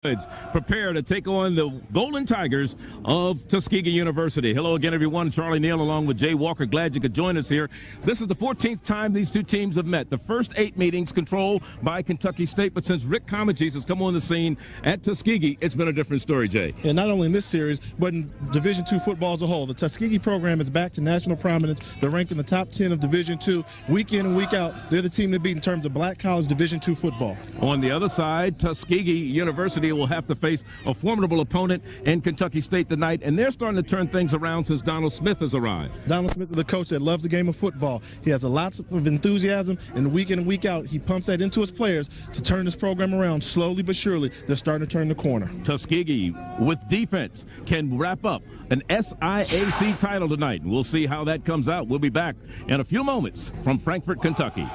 Prepare to take on the Golden Tigers of Tuskegee University. Hello again, everyone. Charlie Neal along with Jay Walker. Glad you could join us here. This is the 14th time these two teams have met. The first 8 meetings controlled by Kentucky State, but since Rick Comegys has come on the scene at Tuskegee, it's been a different story, Jay. And not only in this series, but in Division II football as a whole. The Tuskegee program is back to national prominence. They're ranked in the top 10 of Division II. Week in and week out, they're the team to beat in terms of black college Division II football. On the other side, Tuskegee University will have to face a formidable opponent in Kentucky State tonight, and they're starting to turn things around since Donald Smith has arrived. Donald Smith is the coach that loves the game of football. He has a lot of enthusiasm, and week in and week out, he pumps that into his players to turn this program around slowly but surely. They're starting to turn the corner. Tuskegee, with defense, can wrap up an SIAC title tonight. We'll see how that comes out. We'll be back in a few moments from Frankfort, Kentucky.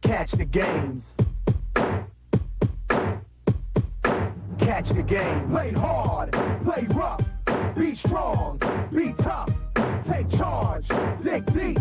Catch the games. Catch the game. Play hard, play rough, be strong, be tough, take charge, dig deep,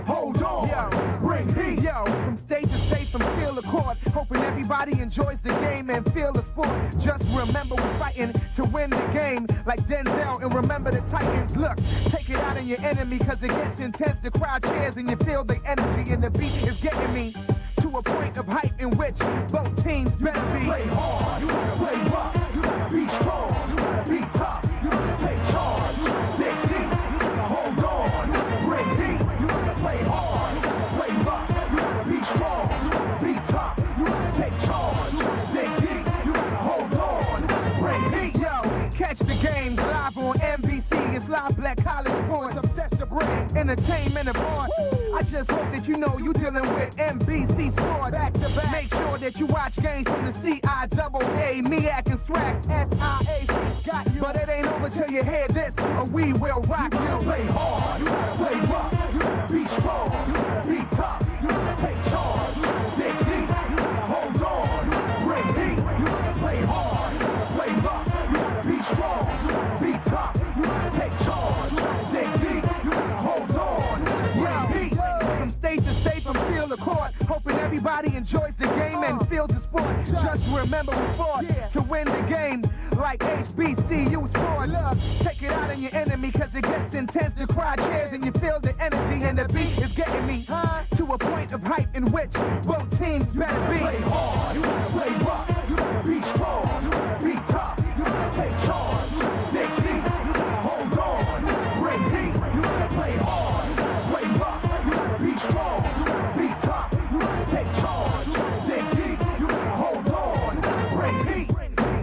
hold on, yo, bring heat. Yo, from state to state, from field to court, hoping everybody enjoys the game and feel the sport. Just remember we're fighting to win the game like Denzel, and remember the Titans. Look, take it out on your enemy, cause it gets intense. The crowd cheers and you feel the energy, and the beat is getting me to a point of hype in which both teams better be. Play hard, you gotta play rough, you gotta be strong, you gotta be tough, you gotta take charge, dig deep, you gotta hold on, you gotta bring heat, you gotta play hard, you gotta play rough, you gotta be strong, you gotta be tough, you gotta take charge, you gotta dig deep, you gotta hold on, you gotta bring heat. Yo, catch the games live on MBC. It's live black college sports, obsessed to bring entertainment aboard. I just hope that you know you're dealing with MBC Sports back to back. Make sure that you watch games from the CIAA, MEAC and SWAC. SIAC's got you, but it ain't over till you hear this, or we will rock you. You gotta play hard, you gotta play rough, you gotta be strong, you gotta be tough, you gotta take charge, you gotta dig deep, you gotta hold on, you gotta bring heat, you gotta play hard, you gotta play rough, you gotta be strong, you gotta be tough, you gotta take charge, you gotta dig deep, you gotta hold on, you gotta bring heat. From state to state, from field to court, hoping everybody enjoys the game and feels the sport. Just remember we fought to win the game like HBCU sport. Look, take it out on your enemy, cause it gets intense. The crowd cheers and you feel the energy, and the beat is getting me to a point of hype in which both teams better be. Play hard, you gotta play rough, you gotta be strong, you gotta be tough, you gotta take charge, you gotta dig deep, you gotta hold on, you gotta bring heat, you gotta play hard, you gotta play rough, you gotta be strong, you gotta be tough, you gotta take charge, you gotta dig deep, you gotta hold on, you gotta bring heat.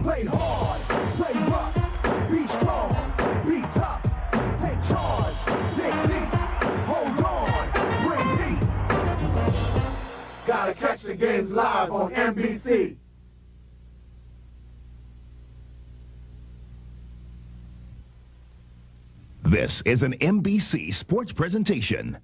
Play hard, play rough, be strong, be tough, take charge, dig deep, hold on, bring heat. Gotta catch the games live on MBC. This is an MBC sports presentation.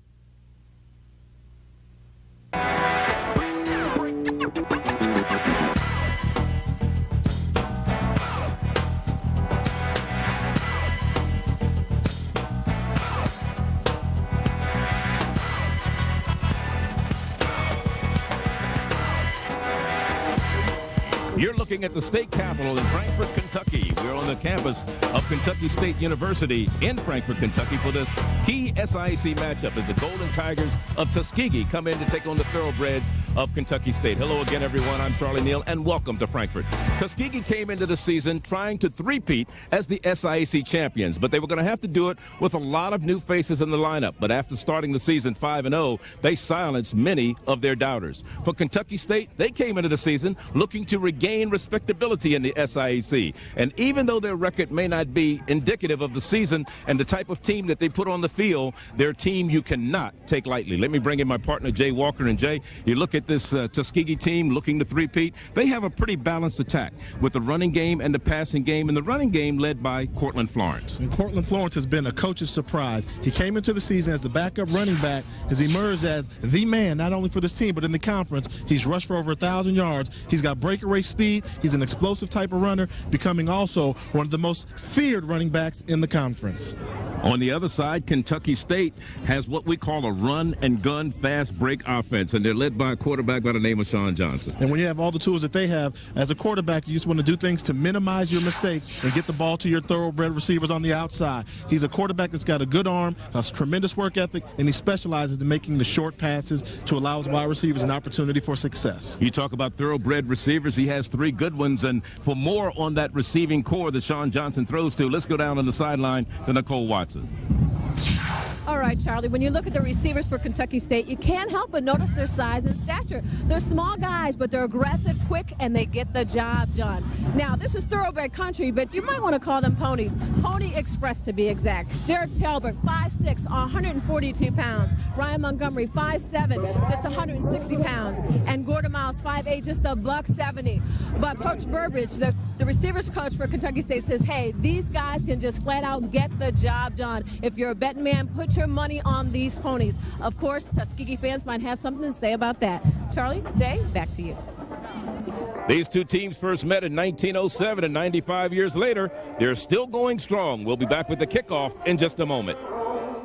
You're looking at the state capitol in Frankfort, Kentucky. We're on the campus of Kentucky State University in Frankfort, Kentucky for this key SIAC matchup as the Golden Tigers of Tuskegee come in to take on the Thoroughbreds of Kentucky State. Hello again, everyone. I'm Charlie Neal, and welcome to Frankfort. Tuskegee came into the season trying to three-peat as the SIAC champions, but they were going to have to do it with a lot of new faces in the lineup. But after starting the season 5-0, they silenced many of their doubters. For Kentucky State, they came into the season looking to regain respectability in the SIAC. And even though their record may not be indicative of the season and the type of team that they put on the field, their team you cannot take lightly. Let me bring in my partner, Jay Walker. And Jay, you look at this Tuskegee team looking to three-peat. They have a pretty balanced attack with the running game and the passing game, and the running game led by Cortland Florence. And Cortland Florence has been a coach's surprise. He came into the season as the backup running back, has emerged as the man, not only for this team, but in the conference. He's rushed for over 1,000 yards. He's got breakaway speed. He's an explosive type of runner, becoming also one of the most feared running backs in the conference. On the other side, Kentucky State has what we call a run-and-gun fast-break offense, and they're led by a quarterback by the name of Sean Johnson. And when you have all the tools that they have, as a quarterback, you just want to do things to minimize your mistakes and get the ball to your thoroughbred receivers on the outside. He's a quarterback that's got a good arm, has tremendous work ethic, and he specializes in making the short passes to allow his wide receivers an opportunity for success. You talk about thoroughbred receivers. He has 3 good ones, and for more on that receiving core that Sean Johnson throws to, let's go down on the sideline to Nicole Watson. All right, Charlie, when you look at the receivers for Kentucky State, you can't help but notice their size and stature. They're small guys, but they're aggressive, quick, and they get the job done. Now, this is thoroughbred country, but you might want to call them ponies. Pony Express, to be exact. Derek Talbert, 5'6", 142 pounds. Ryan Montgomery, 5'7", just 160 pounds. And Gordon Miles, 5'8", just $170. But Coach Burbridge, the receivers coach for Kentucky State, says, hey, these guys can just flat out get the job done. If you're a betting man, put your money on these ponies. Of course, Tuskegee fans might have something to say about that. Charlie, Jay, back to you. These two teams first met in 1907, and 95 years later, they're still going strong. We'll be back with the kickoff in just a moment.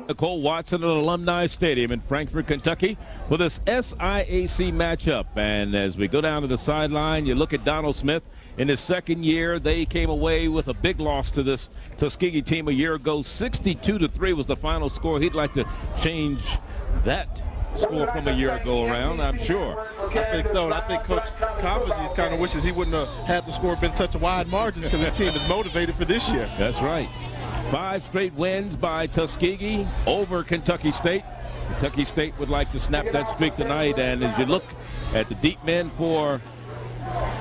Nicole Watson at Alumni Stadium in Frankfort, Kentucky for this SIAC matchup. And as we go down to the sideline, you look at Donald Smith. In his second year, they came away with a big loss to this Tuskegee team a year ago. 62-3 was the final score. He'd like to change that score from a year ago around, I'm sure. I think so. And I think Coach Coffins kind of wishes he wouldn't have had the score been such a wide margin because his team is motivated for this year. That's right. 5 straight wins by Tuskegee over Kentucky State. Kentucky State would like to snap that streak tonight, and as you look at the deep men for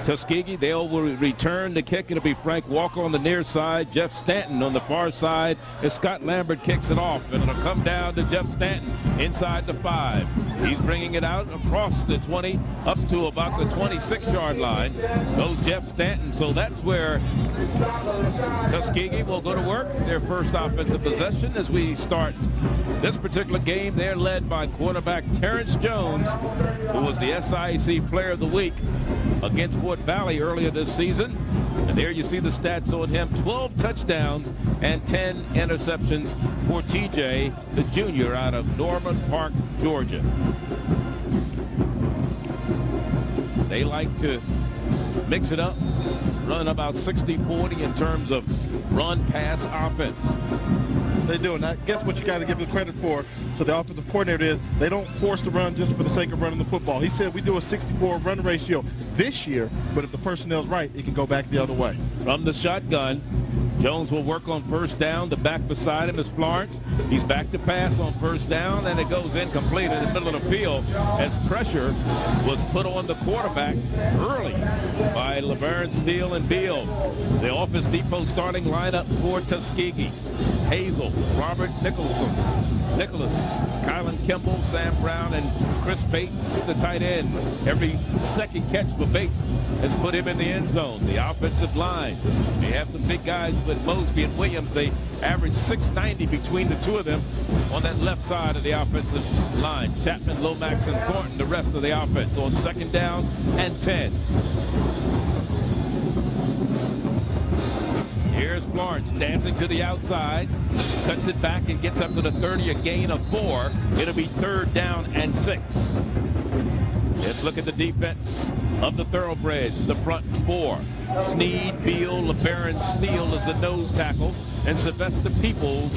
Tuskegee, they'll return the kick. It'll be Frank Walker on the near side, Jeff Stanton on the far side as Scott Lambert kicks it off, and it'll come down to Jeff Stanton inside the 5. He's bringing it out across the 20 up to about the 26-yard line. Goes Jeff Stanton, so that's where Tuskegee will go to work. Their first offensive possession as we start this particular game. They're led by quarterback Terrence Jones, who was the SIAC Player of the Week against Fort Valley earlier this season. And there you see the stats on him: 12 touchdowns and 10 interceptions for TJ, the junior out of Norman Park, Georgia. They like to mix it up, run about 60-40 in terms of run-pass offense. They do, and I guess what you got to give the credit for to the offensive coordinator is they don't force the run just for the sake of running the football. He said we do a 64 run ratio this year, but if the personnel's right, it can go back the other way. From the shotgun, Jones will work on first down. The back beside him is Florence. He's back to pass on first down, and it goes incomplete in the middle of the field as pressure was put on the quarterback early by Laverne, Steele, and Beal. The Office Depot starting lineup for Tuskegee: Hazel, Robert Nicholas, Kylan Kimball, Sam Brown, and Chris Bates, the tight end. Every second catch for Bates has put him in the end zone. The offensive line, they have some big guys with Mosby and Williams. They average 690 between the two of them on that left side of the offensive line. Chapman, Lomax, and Thornton, the rest of the offense on second down and 10. Here's Florence dancing to the outside, cuts it back and gets up to the 30, a gain of 4. It'll be third down and 6. Let's look at the defense of the Thoroughbreds, the front 4. Sneed, Beal, LeBaron, Steele is the nose tackle, and Sylvester Peoples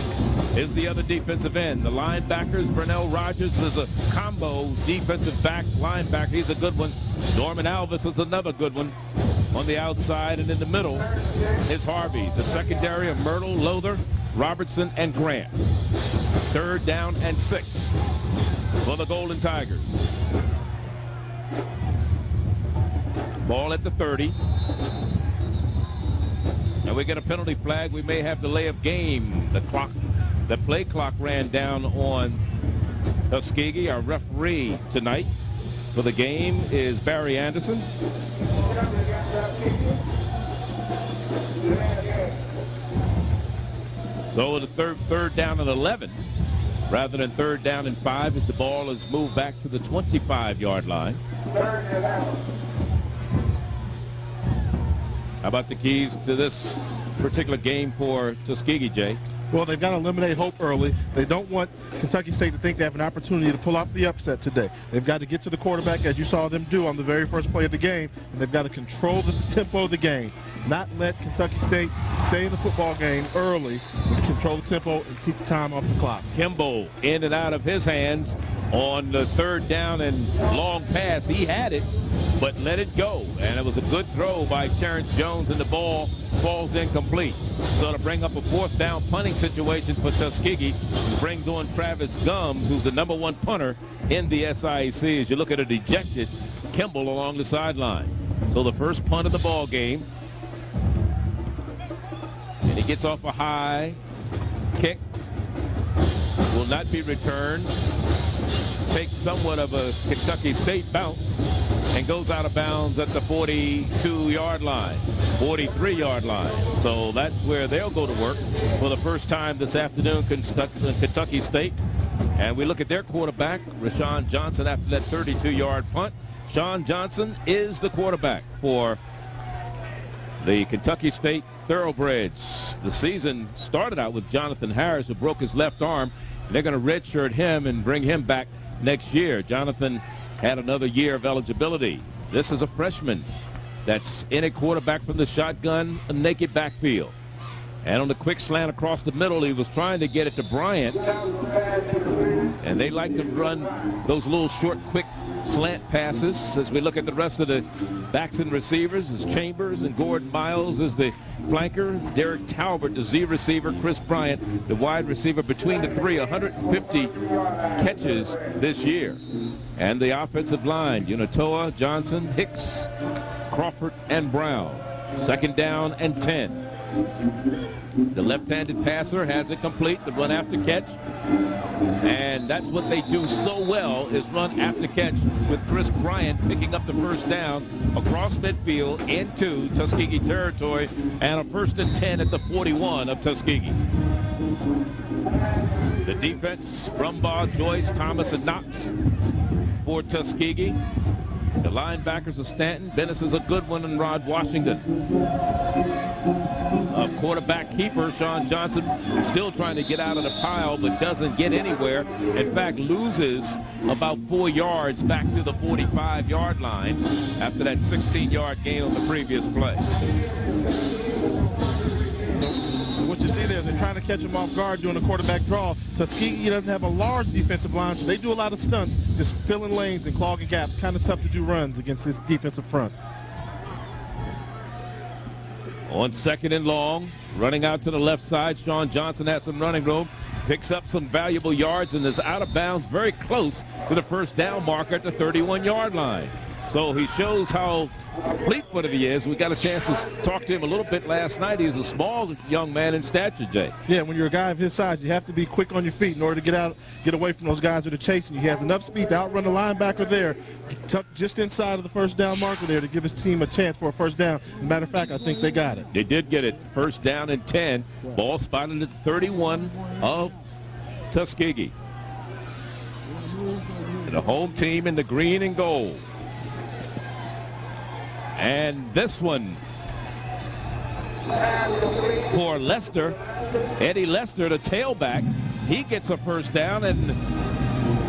is the other defensive end. The linebackers, Vernell Rogers is a combo defensive back linebacker. He's a good one. Norman Alvis is another good one. On the outside and in the middle is Harvey. The secondary of Myrtle, Lother, Robertson, and Grant. Third down and 6 for the Golden Tigers. Ball at the 30. And we get a penalty flag. We may have delay of game. The play clock ran down on Tuskegee. Our referee tonight for the game is Barry Anderson. So the third down and 11 rather than third down and 5 as the ball is moved back to the 25-yard line. How about the keys to this particular game for Tuskegee, Jay? Well, they've got to eliminate hope early. They don't want Kentucky State to think they have an opportunity to pull off the upset today. They've got to get to the quarterback, as you saw them do on the very first play of the game, and they've got to control the tempo of the game, not let Kentucky State stay in the football game early, but control the tempo and keep the time off the clock. Kimball in and out of his hands on the third down and long pass. He had it, but let it go. And it was a good throw by Terrence Jones, and the ball falls incomplete. So to bring up a fourth down punting situation for Tuskegee, who brings on Travis Gums, who's the #1 punter in the SIAC. As you look at a dejected Kimball along the sideline. So the first punt of the ball game. And he gets off a high kick. Will not be returned. Takes somewhat of a Kentucky State bounce and goes out of bounds at the 42-yard line, 43-yard line. So that's where they'll go to work for the first time this afternoon, Kentucky State. And we look at their quarterback, Rashawn Johnson, after that 32-yard punt. Sean Johnson is the quarterback for the Kentucky State Thoroughbreds. The season started out with Jonathan Harris, who broke his left arm. And they're going to redshirt him and bring him back next year. Jonathan had another year of eligibility. This is a freshman that's in a quarterback from the shotgun, a naked backfield. And on the quick slant across the middle, he was trying to get it to Bryant. And they like to run those little short, quick slant passes. As we look at the rest of the backs and receivers, is Chambers and Gordon Miles is the flanker. Derek Talbert, the Z receiver. Chris Bryant, the wide receiver. Between the three, 150 catches this year. And the offensive line, Unatoa, Johnson, Hicks, Crawford, and Brown. Second down and 10. The left-handed passer has it complete, the run after catch. And that's what they do so well, is run after catch, with Chris Bryant picking up the first down across midfield into Tuskegee territory, and a 1st and 10 at the 41 of Tuskegee. The defense, Brumbaugh, Joyce, Thomas, and Knox for Tuskegee. The linebackers are Stanton, Bennis is a good one, and Rod Washington. A quarterback keeper, Sean Johnson, still trying to get out of the pile, but doesn't get anywhere. In fact, loses about 4 yards back to the 45-yard line after that 16-yard gain on the previous play. What you see there is they're trying to catch him off guard doing a quarterback draw. Tuskegee doesn't have a large defensive line, so they do a lot of stunts, just filling lanes and clogging gaps. Kind of tough to do runs against this defensive front. On 2nd and long, running out to the left side, Sean Johnson has some running room, picks up some valuable yards, and is out of bounds very close to the first down marker at the 31-yard line. So he shows how fleet-footed he is. We got a chance to talk to him a little bit last night. He's a small young man in stature, Jay. Yeah, when you're a guy of his size, you have to be quick on your feet in order to get away from those guys that are chasing you. He has enough speed to outrun the linebacker there, tucked just inside of the first down marker there, to give his team a chance for a first down. As a matter of fact, I think they got it. They did get it. First down and 10. Ball spotted at the 31 of Tuskegee. The home team in the green and gold. And this one for Lester, Eddie Lester, the tailback. He gets a first down, and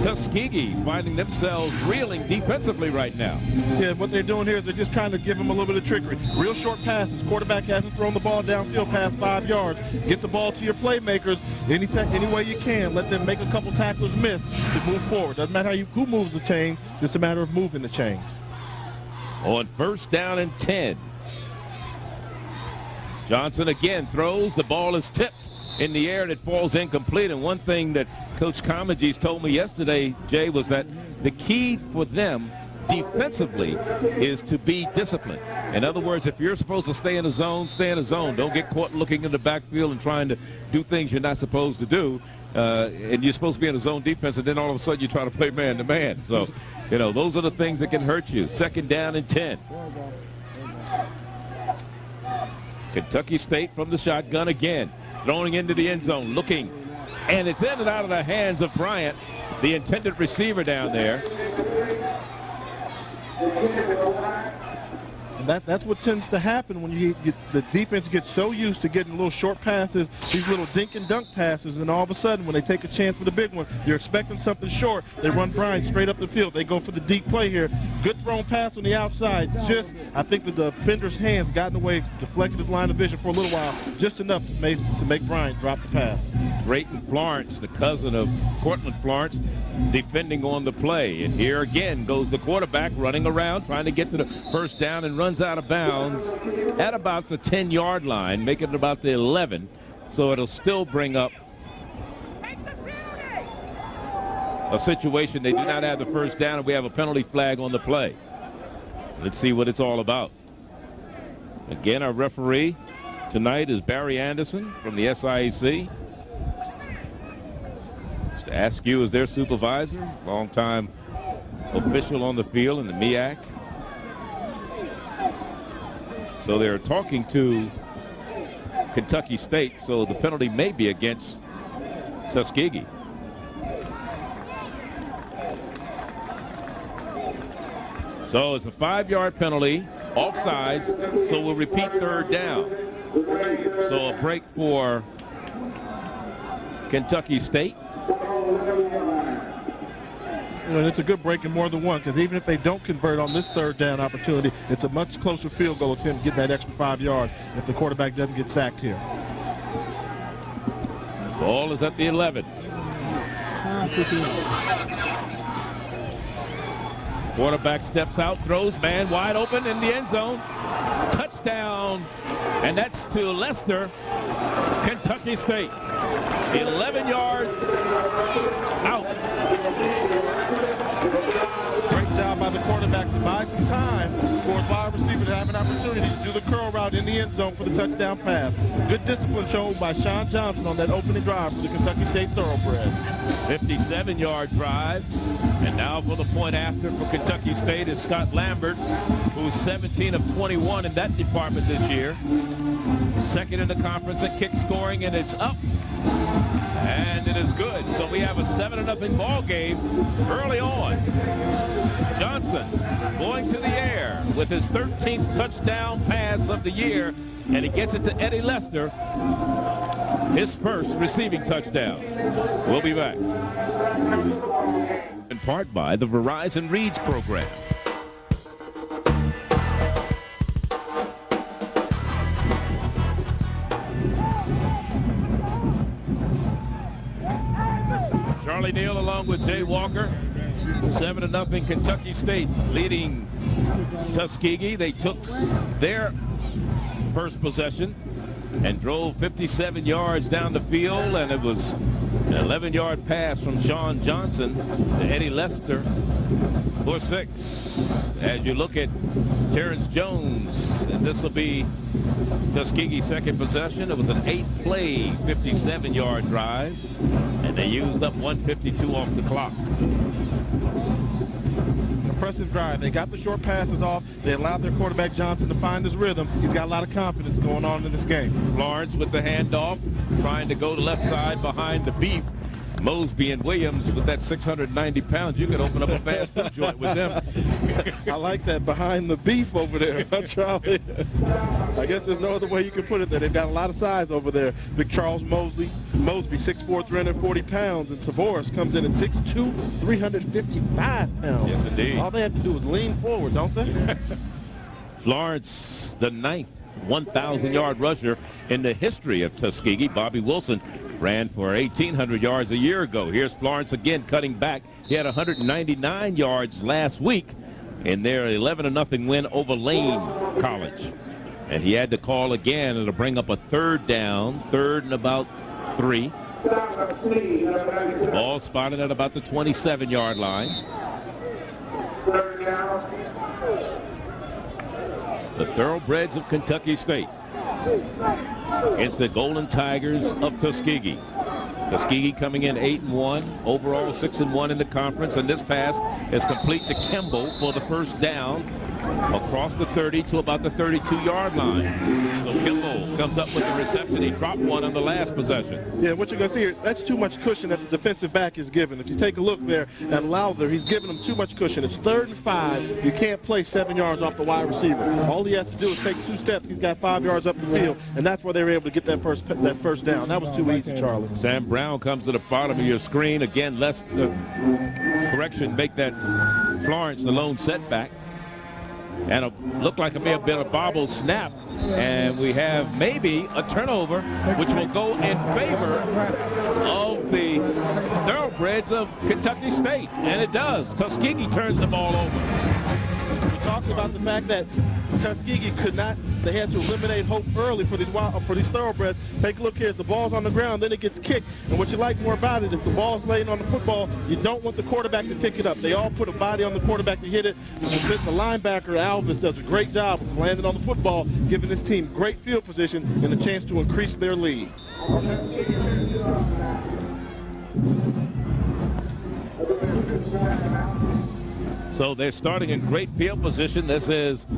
Tuskegee finding themselves reeling defensively right now. Yeah, what they're doing here is they're just trying to give him a little bit of trickery. Real short passes. Quarterback hasn't thrown the ball downfield past 5 yards. Get the ball to your playmakers any way you can. Let them make a couple tacklers miss to move forward. Doesn't matter who moves the chains, just a matter of moving the chains. On first down and 10. Johnson again throws. The ball is tipped in the air and it falls incomplete. And one thing that Coach Comegys told me yesterday, Jay, was that the key for them defensively is to be disciplined. In other words, if you're supposed to stay in a zone, stay in a zone. Don't get caught looking in the backfield and trying to do things you're not supposed to do. And you're supposed to be in a zone defense, and then all of a sudden you try to play man-to-man. So, those are the things that can hurt you. Second down and 10. Kentucky State from the shotgun again. Throwing into the end zone, looking. And it's in and out of the hands of Bryant, the intended receiver down there. And that's what tends to happen when the defense gets so used to getting little short passes, these little dink and dunk passes, and all of a sudden when they take a chance for the big one, you're expecting something short. They run Bryant straight up the field. They go for the deep play here. Good thrown pass on the outside. I think the defender's hands got in the way, deflected his line of vision for a little while, just enough to make Bryant drop the pass. Drayton Florence, the cousin of Cortland Florence, defending on the play. And here again goes the quarterback running around, trying to get to the first down, and runs out of bounds at about the 10-yard line, making it about the 11. So it'll still bring up a situation. They do not have the first down, and we have a penalty flag on the play. Let's see what it's all about. Again, our referee tonight is Barry Anderson from the SIAC. Mr. Askew is their supervisor, longtime official on the field in the MEAC. So they're talking to Kentucky State, so the penalty may be against Tuskegee. So it's a 5-yard penalty, offsides, so we'll repeat third down. So a break for Kentucky State. And it's a good break in more than one, because even if they don't convert on this third down opportunity, it's a much closer field goal attempt to get that extra 5 yards if the quarterback doesn't get sacked here. Ball is at the 11. Quarterback steps out, throws, man wide open in the end zone. Touchdown, and that's to Lester, Kentucky State. 11 yards out. Great job by the quarterback to buy some time for his wide receiver to have an opportunity to do the curl route in the end zone for the touchdown pass. Good discipline shown by Sean Johnson on that opening drive for the Kentucky State Thoroughbreds. 57-yard drive. And now for the point after for Kentucky State is Scott Lambert, who's 17 of 21 in that department this year. Second in the conference at kick scoring, and it's up. And it is good. So we have a 7-0 ball game early on. Johnson going to the air with his 13th touchdown pass of the year, and he gets it to Eddie Lester, his first receiving touchdown. We'll be back. In part by the Verizon Reads program. Charlie Neal along with Jay Walker. 7-0 Kentucky State leading Tuskegee. They took their first possession and drove 57 yards down the field, and it was an 11-yard pass from Sean Johnson to Eddie Lester for 6. As you look at Terrence Jones, and this will be Tuskegee's second possession. It was an 8-play, 57-yard drive, and they used up 1:52 off the clock. Impressive drive. They got the short passes off. They allowed their quarterback Johnson to find his rhythm. He's got a lot of confidence going on in this game. Florence with the handoff, trying to go to left side behind the beef. Mosby and Williams with that 690 pounds. You could open up a fast food joint with them. I like that, behind the beef over there, huh, Charlie? I guess there's no other way you can put it there. They've got a lot of size over there. Big Charles Mosby, 6'4", 340 pounds, and Tavoris comes in at 6'2", 355 pounds. Yes, indeed. All they have to do is lean forward, don't they? Florence, the 9th 1,000-yard rusher in the history of Tuskegee. Bobby Wilson ran for 1,800 yards a year ago. Here's Florence again cutting back. He had 199 yards last week in their 11-0 win over Lane College. And he had to call again to bring up a third down, third and about 3. Ball spotted at about the 27-yard line. The Thoroughbreds of Kentucky State against the Golden Tigers of Tuskegee. Tuskegee coming in 8-1, overall 6-1 in the conference, and this pass is complete to Kemble for the first down across the 30 to about the 32-yard line. So Kimball comes up with the reception. He dropped one on the last possession. Yeah, what you're going to see here, that's too much cushion that the defensive back is given. If you take a look there at Lowther, he's giving him too much cushion. It's 3rd and 5. You can't play 7 yards off the wide receiver. All he has to do is take 2 steps. He's got 5 yards up the field, and that's where they were able to get that first down. That was too easy, Charlie. Sam Brown comes to the bottom of your screen. Again, correction, make that Florence the lone setback. And it looked like it may have been a bobble snap. And we have maybe a turnover, which will go in favor of the Thoroughbreds of Kentucky State. And it does. Tuskegee turns the ball over. We talked about the fact that Tuskegee could not, they had to eliminate hope early for these Thoroughbreds. Take a look here, the ball's on the ground, then it gets kicked. And what you like more about it, if the ball's laying on the football, you don't want the quarterback to pick it up. They all put a body on the quarterback to hit it. The linebacker, Alvis, does a great job of landing on the football, giving this team great field position and a chance to increase their lead. So they're starting in great field position. This is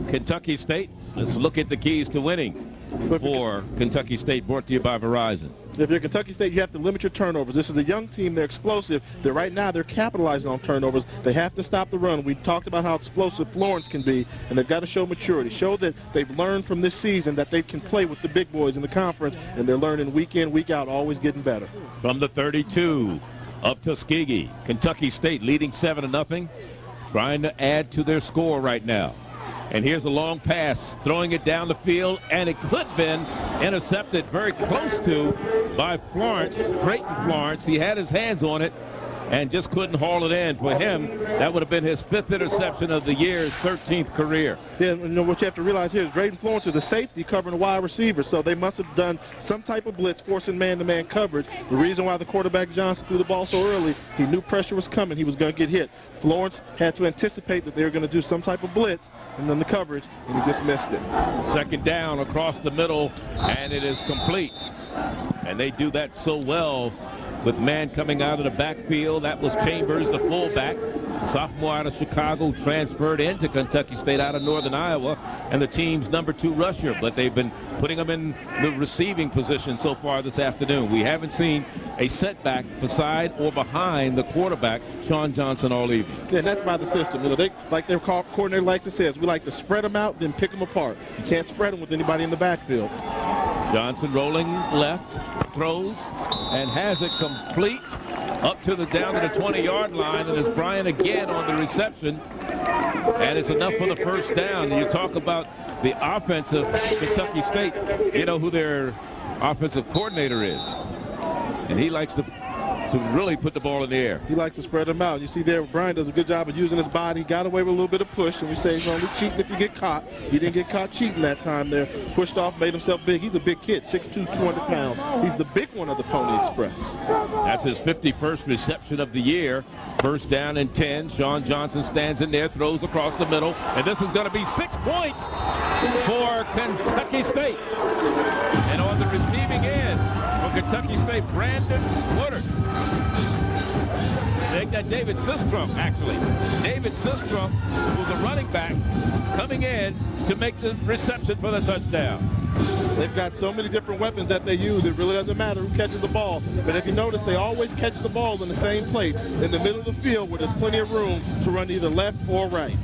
Kentucky State. Let's look at the keys to winning for Kentucky State, brought to you by Verizon. If you're Kentucky State, you have to limit your turnovers. This is a young team. They're explosive. Right now they're capitalizing on turnovers. They have to stop the run. We talked about how explosive Florence can be, and they've got to show maturity, show that they've learned from this season that they can play with the big boys in the conference, and they're learning week in, week out, always getting better. From the 32 of Tuskegee, Kentucky State leading 7-0, trying to add to their score right now. And here's a long pass, throwing it down the field, and it could have been intercepted very close to by Florence, Drayton Florence. He had his hands on it and just couldn't haul it in. For him, that would have been his 5th interception of the year, his 13th career. Yeah, you know what you have to realize here is Drayton Florence is a safety covering a wide receiver, so they must have done some type of blitz, forcing man-to-man coverage. The reason why the quarterback Johnson threw the ball so early, he knew pressure was coming. He was going to get hit. Florence had to anticipate that they were going to do some type of blitz and then the coverage, and he just missed it. 2nd down across the middle, and it is complete. And they do that so well with man coming out of the backfield. That was Chambers, the fullback, sophomore out of Chicago, transferred into Kentucky State out of Northern Iowa, and the team's number 2 rusher. But they've been putting him in the receiving position so far this afternoon. We haven't seen a setback beside or behind the quarterback, Sean Johnson, all evening. Yeah, and that's by the system. You know, they, like their coordinator likes to say, we like to spread them out, then pick them apart. You can't spread them with anybody in the backfield. Johnson rolling left, throws, and has it complete up to the down to the 20-yard line. And it's Bryant again on the reception, and it's enough for the first down. And you talk about the offense of Kentucky State. You know who their offensive coordinator is, and he likes to really put the ball in the air. He likes to spread them out. You see there, Brian does a good job of using his body. Got away with a little bit of push, and we say he's only cheating if you get caught. He didn't get caught cheating that time there. Pushed off, made himself big. He's a big kid, 6'2", 200 pounds. He's the big one of the Pony Express. That's his 51st reception of the year. 1st down and 10. Sean Johnson stands in there, throws across the middle, and this is going to be 6 points for Kentucky State. And on the receiving end for Kentucky State, Brandon Woodard. They got David Sistrom, actually. David Sistrom, who's a running back, coming in to make the reception for the touchdown. They've got so many different weapons that they use. It really doesn't matter who catches the ball. But if you notice, they always catch the ball in the same place, in the middle of the field where there's plenty of room to run either left or right.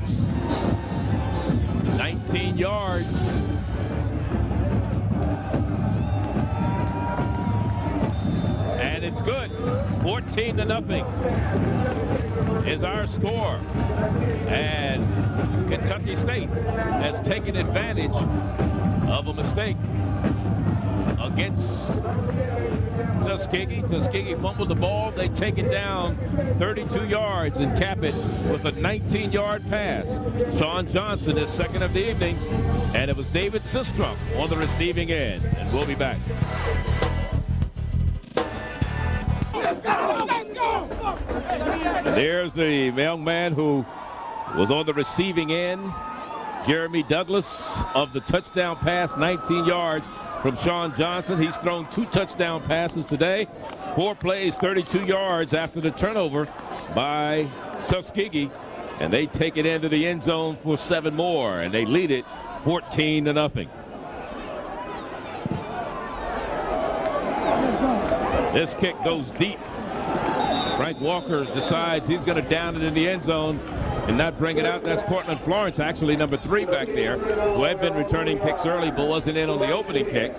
19 yards. And it's good. 14-0 is our score. And Kentucky State has taken advantage of a mistake against Tuskegee. Tuskegee fumbled the ball. They take it down 32 yards and cap it with a 19-yard pass. Sean Johnson is 2nd of the evening, and it was David Sistrom on the receiving end. And we'll be back. There's the young man who was on the receiving end, Jeremy Douglas, of the touchdown pass, 19 yards from Sean Johnson. He's thrown 2 touchdown passes today, 4 plays, 32 yards after the turnover by Tuskegee. And they take it into the end zone for 7 more, and they lead it 14-0. This kick goes deep. Frank Walker decides he's going to down it in the end zone and not bring it out. That's Cortland Florence, actually number 3 back there, who had been returning kicks early but wasn't in on the opening kick.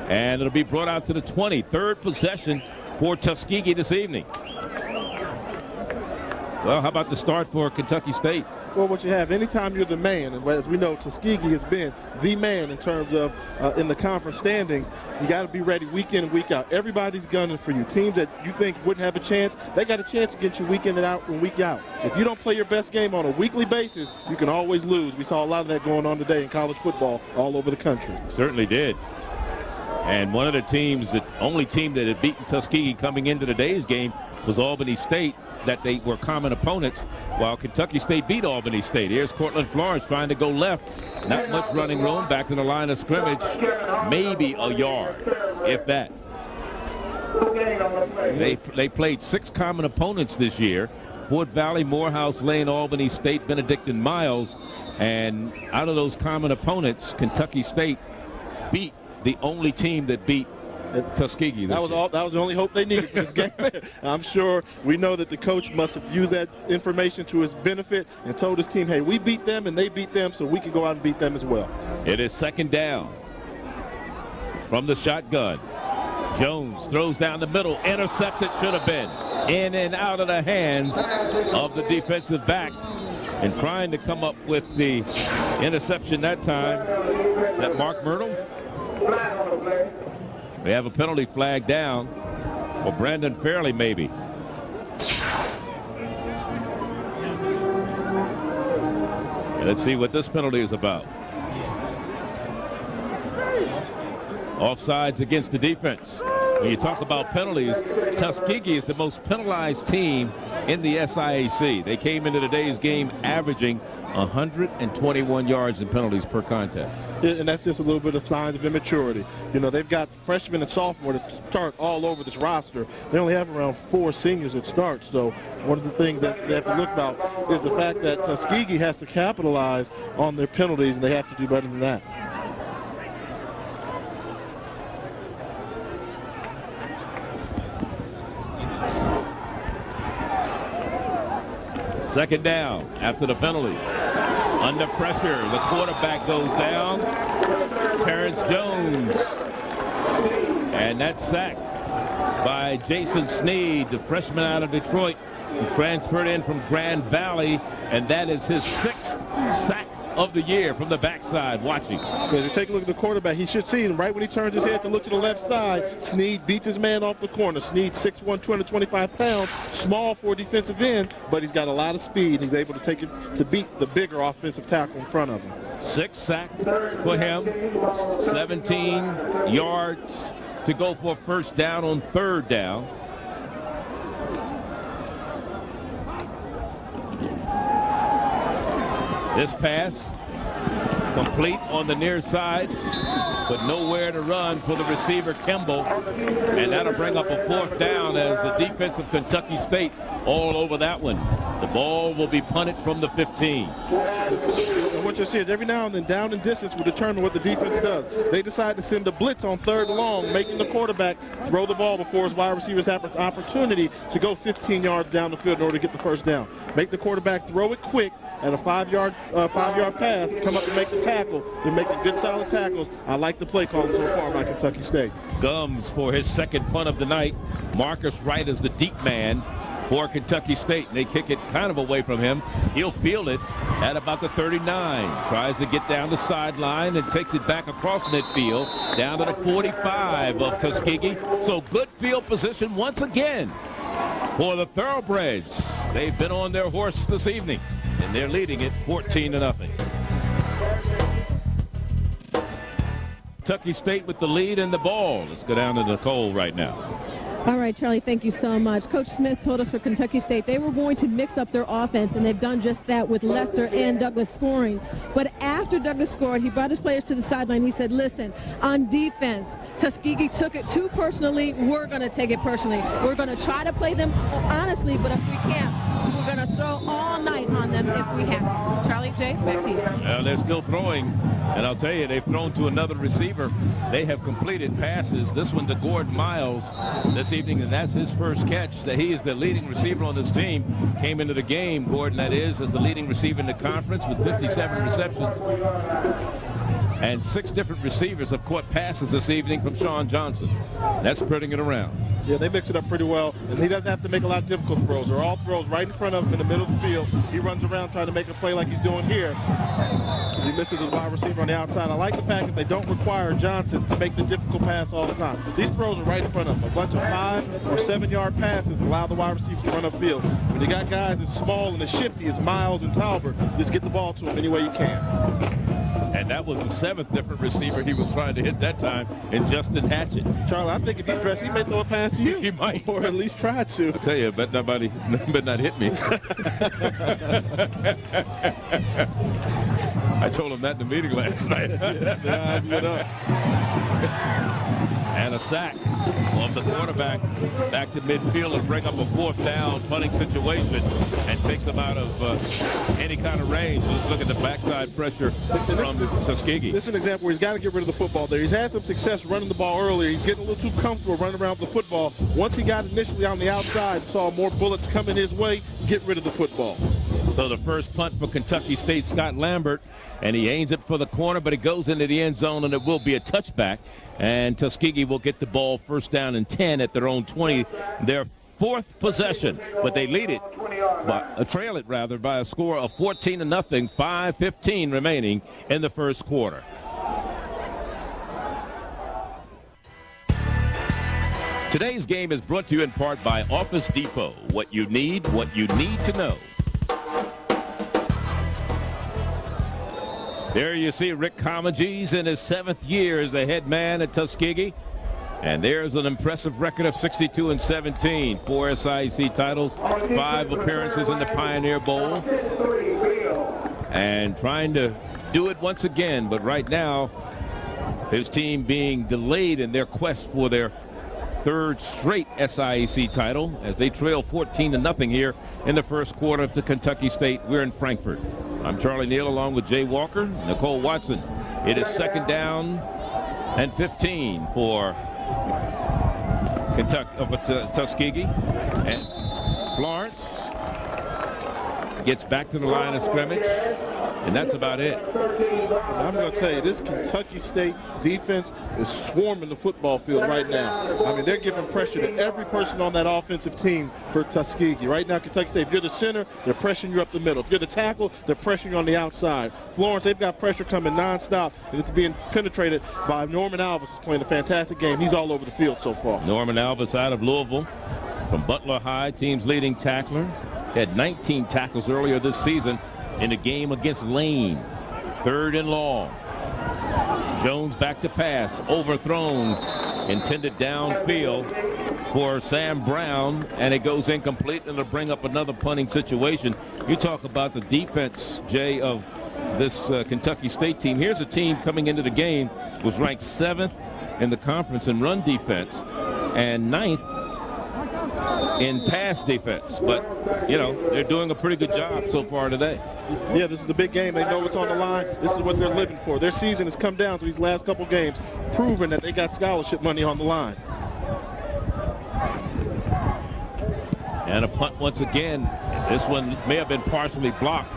And it'll be brought out to the 20. Third possession for Tuskegee this evening. Well, how about the start for Kentucky State? Well, what you have, anytime you're the man, and as we know, Tuskegee has been the man in terms of in the conference standings, you got to be ready week in and week out. Everybody's gunning for you. Teams that you think wouldn't have a chance, they got a chance against you week in and out and week out. If you don't play your best game on a weekly basis, you can always lose. We saw a lot of that going on today in college football all over the country. Certainly did. And one of the teams, the only team that had beaten Tuskegee coming into today's game was Albany State, that they were common opponents, while Kentucky State beat Albany State. Here's Cortland Florence trying to go left. Not much running room. Back to the line of scrimmage. Maybe a yard, if that. They played 6 common opponents this year. Fort Valley, Morehouse, Lane, Albany State, Benedictine, Miles. And out of those common opponents, Kentucky State beat the only team that beat Tuskegee. That was the only hope they needed for this game. I'm sure we know that the coach must have used that information to his benefit and told his team, hey, we beat them and they beat them, so we can go out and beat them as well. It is 2nd down from the shotgun. Jones throws down the middle. Intercepted, should have been. In and out of the hands of the defensive back. And trying to come up with the interception that time. Is that Mark Myrtle? We have a penalty flag down. Or Brandon Fairley, maybe. And let's see what this penalty is about. Offsides against the defense. When you talk about penalties, Tuskegee is the most penalized team in the SIAC. They came into today's game averaging 121 yards in penalties per contest. And that's just a little bit of signs of immaturity. You know, they've got freshmen and sophomore to start all over this roster. They only have around 4 seniors that start. So one of the things that they have to look about is the fact that Tuskegee has to capitalize on their penalties, and they have to do better than that. Second down after the penalty. Under pressure, the quarterback goes down. Terrence Jones. And that's sacked by Jason Sneed, the freshman out of Detroit, who transferred in from Grand Valley, and that is his 6th sack of the year from the backside. Watching. As you take a look at the quarterback, he should see him right when he turns his head to look to the left side. Sneed beats his man off the corner. Sneed 6'1", 225 pounds, small for a defensive end, but he's got a lot of speed. He's able to take it to beat the bigger offensive tackle in front of him. 6 sacks for him, 17 yards to go for a first down on 3rd down. This pass complete on the near side, but nowhere to run for the receiver Kimball, and that'll bring up a 4th down as the defense of Kentucky State all over that one. The ball will be punted from the 15. And what you'll see is every now and then down and distance will determine what the defense does. They decide to send a blitz on 3rd and long, making the quarterback throw the ball before his wide receivers have an opportunity to go 15 yards down the field in order to get the first down. Make the quarterback throw it quick and a 5-yard pass, come up and make the tackle. They're making good solid tackles. I like the play calling so far by Kentucky State. Gums for his 2nd punt of the night. Marcus Wright is the deep man for Kentucky State. They kick it kind of away from him. He'll field it at about the 39. Tries to get down the sideline and takes it back across midfield down to the 45 of Tuskegee. So good field position once again for the Thoroughbreds. They've been on their horse this evening, and they're leading it 14-0. Kentucky State with the lead and the ball. Let's go down to Nicole right now. All right, Charlie, thank you so much. Coach Smith told us for Kentucky State they were going to mix up their offense, and they've done just that with Lester and Douglas scoring. But after Douglas scored, he brought his players to the sideline. He said, listen, on defense, Tuskegee took it too personally. We're going to take it personally. We're going to try to play them honestly, but if we can't, we're going to throw all night on them if we have to. Charlie, Jay, back to you. They're still throwing, and I'll tell you, they've thrown to another receiver. They have completed passes. This one to Gordon Miles this evening, and that's his first catch. That he is the leading receiver on this team. Came into the game, Gordon, that is, as the leading receiver in the conference with 57 receptions. And 6 different receivers have caught passes this evening from Sean Johnson. That's spreading it around. Yeah, they mix it up pretty well, and he doesn't have to make a lot of difficult throws. They're all throws right in front of him in the middle of the field. He runs around trying to make a play like he's doing here because he misses his wide receiver on the outside. I like the fact that they don't require Johnson to make the difficult pass all the time. These throws are right in front of him. A bunch of 5 or 7 yard passes allow the wide receivers to run upfield. When you got guys as small and as shifty as Miles and Tauber, just get the ball to them any way you can. And that was the 7th different receiver he was trying to hit that time in Justin Hatchett. Charlie, I think if he dressed, he may throw a pass to you. He might. Or at least try to. I'll tell you, I bet nobody better not hit me. I told him that in the meeting last night. Their eyes lit up. And a sack of the quarterback back to midfield and bring up a 4th down punting situation and takes them out of any kind of range. Let's look at the backside pressure from Tuskegee. This is an example where he's got to get rid of the football there. He's had some success running the ball earlier. He's getting a little too comfortable running around with the football. Once he got initially on the outside, saw more bullets coming his way, get rid of the football. So the first punt for Kentucky State, Scott Lambert, and he aims it for the corner, but it goes into the end zone, and it will be a touchback. And Tuskegee will get the ball first down and 10 at their own 20, their 4th possession. But they lead it, trail it rather, by a score of 14-0, 5:15 remaining in the first quarter. Today's game is brought to you in part by Office Depot. What you need to know. There you see Rick Comegys in his 7th year as the head man at Tuskegee. And there's an impressive record of 62-17. 4 SIAC titles, 5 appearances in the Pioneer Bowl. And trying to do it once again, but right now his team being delayed in their quest for their 3rd straight SIAC title as they trail 14-0 here in the first quarter to Kentucky State. We're in Frankfort. I'm Charlie Neal along with Jay Walker, Nicole Watson. It is 2nd down and 15 for Tuskegee. And Florence gets back to the line of scrimmage, and that's about it. I'm going to tell you, this Kentucky State defense is swarming the football field right now. I mean, they're giving pressure to every person on that offensive team for Tuskegee. Right now, Kentucky State, if you're the center, they're pressuring you up the middle. If you're the tackle, they're pressuring you on the outside. Florence, they've got pressure coming nonstop, and it's being penetrated by Norman Alvis, who's playing a fantastic game. He's all over the field so far. Norman Alvis out of Louisville from Butler High, team's leading tackler. Had 19 tackles earlier this season in a game against Lane. 3rd and long. Jones back to pass, overthrown, intended downfield for Sam Brown, and it goes incomplete, and it'll bring up another punting situation. You talk about the defense, Jay, of this Kentucky State team. Here's a team coming into the game, was ranked 7th in the conference in run defense and 9th in pass defense, but you know, they're doing a pretty good job so far today. Yeah, this is the big game. They know what's on the line. This is what they're living for. Their season has come down to these last couple games, proving that they got scholarship money on the line. And a punt once again. This one may have been partially blocked.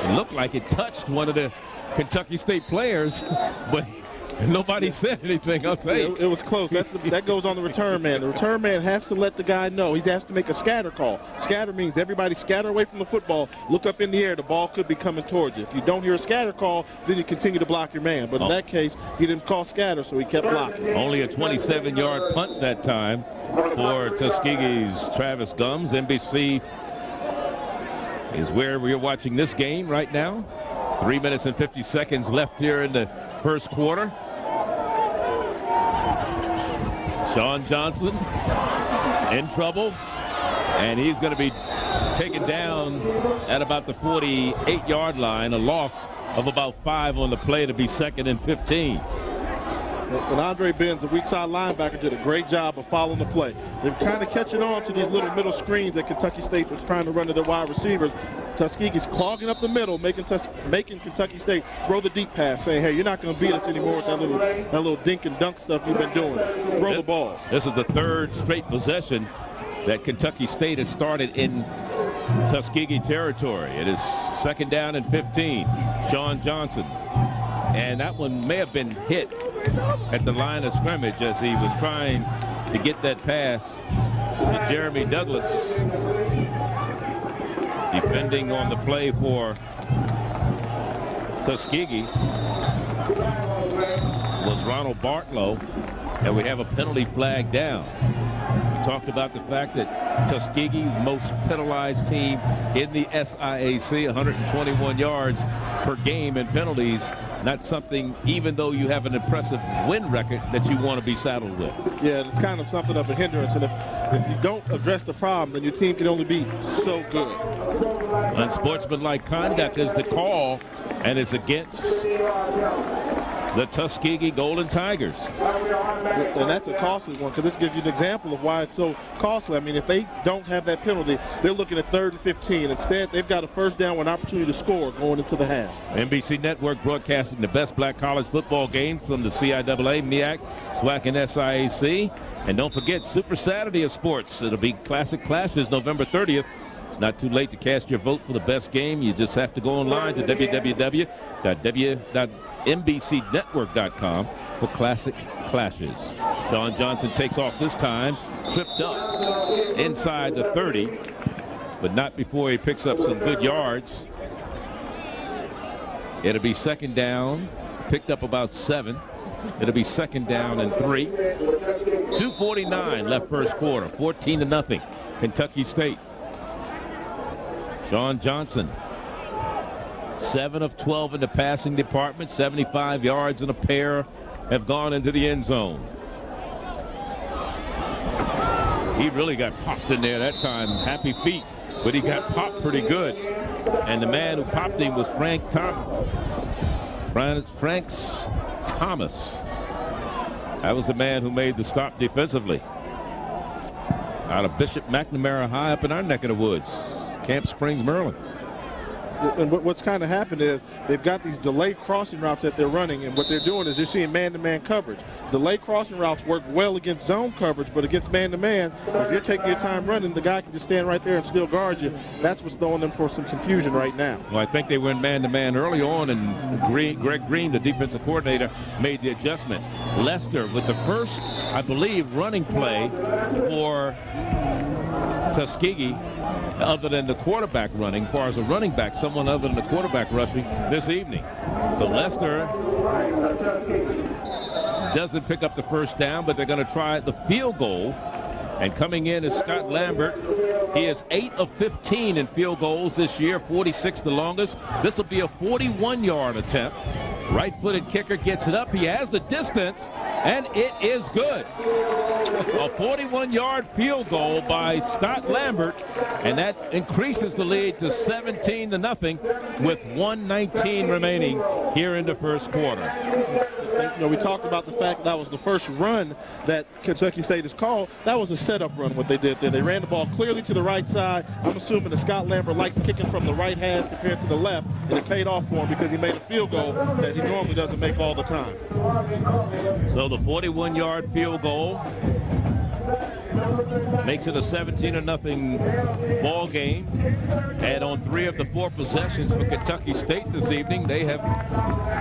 It looked like it touched one of the Kentucky State players, but nobody said anything, I'll tell you. It was close. That goes on the return man. The return man has to let the guy know. He has to make a scatter call. Scatter means everybody scatter away from the football, look up in the air. The ball could be coming towards you. If you don't hear a scatter call, then you continue to block your man. But in that case, he didn't call scatter, so he kept blocking. Only a 27-yard punt that time for Tuskegee's Travis Gums. NBC is where we're watching this game right now. 3 minutes and 50 seconds left here in the first quarter. Sean Johnson in trouble, and he's going to be taken down at about the 48-yard line, a loss of about 5 on the play to be 2nd and 15. And Andre Benz, the weak side linebacker, did a great job of following the play. They're kind of catching on to these little middle screens that Kentucky State was trying to run to their wide receivers. Tuskegee's clogging up the middle, making Kentucky State throw the deep pass, saying, hey, you're not going to beat us anymore with that little dink and dunk stuff you've been doing. Throw the ball. This is the 3rd straight possession that Kentucky State has started in Tuskegee territory. It is 2nd down and 15. Sean Johnson. And that one may have been hit at the line of scrimmage as he was trying to get that pass to Jeremy Douglas. Defending on the play for Tuskegee was Ronald Bartlow, and we have a penalty flag down. We talked about the fact that Tuskegee, most penalized team in the SIAC, 121 yards per game in penalties. Not something, even though you have an impressive win record, that you want to be saddled with. Yeah, it's kind of something of a hindrance, and if you don't address the problem, then your team can only be so good. Unsportsmanlike conduct is the call, and it's against the Tuskegee Golden Tigers. And that's a costly one, because this gives you an example of why it's so costly. I mean, if they don't have that penalty, they're looking at 3rd and 15. Instead, they've got a 1st down with an opportunity to score going into the half. MBC Network broadcasting the best black college football game from the CIAA, MEAC, SWAC, and SIAC. And don't forget, Super Saturday of Sports. It'll be Classic Clashes November 30th. It's not too late to cast your vote for the best game. You just have to go online to www.mbcnetwork.com for Classic Clashes. Sean Johnson takes off this time, tripped up inside the 30, but not before he picks up some good yards. It'll be 2nd down, picked up about 7. It'll be 2nd down and 3. 2:49 left first quarter, 14-0, Kentucky State. Sean Johnson, 7 of 12 in the passing department, 75 yards, and a pair have gone into the end zone. He really got popped in there that time. Happy feet, but he got popped pretty good. And the man who popped him was Franks Thomas. That was the man who made the stop defensively. Out of Bishop McNamara High up in our neck of the woods. Camp Springs, Maryland. And what's kind of happened is they've got these delayed crossing routes that they're running, and what they're doing is they're seeing man-to-man coverage. Delayed crossing routes work well against zone coverage, but against man-to-man, if you're taking your time running, the guy can just stand right there and still guard you. That's what's throwing them for some confusion right now. Well, I think they went man-to-man early on, and Greg Green, the defensive coordinator, made the adjustment. Lester with the first, I believe, running play for Tuskegee, other than the quarterback running, as far as a running back, someone other than the quarterback rushing this evening. So Lester doesn't pick up the 1st down, but they're going to try the field goal. And coming in is Scott Lambert. He is 8 of 15 in field goals this year, 46 the longest. This will be a 41-yard attempt. Right-footed kicker gets it up. He has the distance, and it is good. A 41-yard field goal by Scott Lambert, and that increases the lead to 17-0 with 1:19 remaining here in the first quarter. You know, we talked about the fact that was the first run that Kentucky State has called. That was a setup run, what they did there. They ran the ball clearly to the right side. I'm assuming that Scott Lambert likes kicking from the right half compared to the left, and it paid off for him because he made a field goal that he normally doesn't make all the time. So the 41-yard field goal makes it a 17-0 ball game. And on 3 of the 4 possessions for Kentucky State this evening, they have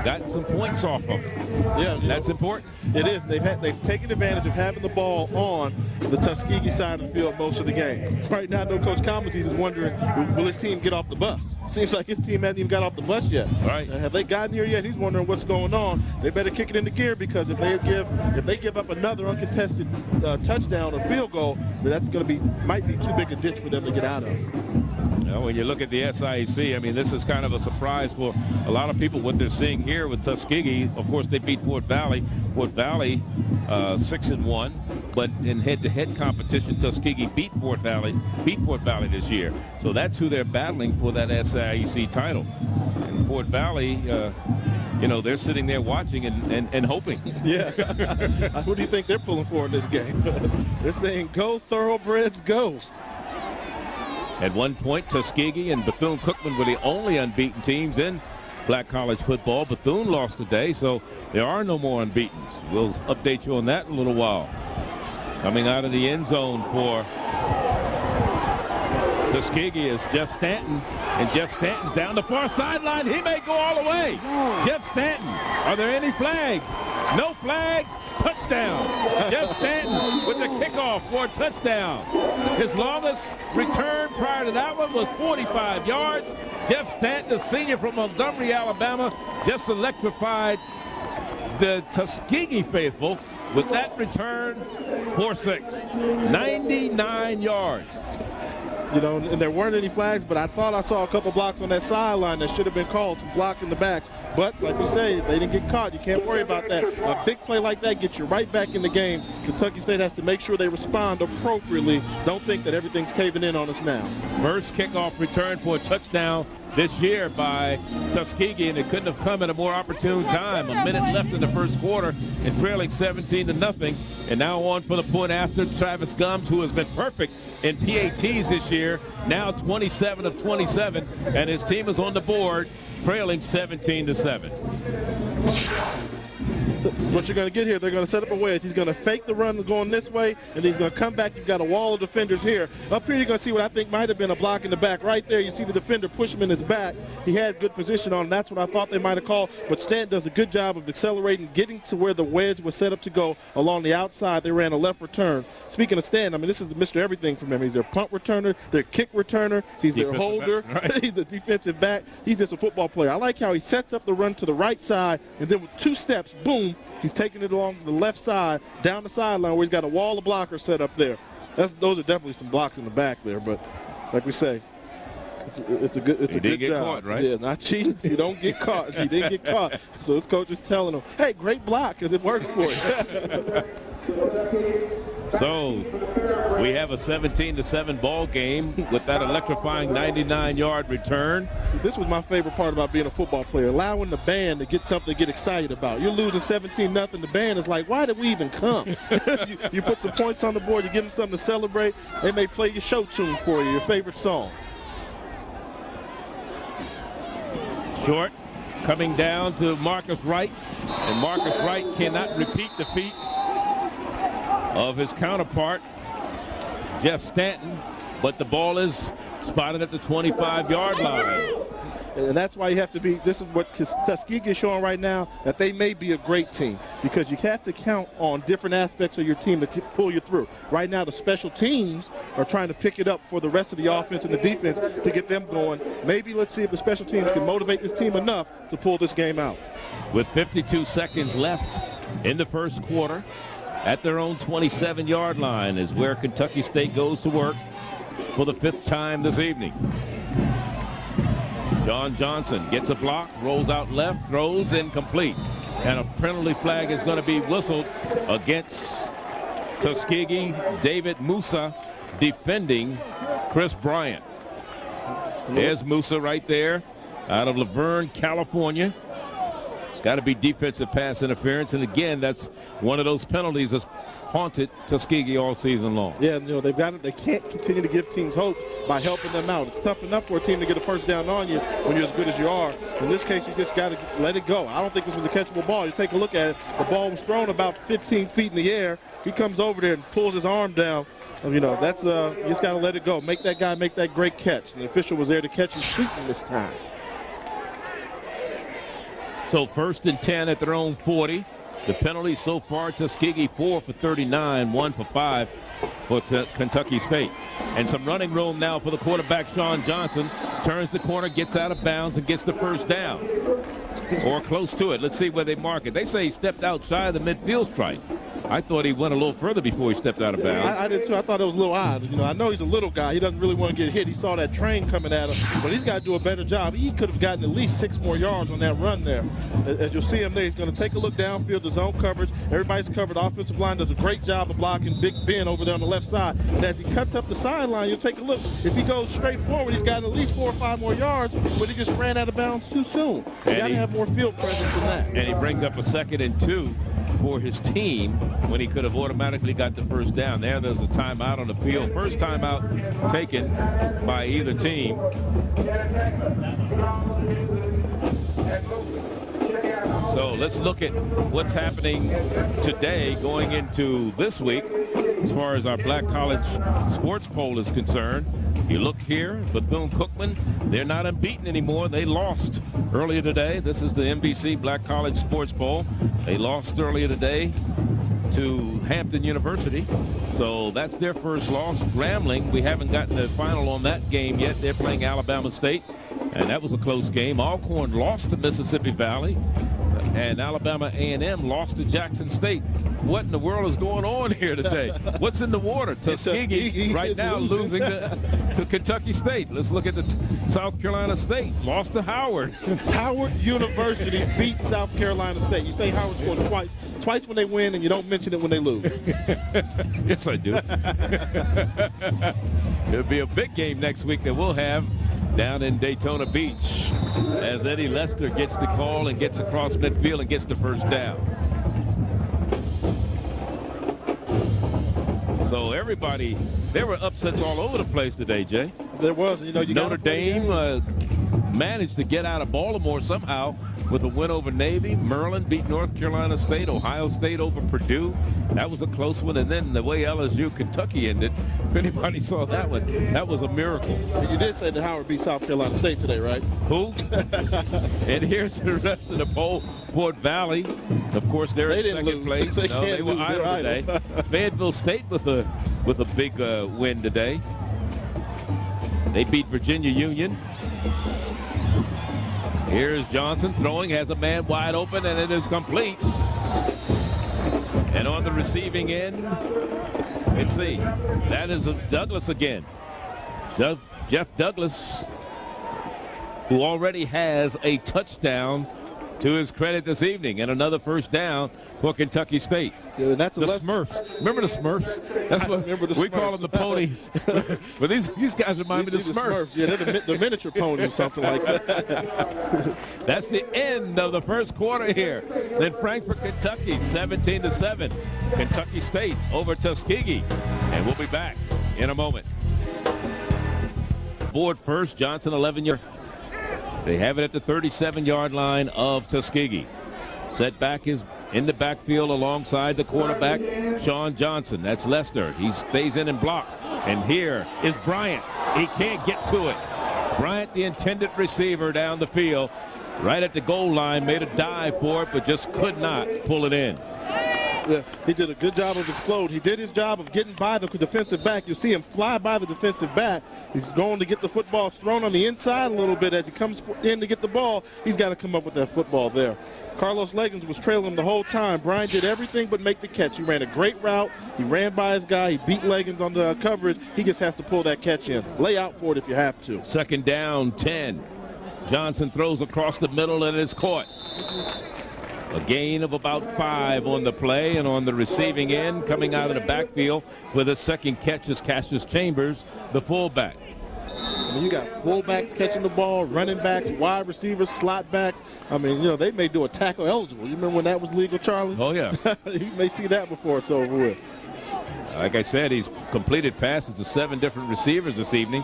gotten some points off of it. Yeah, that's important. It is. They've taken advantage of having the ball on the Tuskegee side of the field most of the game. Right now, no, Coach Comates is wondering, will his team get off the bus? Seems like his team hasn't even got off the bus yet. Right. Have they gotten here yet? He's wondering what's going on. They better kick it into gear, because if they give up another uncontested touchdown or field goal, then that's going to might be too big a ditch for them to get out of. Well, when you look at the SIAC, I mean, this is kind of a surprise for a lot of people, what they're seeing here with Tuskegee. Of course, they beat Fort Valley. Fort Valley 6-1. but in head-to-head competition, Tuskegee beat Fort Valley this year. So that's who they're battling for that SIAC title. And Fort Valley, they're sitting there watching and hoping. Yeah. Who do you think they're pulling for in this game? They're saying, go Thoroughbreds, go. At one point, Tuskegee and Bethune-Cookman were the only unbeaten teams in Black college football. Bethune lost today, so there are no more unbeatens. We'll update you on that in a little while. Coming out of the end zone for Tuskegee is Jeff Stanton, and Jeff Stanton's down the far sideline. He may go all the way. Jeff Stanton, are there any flags? No flags. Touchdown. Jeff Stanton with the kickoff for a touchdown. His longest return prior to that one was 45 yards. Jeff Stanton, a senior from Montgomery, Alabama, just electrified the Tuskegee faithful with that return for 99 yards. And there weren't any flags, but I thought I saw a couple blocks on that sideline that should have been called, some blocked in the backs. But like we say, they didn't get caught. You can't worry about that. A big play like that gets you right back in the game. Kentucky State has to make sure they respond appropriately. Don't think that everything's caving in on us now. First kickoff return for a touchdown this year by Tuskegee, and it couldn't have come at a more opportune time. A minute left in the first quarter and trailing 17-0. And now on for the point after, Travis Gums, who has been perfect in PATs this year, now 27 of 27, and his team is on the board, trailing 17-7. What you're going to get here, they're going to set up a wedge. He's going to fake the run going this way, and he's going to come back. You've got a wall of defenders here. Up here, you're going to see what I think might have been a block in the back. Right there, you see the defender push him in his back. He had good position on him. That's what I thought they might have called. But Stanton does a good job of accelerating, getting to where the wedge was set up to go along the outside. They ran a left return. Speaking of Stanton, this is Mr. Everything from him. He's their punt returner, their kick returner. He's their holder. Right. He's a defensive back. He's just a football player. I like how he sets up the run to the right side, and then with 2 steps, boom, he's taking it along the left side, down the sideline where he's got a wall of blockers set up there. Those are definitely some blocks in the back there, but like we say, it's a good job. Caught, right? Yeah, not cheating. You don't get caught. He didn't get caught. So his coach is telling him, hey, great block because it worked for you. So we have a 17-7 ball game with that electrifying 99-yard return. This was my favorite part about being a football player, allowing the band to get something to get excited about. You're losing 17-0. The band is like, why did we even come? you put some points on the board. You give them something to celebrate. They may play your show tune for you, your favorite song. Short coming down to Marcus Wright, and Marcus Wright cannot repeat the feat of his counterpart, Jeff Stanton, but the ball is spotted at the 25-yard line. And that's why you have to be, this is what Tuskegee is showing right now, that they may be a great team because you have to count on different aspects of your team to pull you through. Right now, the special teams are trying to pick it up for the rest of the offense and the defense to get them going. Maybe let's see if the special teams can motivate this team enough to pull this game out. With 52 seconds left in the first quarter, at their own 27-yard line is where Kentucky State goes to work for the 5th time this evening. Sean Johnson gets a block, rolls out left, throws incomplete. And a penalty flag is going to be whistled against Tuskegee. David Musa defending Chris Bryant. There's Musa right there out of Laverne, California. It's got to be defensive pass interference. And again, that's one of those penalties that's haunted Tuskegee all season long. Yeah, they can't continue to give teams hope by helping them out. It's tough enough for a team to get a first down on you when you're as good as you are. In this case, you just got to let it go. I don't think this was a catchable ball. You take a look at it. The ball was thrown about 15 feet in the air. He comes over there and pulls his arm down. You just got to let it go. Make that guy make that great catch. And the official was there to catch him shooting this time. So 1st and 10 at their own 40. The penalty so far, Tuskegee 4 for 39, 1 for 5 for Kentucky State. And some running room now for the quarterback, Sean Johnson. Turns the corner, gets out of bounds, and gets the first down. Or close to it. Let's see where they mark it. They say he stepped outside the midfield stripe. I thought he went a little further before he stepped out of bounds. I did too. I thought it was a little odd. You know, I know he's a little guy. He doesn't really want to get hit. He saw that train coming at him, but he's got to do a better job. He could have gotten at least 6 more yards on that run there. As you'll see him there, he's going to take a look downfield, the zone coverage. Everybody's covered. The offensive line does a great job of blocking Big Ben over there on the left side. And as he cuts up the sideline, you'll take a look. If he goes straight forward, he's got at least 4 or 5 more yards, but he just ran out of bounds too soon. You got to have more field presence than that. And he brings up a 2nd and 2 for his team when he could have automatically got the first down. There's a timeout on the field. First timeout taken by either team. So let's look at what's happening today going into this week as far as our Black College sports poll is concerned. You look here, Bethune-Cookman, they're not unbeaten anymore. They lost earlier today. This is the NBC Black College Sports Poll. They lost earlier today to Hampton University. So that's their first loss. Grambling, we haven't gotten the final on that game yet. They're playing Alabama State, and that was a close game. Alcorn lost to Mississippi Valley, and Alabama A&M lost to Jackson State. What in the world is going on here today? What's in the water? Tuskegee right now losing to Kentucky State. Let's look at the South Carolina State. Lost to Howard. Howard University beat South Carolina State. You say Howard scored twice when they win, and you don't mention it when they lose. Yes, I do. It'll be a big game next week that we'll have down in Daytona Beach as Eddie Lester gets the call and gets across midfield and gets the first down. So everybody, there were upsets all over the place today, Jay. There was. You know, Notre Dame managed to get out of Baltimore somehow with a win over Navy. Maryland beat North Carolina State. Ohio State over Purdue. That was a close one. And then the way LSU Kentucky ended, if anybody saw that one, that was a miracle. You did say that Howard beat South Carolina State today, right? Who? And here's the rest of the poll. Fort Valley, of course, they're in second place. They were idle today. Fayetteville State with a big win today. They beat Virginia Union. Here's Johnson throwing, has a man wide open, and it is complete. And on the receiving end, let's see, that is Douglas again. Jeff Douglas, who already has a touchdown to his credit this evening, and another first down for Kentucky State. Yeah, that's the Smurfs. Remember the Smurfs? That's what we call them, the ponies. But these guys remind me of the Smurfs. Yeah, they're the miniature ponies or something like that. That's the end of the first quarter here. Then Frankfort, Kentucky, 17-7. Kentucky State over Tuskegee. And we'll be back in a moment. Board first, Johnson 11-yard. They have it at the 37-yard line of Tuskegee. Setback is in the backfield alongside the quarterback, Sean Johnson. That's Lester. He stays in and blocks. And here is Bryant. He can't get to it. Bryant, the intended receiver down the field, right at the goal line, made a dive for it, but just could not pull it in. Yeah, he did a good job of explode. He did his job of getting by the defensive back. You see him fly by the defensive back. He's going to get the football. It's thrown on the inside a little bit. As he comes in to get the ball, he's got to come up with that football there. Carlos Leggins was trailing him the whole time. Brian did everything but make the catch. He ran a great route. He ran by his guy. He beat Leggins on the coverage. He just has to pull that catch in. Lay out for it if you have to. Second down, 10. Johnson throws across the middle and it's caught. A gain of about 5 on the play, and on the receiving end, coming out of the backfield with a second catch is Cassius Chambers, the fullback. I mean, you got fullbacks catching the ball, running backs, wide receivers, slot backs. I mean, you know, they may do a tackle eligible. You remember when that was legal, Charlie? Oh, yeah. You may see that before it's over with. Like I said, he's completed passes to 7 different receivers this evening.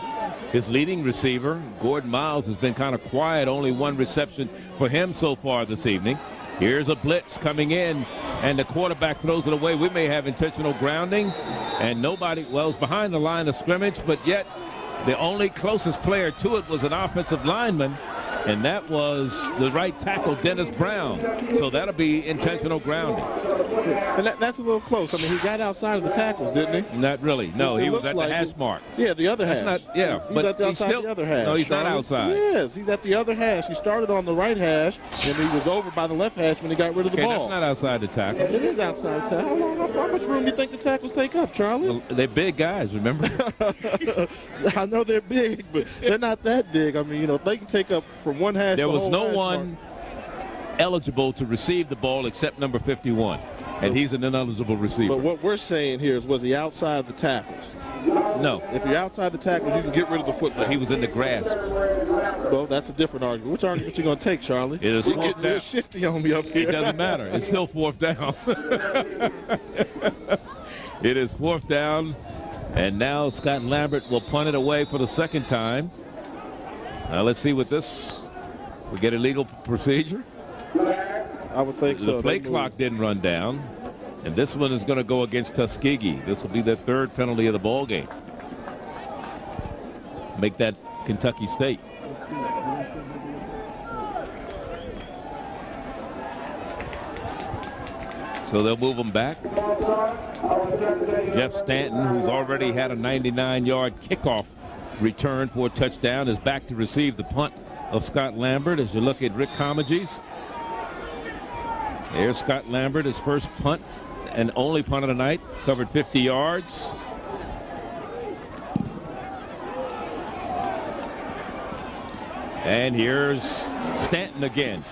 His leading receiver, Gordon Miles, has been kind of quiet. Only 1 reception for him so far this evening. Here's a blitz coming in, and the quarterback throws it away. We may have intentional grounding, and nobody, well, it's behind the line of scrimmage, but yet the only closest player to it was an offensive lineman, and that was the right tackle, Dennis Brown. So that'll be intentional grounding. And that's a little close. I mean, he got outside of the tackles, didn't he? Not really. No, he was at the hash mark. Yeah, the other hash. That's not, yeah, he's but at the he's outside still, the other hash. No, he's not outside. Yes, he's at the other hash. He started on the right hash, and he was over by the left hash when he got rid of the ball. That's not outside the tackle. It is outside the tackle. How much room do you think the tackles take up, Charlie? Well, they're big guys, remember? I know they're big, but they're not that big. I mean, if they can take up from one hash. There was no one eligible to receive the ball except number 51, and he's an ineligible receiver. But what we're saying here is, was he outside the tackles? No. If you're outside the tackles, you can get rid of the football. But he was in the grasp. Well, that's a different argument. Which argument you going to take, Charlie? It is You're fourth getting down. real shifty on me up here. It doesn't matter. It's still fourth down. It is fourth down, and now Scott Lambert will punt it away for the second time. Now let's see what this. We get a legal procedure. I would think so. The play clock didn't run down, and this one is going to go against Tuskegee. This will be the third penalty of the ball game. Make that Kentucky State. So they'll move them back. Jeff Stanton, who's already had a 99-yard kickoff return for a touchdown, is back to receive the punt of Scott Lambert. As you look at Rick Comegys, there's Scott Lambert, his first punt and only punt of the night, covered 50 yards. And here's Stanton again.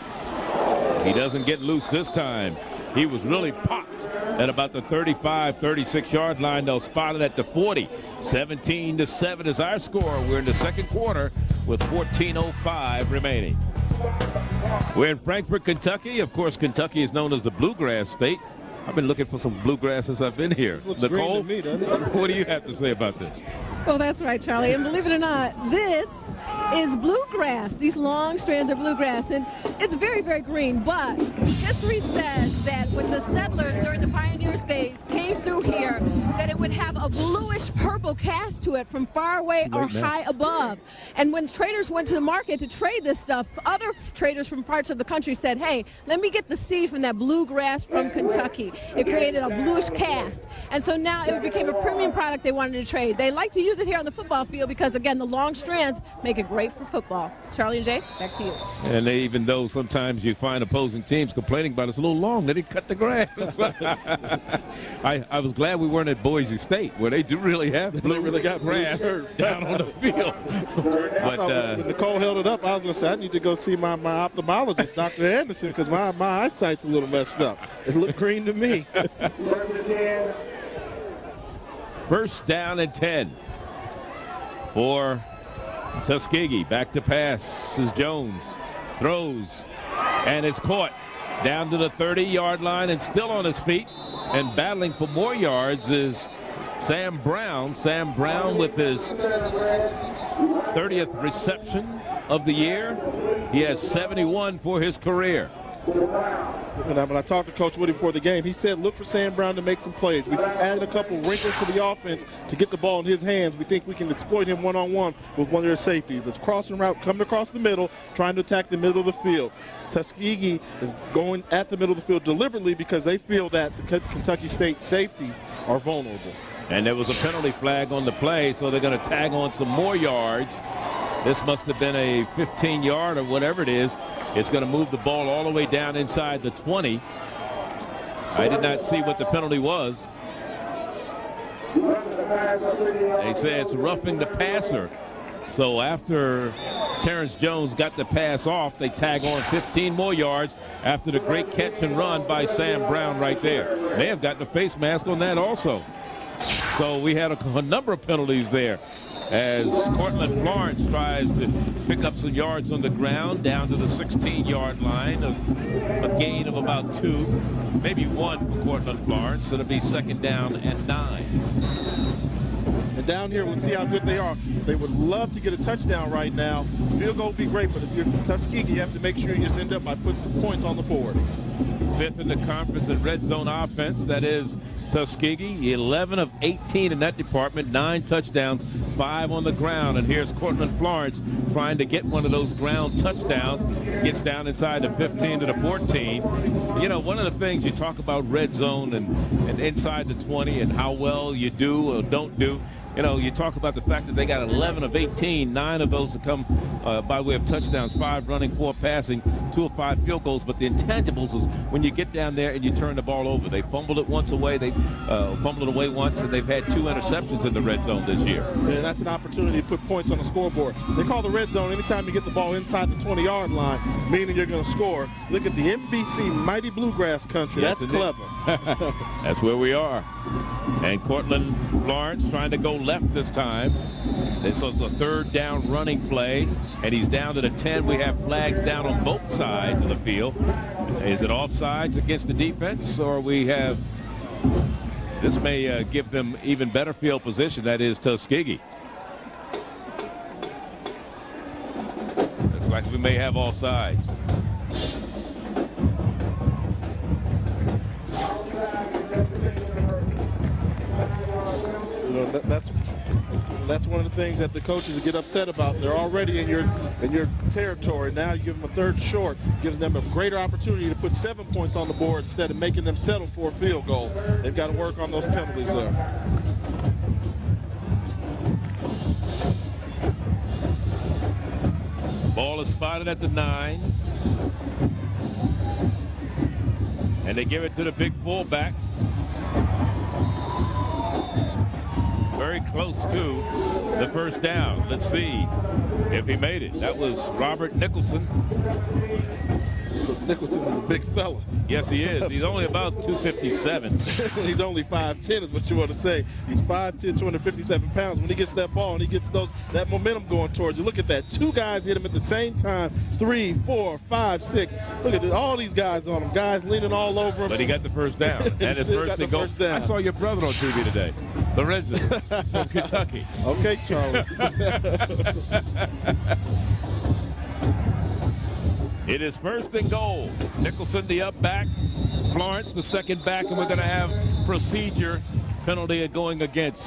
He doesn't get loose this time. He was really popped at about the 35, 36-yard line. They'll spot it at the 40. 17-7 is our score. We're in the second quarter with 14:05 remaining. We're in Frankfort, Kentucky. Of course, Kentucky is known as the Bluegrass State. I've been looking for some bluegrass since I've been here. Nicole, green to me, doesn't it? What do you have to say about this? Well, that's right, Charlie. And believe it or not, this is bluegrass. These long strands are bluegrass, and it's very, very green. But history says that when the settlers during the pioneer days came through here, that it would have a bluish purple cast to it from far away or high above. And when traders went to the market to trade this stuff, other traders from parts of the country said, hey, let me get the seed from that bluegrass from Kentucky. It created a bluish cast. And so now it became a premium product they wanted to trade. They like to use it here on the football field because, again, the long strands make it great for football. Charlie and Jay, back to you. And even though sometimes you find opposing teams complaining about it's a little long, they didn't cut the grass. I was glad we weren't at Boise State, where they do really have blue really got grass down on the field. But when Nicole held it up, I was going to say, I need to go see my ophthalmologist, Dr. Anderson, because my eyesight's a little messed up. It looked green to me. First down and 10 for Tuskegee. Back to pass is Jones. Throws, and it's caught down to the 30-yard line and still on his feet. And battling for more yards is Sam Brown. Sam Brown with his 30th reception of the year. He has 71 for his career. When I talked to Coach Woody before the game, he said look for Sam Brown to make some plays. We've added a couple wrinkles to the offense to get the ball in his hands. We think we can exploit him one-on-one with one of their safeties. It's crossing route, coming across the middle, trying to attack the middle of the field. Tuskegee is going at the middle of the field deliberately because they feel that the Kentucky State safeties are vulnerable. And there was a penalty flag on the play, so they're going to tag on some more yards. This must have been a 15-yard or whatever it is. It's going to move the ball all the way down inside the 20. I did not see what the penalty was. They say it's roughing the passer. So after Terrence Jones got the pass off, they tag on 15 more yards after the great catch and run by Sam Brown right there. May have gotten a face mask on that also. So we had a number of penalties there as Cortland Florence tries to pick up some yards on the ground down to the 16-yard line. A gain of about 2, maybe 1 for Cortland Florence. So it'll be second down and 9. And down here, we'll see how good they are. They would love to get a touchdown right now. Field goal would be great, but if you're Tuskegee, you have to make sure you just end up by putting some points on the board. 5th in the conference in red zone offense. That is Tuskegee, 11 of 18 in that department, 9 touchdowns, 5 on the ground. And here's Cortland Florence trying to get one of those ground touchdowns. Gets down inside the 15 to the 14. You know, one of the things you talk about red zone and inside the 20 and how well you do or don't do. You know, you talk about the fact that they got 11 of 18, 9 of those to come by way of touchdowns, 5 running, 4 passing, 2 of 5 field goals. But the intangibles is when you get down there and you turn the ball over. They fumbled it once away. They fumbled it away once, and they've had 2 interceptions in the red zone this year. And that's an opportunity to put points on the scoreboard. They call the red zone anytime you get the ball inside the 20-yard line, meaning you're going to score. Look at the NBC Mighty Bluegrass Country. Yes, that's indeed. clever. That's where we are. And Cortland Florence trying to go left this time. This was a 3rd down running play, and he's down to the 10. We have flags down on both sides of the field. Is it offsides against the defense, or we have – this may give them even better field position, that is Tuskegee. Looks like we may have offsides. That's one of the things that the coaches get upset about. They're already in your territory. Now you give them a 3rd short, gives them a greater opportunity to put 7 points on the board instead of making them settle for a field goal. They've got to work on those penalties there. Ball is spotted at the 9. And they give it to the big fullback. Very close to the 1st down. Let's see if he made it. That was Robert Nicholson. Nicholson is a big fella. Yes, he is. He's only about 257. He's only 5'10" is what you want to say. He's 5'10", 257 pounds. When he gets that ball and he gets that momentum going towards you, look at that. 2 guys hit him at the same time. 3, 4, 5, 6. Look at this. All these guys on him. Guys leaning all over him. But he got the 1st down. And his first to go. I saw your brother on TV today. Lorenzo from Kentucky. Okay, Charlie. It is 1st and goal. Nicholson, the up back. Florence, the 2nd back, and we're going to have procedure penalty going against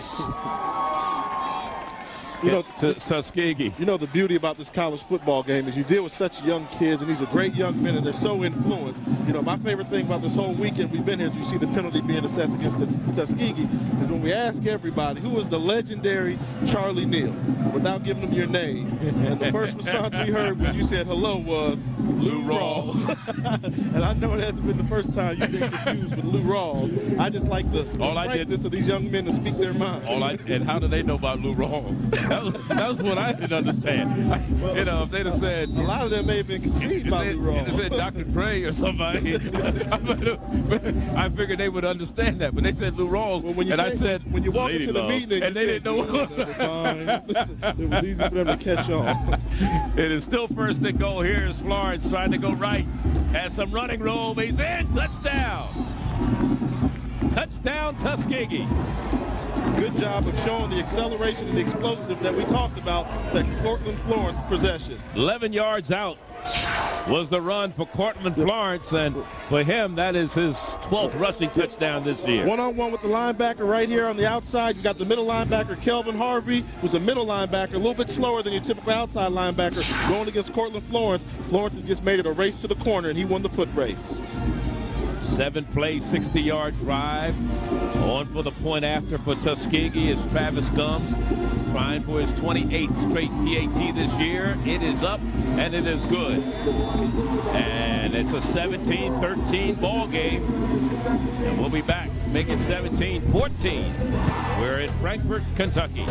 Tuskegee. You know, the beauty about this college football game is you deal with such young kids, and these are great young men, and they're so influenced. You know, my favorite thing about this whole weekend we've been here is you see the penalty being assessed against Tuskegee is when we ask everybody, who was the legendary Charlie Neal, without giving them your name. And the first response we heard when you said hello was Lou Rawls. And I know it hasn't been the first time you've been confused with Lou Rawls. I just like the frankness of these young men to speak their mind. And how do they know about Lou Rawls? That was what I didn't understand. You know, if they'd have said... A lot of them may have been conceived by Lou Rawls. If they said Dr. Dre or somebody, I figured they would understand that. But they said Lou Rawls, well, I said, when you walk into the meeting, and they didn't know what. It was easy for them to catch on. It is still 1st and goal. Here's Florence trying to go right. Has some running room. He's in. Touchdown. Touchdown, Tuskegee. Good job of showing the acceleration and the explosive that we talked about that Cortland Florence possesses. 11 yards out was the run for Cortland Florence, and for him, that is his 12th rushing touchdown this year. One-on-one with the linebacker right here on the outside. You got the middle linebacker, Kelvin Harvey, who's a middle linebacker, a little bit slower than your typical outside linebacker, going against Cortland Florence. Florence has just made it a race to the corner, and he won the foot race. 7-play, 60-yard drive. On for the point after for Tuskegee is Travis Gums, trying for his 28th straight PAT this year. It is up, and it is good. And it's a 17-13 ball game. And we'll be back to make it 17-14. We're in Frankfort, Kentucky.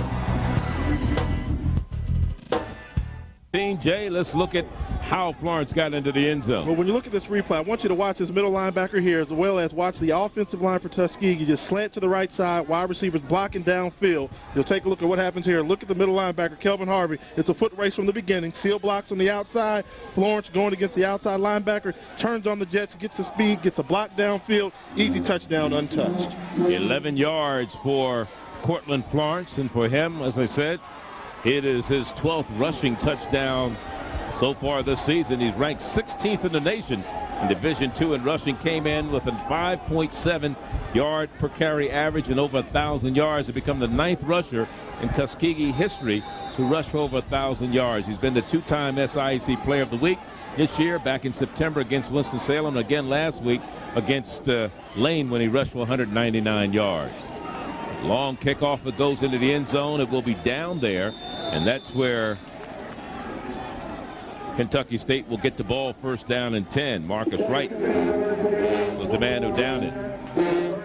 Jay, let's look at how Florence got into the end zone. Well, when you look at this replay, I want you to watch this middle linebacker here as well as watch the offensive line for Tuskegee. Just slant to the right side, wide receivers blocking downfield. You'll take a look at what happens here. Look at the middle linebacker, Kelvin Harvey. It's a foot race from the beginning. Seal blocks on the outside. Florence going against the outside linebacker, turns on the jets, gets a speed, gets a block downfield. Easy touchdown, untouched. 11 yards for Cortland Florence, and for him, as I said, it is his 12th rushing touchdown so far this season. He's ranked 16th in the nation in Division II in rushing, came in with a 5.7 yard per carry average and over 1,000 yards to become the 9th rusher in Tuskegee history to rush for over 1,000 yards. He's been the 2-time SIAC Player of the Week this year, back in September against Winston-Salem, and again last week against Lane when he rushed for 199 yards. Long kickoff that goes into the end zone. It will be down there, and that's where Kentucky State will get the ball first down and 10. Marcus Wright was the man who downed it.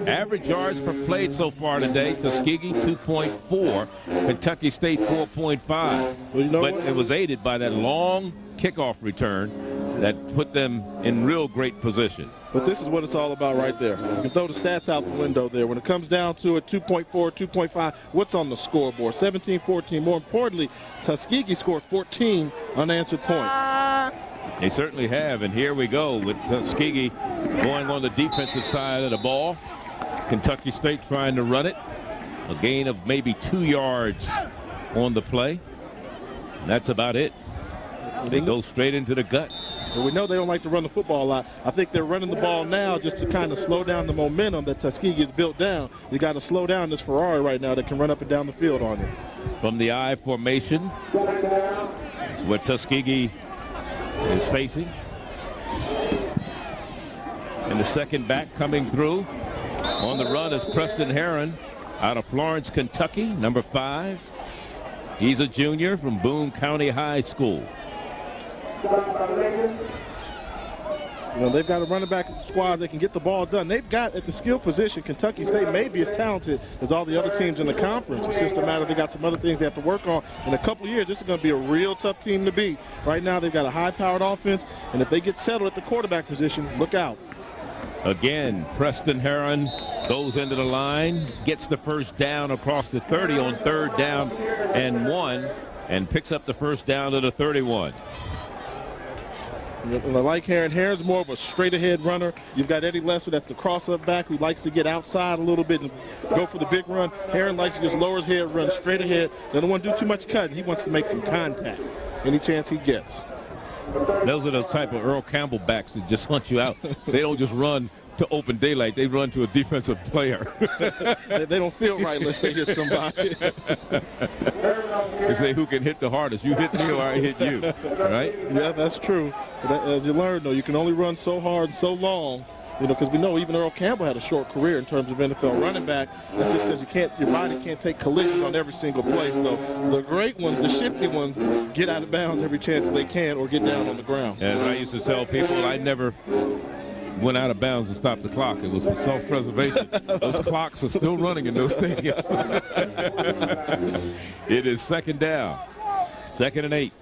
Average yards per play so far today, Tuskegee 2.4, Kentucky State 4.5. Well, you know but what? it was aided by that long kickoff return that put them in real great position. But this is what it's all about right there. You can throw the stats out the window there. When it comes down to it, 2.4, 2.5, what's on the scoreboard? 17-14. More importantly, Tuskegee scored 14 unanswered points. They certainly have, and here we go with Tuskegee going on the defensive side of the ball. Kentucky State trying to run it. A gain of maybe 2 yards on the play. And that's about it. They go straight into the gut. But we know they don't like to run the football a lot. I think they're running the ball now just to kind of slow down the momentum that Tuskegee has built down. You got to slow down this Ferrari right now that can run up and down the field on it. From the I formation is where Tuskegee is facing. And the second back coming through on the run is Preston Herron out of Florence, Kentucky, number 5. He's a junior from Boone County High School. You know, they've got a running back squad that can get the ball done. They've got at the skill position, Kentucky State may be as talented as all the other teams in the conference. It's just a matter of they got some other things they have to work on. In a couple of years, this is going to be a real tough team to beat. Right now, they've got a high-powered offense, and if they get settled at the quarterback position, look out. Again, Preston Herron goes into the line, gets the first down across the 30 on 3rd down and 1, and picks up the first down to the 31. And I like Herron. Herron's more of a straight-ahead runner. You've got Eddie Lester, that's the cross-up back, who likes to get outside a little bit and go for the big run. Herron likes to just lower his head, run straight ahead. Doesn't want to do too much cutting. He wants to make some contact any chance he gets. Those are the type of Earl Campbell backs that just hunt you out. They don't just run to open daylight. They run to a defensive player. They don't feel right unless they hit somebody. They say, who can hit the hardest? You hit me or I hit you, right? Yeah, that's true. But as you learn, though, you can only run so hard and so long, you know, because we know even Earl Campbell had a short career in terms of NFL running back. That's just because your body can't take collisions on every single play. So the great ones, the shifty ones, get out of bounds every chance they can or get down on the ground. As I used to tell people, I never went out of bounds to stop the clock. It was for self-preservation. Those clocks are still running in those stadiums. It is 2nd down. 2nd and 8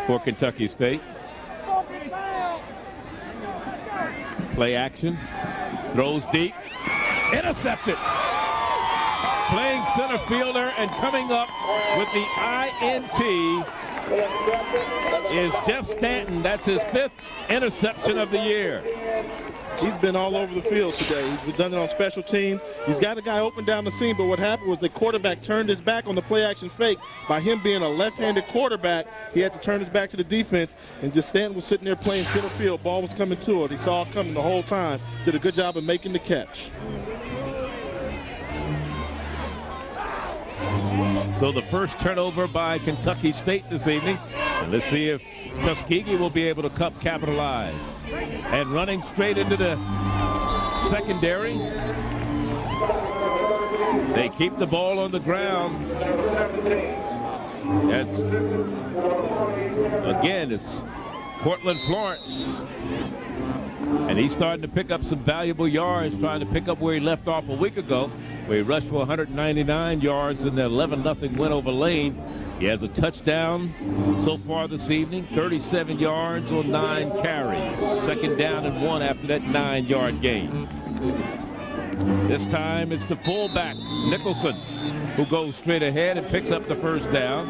for Kentucky State. Play action. Throws deep. Intercepted. Playing center fielder and coming up with the INT is Jeff Stanton. That's his 5th interception of the year. He's been all over the field today. He's done it on special teams. He's got a guy open down the seam, but what happened was the quarterback turned his back on the play-action fake. By him being a left-handed quarterback, he had to turn his back to the defense, and just Stanton was sitting there playing center field. Ball was coming to it. He saw it coming the whole time. Did a good job of making the catch. So the first turnover by Kentucky State this evening. And let's see if Tuskegee will be able to capitalize. And running straight into the secondary. They keep the ball on the ground. And again, it's Cortland Florence. And he's starting to pick up some valuable yards, trying to pick up where he left off a week ago, where he rushed for 199 yards in the 11-0 win over Lane. He has a touchdown so far this evening, 37 yards on 9 carries. 2nd down and 1 after that 9-yard gain. This time it's the fullback, Nicholson, who goes straight ahead and picks up the first down.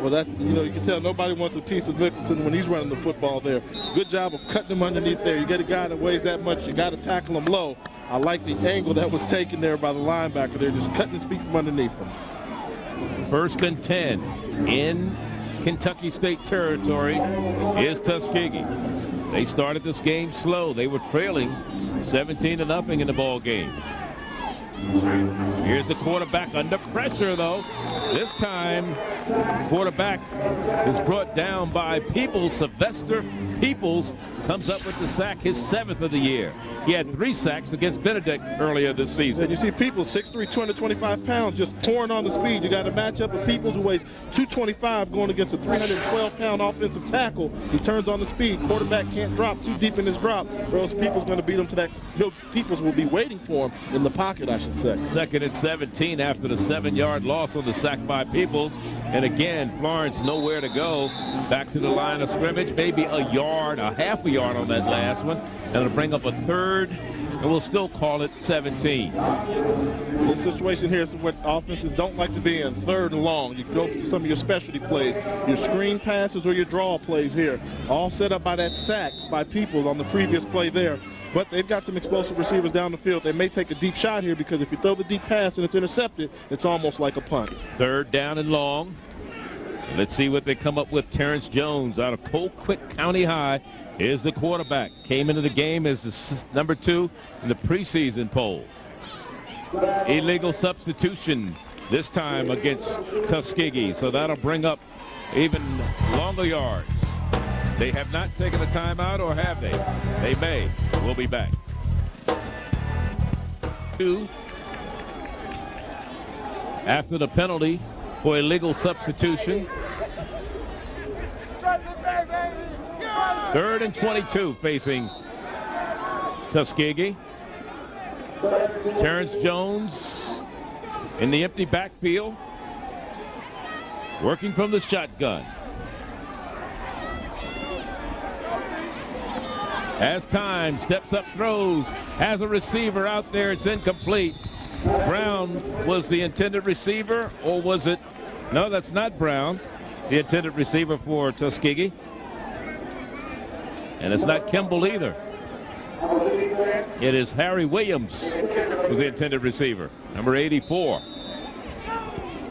Well, that's, you know, you can tell nobody wants a piece of Nicholson when he's running the football there. Good job of cutting him underneath there. You get a guy that weighs that much, you got to tackle him low. I like the angle that was taken there by the linebacker. They're just cutting his feet from underneath him. 1st and 10 in Kentucky State territory is Tuskegee. They started this game slow. They were trailing 17-0 in the ball game. Here's the quarterback under pressure, though. This time, quarterback is brought down by Peoples. Sylvester Peoples comes up with the sack, his 7th of the year. He had 3 sacks against Benedict earlier this season. And you see Peoples, 6'3", 225 pounds, just pouring on the speed. You got a matchup with Peoples, who weighs 225, going against a 312-pound offensive tackle. He turns on the speed. Quarterback can't drop too deep in his drop, or else Peoples going to beat him to that. Peoples will be waiting for him in the pocket, I should say. 2nd and 17 after the 7-yard loss on the sack by Peoples. And again, Florence nowhere to go. Back to the line of scrimmage, maybe a half a yard on that last one. And it'll bring up a 3rd, and we'll still call it 17. This situation here is what offenses don't like to be in, 3rd and long. You go through some of your specialty plays, your screen passes or your draw plays here, all set up by that sack by Peoples on the previous play there. But they've got some explosive receivers down the field. They may take a deep shot here because if you throw the deep pass and it's intercepted, it's almost like a punt. 3rd down and long. Let's see what they come up with. Terrence Jones out of Colquitt County High is the quarterback. Came into the game as the number 2 in the preseason poll. Illegal substitution this time against Tuskegee, so that'll bring up even longer yards. They have not taken a timeout, or have they? They may. We'll be back. 2 after the penalty for illegal substitution. 3rd and 22 facing Tuskegee. Terrence Jones in the empty backfield, working from the shotgun. As time steps up, throws, has a receiver out there. It's incomplete. Brown was the intended receiver, or was it? No, that's not Brown, the intended receiver for Tuskegee. And it's not Kimball either. It is Harry Williams who's the intended receiver, number 84.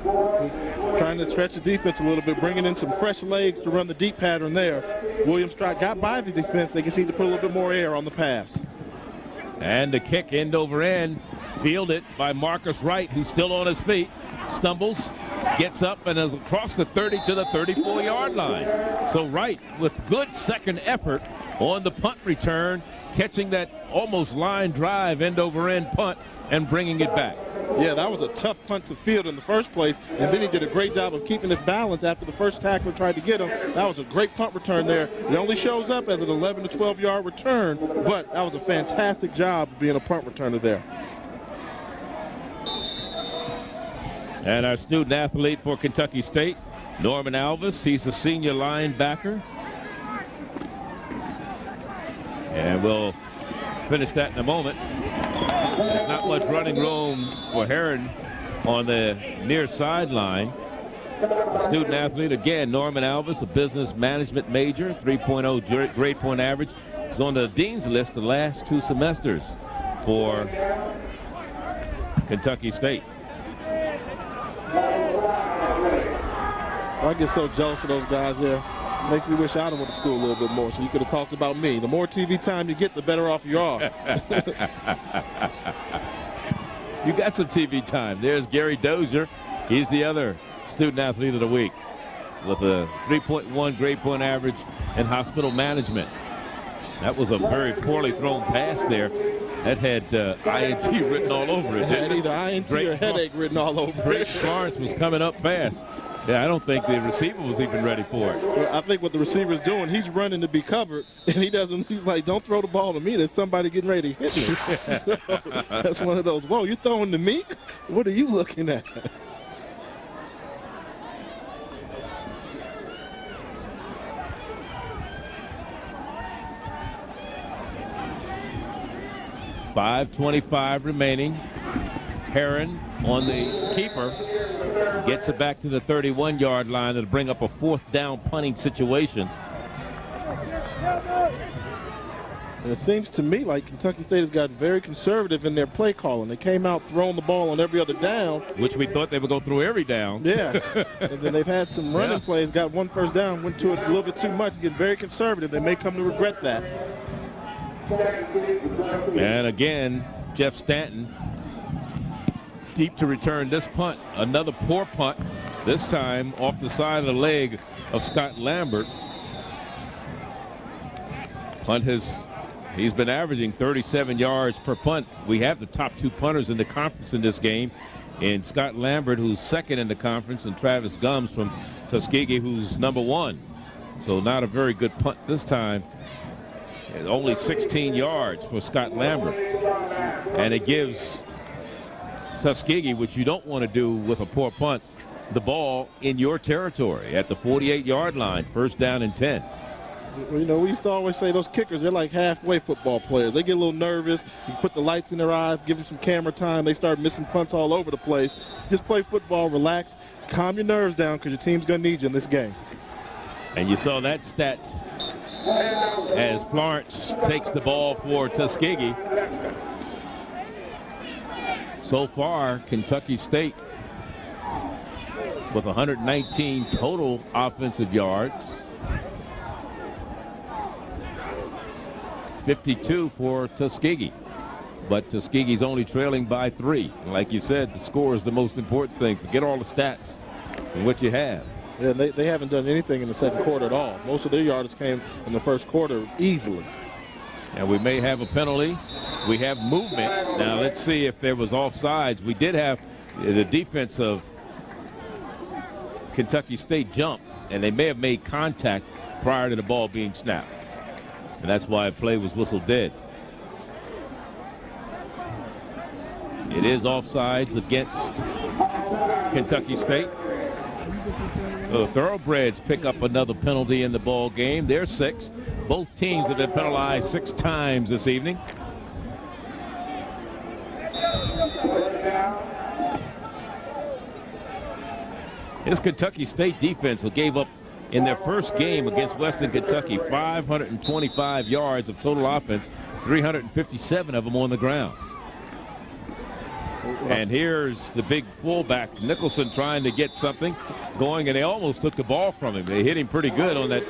Trying to stretch the defense a little bit, bringing in some fresh legs to run the deep pattern there. Williams got by the defense. They just need to put a little bit more air on the pass. And the kick end over end, fielded by Marcus Wright, who's still on his feet. Stumbles, gets up, and is across the 30 to the 34-yard line. So Wright, with good second effort on the punt return, catching that almost line drive, end over end punt, and bringing it back. Yeah, that was a tough punt to field in the first place, and then he did a great job of keeping his balance after the first tackler tried to get him. That was a great punt return there. It only shows up as an 11 to 12-yard return, but that was a fantastic job of being a punt returner there. And our student athlete for Kentucky State, Norman Alvis, he's a senior linebacker. And we'll finish that in a moment. There's not much running room for Heron on the near sideline. The student athlete, again, Norman Alvis, a business management major, 3.0 grade point average. He's on the dean's list the last 2 semesters for Kentucky State. I get so jealous of those guys there. Makes me wish I went to school a little bit more so you could have talked about me. The more TV time you get, the better off you are. You got some TV time. There's Gary Dozier. He's the other student athlete of the week with a 3.1 grade point average in hospital management. That was a very poorly thrown pass there. That had INT written all over it. It had either INT or headache written all over it. Drake Florence was coming up fast. Yeah, I don't think the receiver was even ready for it. Well, I think what the receiver's doing, he's running to be covered, and he's like, don't throw the ball to me. There's somebody getting ready to hit me. So that's one of those, whoa, you're throwing to me? What are you looking at? .525 remaining. Heron on the keeper gets it back to the 31-yard line. It'll bring up a 4th down punting situation. And it seems to me like Kentucky State has gotten very conservative in their play calling. They came out throwing the ball on every other down. Which we thought they would go through every down. Yeah. And then they've had some running plays, got one first down, went to it a little bit too much, getting very conservative. They may come to regret that. And again, Jeff Stanton deep to return this punt. Another poor punt, this time off the side of the leg of Scott Lambert. Punt he's been averaging 37 yards per punt. We have the top 2 punters in the conference in this game, and Scott Lambert, who's second in the conference, and Travis Gums from Tuskegee, who's number 1. So not a very good punt this time. Only 16 yards for Scott Lambert. And it gives Tuskegee, which you don't want to do with a poor punt, the ball in your territory at the 48-yard line, first down and 10. Well, you know, we used to always say those kickers, they're like halfway football players. They get a little nervous. You put the lights in their eyes, give them some camera time. They start missing punts all over the place. Just play football, relax, calm your nerves down because your team's going to need you in this game. And you saw that stat as Florence takes the ball for Tuskegee. So far, Kentucky State with 119 total offensive yards. 52 for Tuskegee. But Tuskegee's only trailing by 3. And like you said, the score is the most important thing. Forget all the stats and what you have. Yeah, they haven't done anything in the second quarter at all. Most of their yards came in the first quarter easily. And we may have a penalty. We have movement. Now let's see if there was offsides. We did have the defense of Kentucky State jump, and they may have made contact prior to the ball being snapped. And that's why a play was whistled dead. It is offsides against Kentucky State. So the Thoroughbreds pick up another penalty in the ball game. They're 6. Both teams have been penalized 6 times this evening. This Kentucky State defense who gave up in their first game against Western Kentucky 525 yards of total offense, 357 of them on the ground. And here's the big fullback, Nicholson, trying to get something going, and they almost took the ball from him. They hit him pretty good on that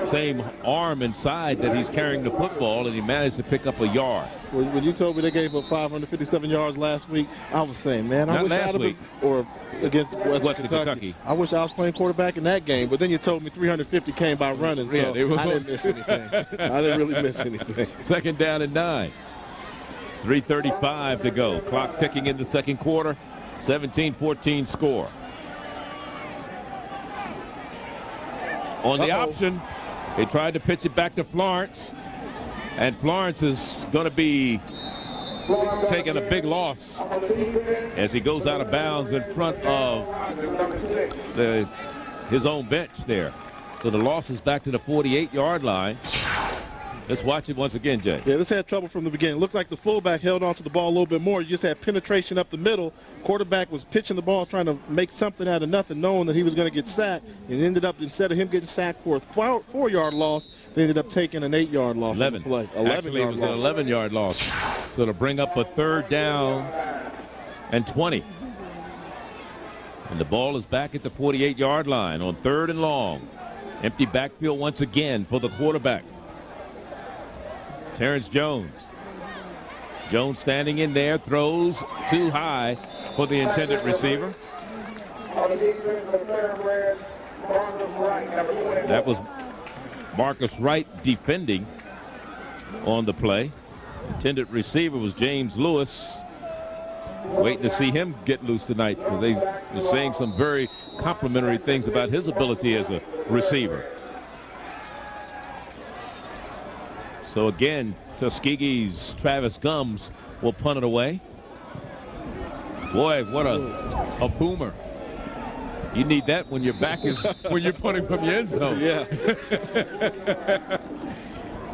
same arm and side that he's carrying the football, and he managed to pick up a yard. When you told me they gave up 557 yards last week, I was saying, man, I Not wish I last had week. Or against Western Kentucky. I wish I was playing quarterback in that game. But then you told me 350 came by running, so I didn't miss anything. I didn't really miss anything. Second down and 9. 3:35 to go. Clock ticking in the second quarter. 17-14 score. On the option, they tried to pitch it back to Florence. And Florence is going to be taking a big loss as he goes out of bounds in front of his own bench there. So the loss is back to the 48-yard line. Let's watch it once again, Jay. Yeah, this had trouble from the beginning. Looks like the fullback held on to the ball a little bit more. You just had penetration up the middle. Quarterback was pitching the ball, trying to make something out of nothing, knowing that he was going to get sacked. And ended up, instead of him getting sacked for a 4-yard loss, they ended up taking an 8-yard loss. 11. Play. Actually, it was an 11-yard loss. So to bring up a third down and 20. And the ball is back at the 48-yard line on 3rd and long. Empty backfield once again for the quarterback. Terrence Jones. Jones standing in there, throws too high for the intended receiver. That was Marcus Wright defending on the play. Intended receiver was James Lewis. Waiting to see him get loose tonight because they were saying some very complimentary things about his ability as a receiver. So again, Tuskegee's Travis Gums will punt it away. Boy, what a boomer. You need that when your back is when you're punting from your end zone. Yeah.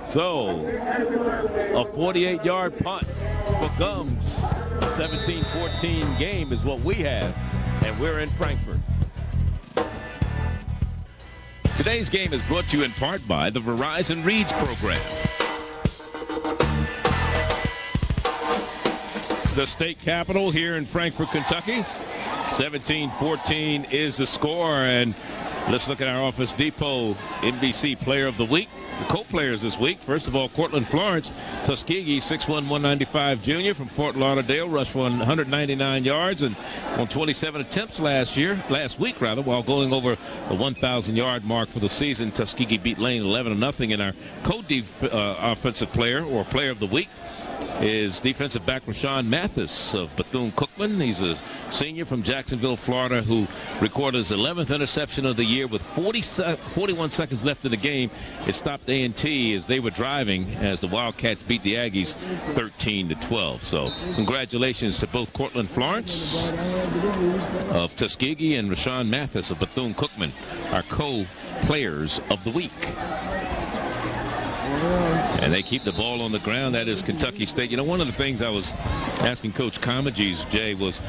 So a 48-yard punt for Gums. A 17-14 game is what we have, and we're in Frankfort. Today's game is brought to you in part by the Verizon Reads program. the state capitol here in Frankfort, Kentucky. 17-14 is the score, and let's look at our Office Depot NBC Player of the Week. The co-players this week, first of all, Cortland Florence, Tuskegee, 6'1", 195 junior from Fort Lauderdale, rushed for 199 yards and on 27 attempts last week, while going over the 1,000-yard mark for the season. Tuskegee beat Lane 11-0 in our offensive player or player of the week is defensive back Rashawn Mathis of Bethune-Cookman. He's a senior from Jacksonville, Florida, who recorded his 11th interception of the year with 41 seconds left in the game. It stopped A&T as they were driving as the Wildcats beat the Aggies 13-12. So congratulations to both Cortland Florence of Tuskegee and Rashawn Mathis of Bethune-Cookman, our co-players of the week. And they keep the ball on the ground. That is Kentucky State. You know, one of the things I was asking Coach Comegys, Jay, was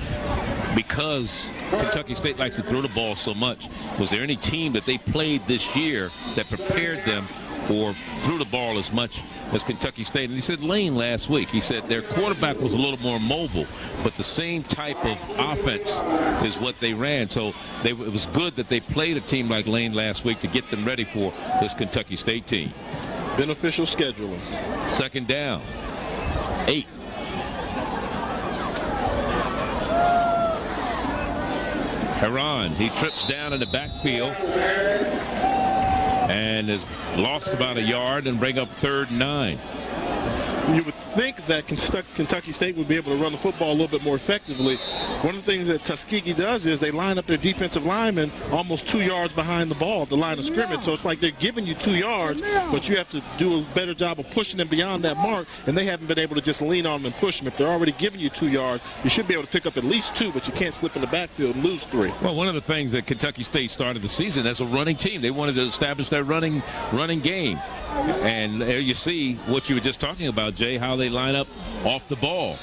because Kentucky State likes to throw the ball so much, was there any team that they played this year that prepared them or threw the ball as much as Kentucky State? And he said Lane last week. He said their quarterback was a little more mobile, but the same type of offense is what they ran. So it was good that they played a team like Lane last week to get them ready for this Kentucky State team. Beneficial scheduling. Second down. 8. Heron, he trips down in the backfield and has lost about a yard and bring up 3rd and 9. You would think that Kentucky State would be able to run the football a little bit more effectively. One of the things that Tuskegee does is they line up their defensive linemen almost 2 yards behind the ball at the line of scrimmage. So it's like they're giving you 2 yards, but you have to do a better job of pushing them beyond that mark, and they haven't been able to just lean on them and push them. If they're already giving you 2 yards, you should be able to pick up at least 2, but you can't slip in the backfield and lose 3. Well, one of the things that Kentucky State started the season as a running team, they wanted to establish their running game. And there you see what you were just talking about, Jay, how they line up off the ball,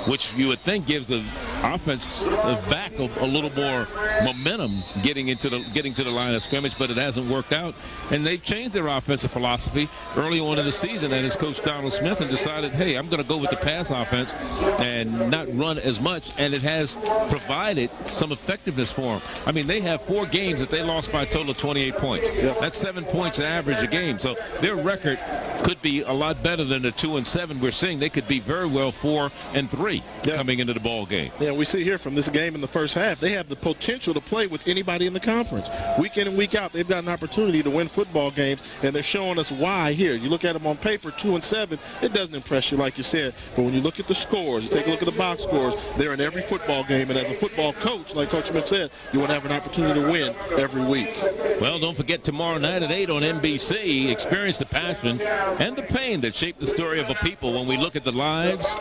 which you would think gives the offense back a little more momentum getting to the line of scrimmage, but it hasn't worked out. And they've changed their offensive philosophy early on in the season, and it's Coach Donald Smith and decided, hey, I'm going to go with the pass offense and not run as much, and it has provided some effectiveness for them. I mean, they have 4 games that they lost by a total of 28 points. Yep. That's 7 points average a game. So their record could be a lot better than the 2-7 we're seeing. They could be very well 4-3 coming into the ball game. Yeah, we see here from this game in the first half, they have the potential to play with anybody in the conference. Week in and week out, they've got an opportunity to win football games, and they're showing us why here. You look at them on paper, 2-7, it doesn't impress you like you said. But when you look at the scores, you take a look at the box scores, they're in every football game. And as a football coach, like Coach Smith said, you want to have an opportunity to win every week. Well, don't forget tomorrow night at 8 on NBC, experience the passion and the pain that shaped the story of a people when we look at the lives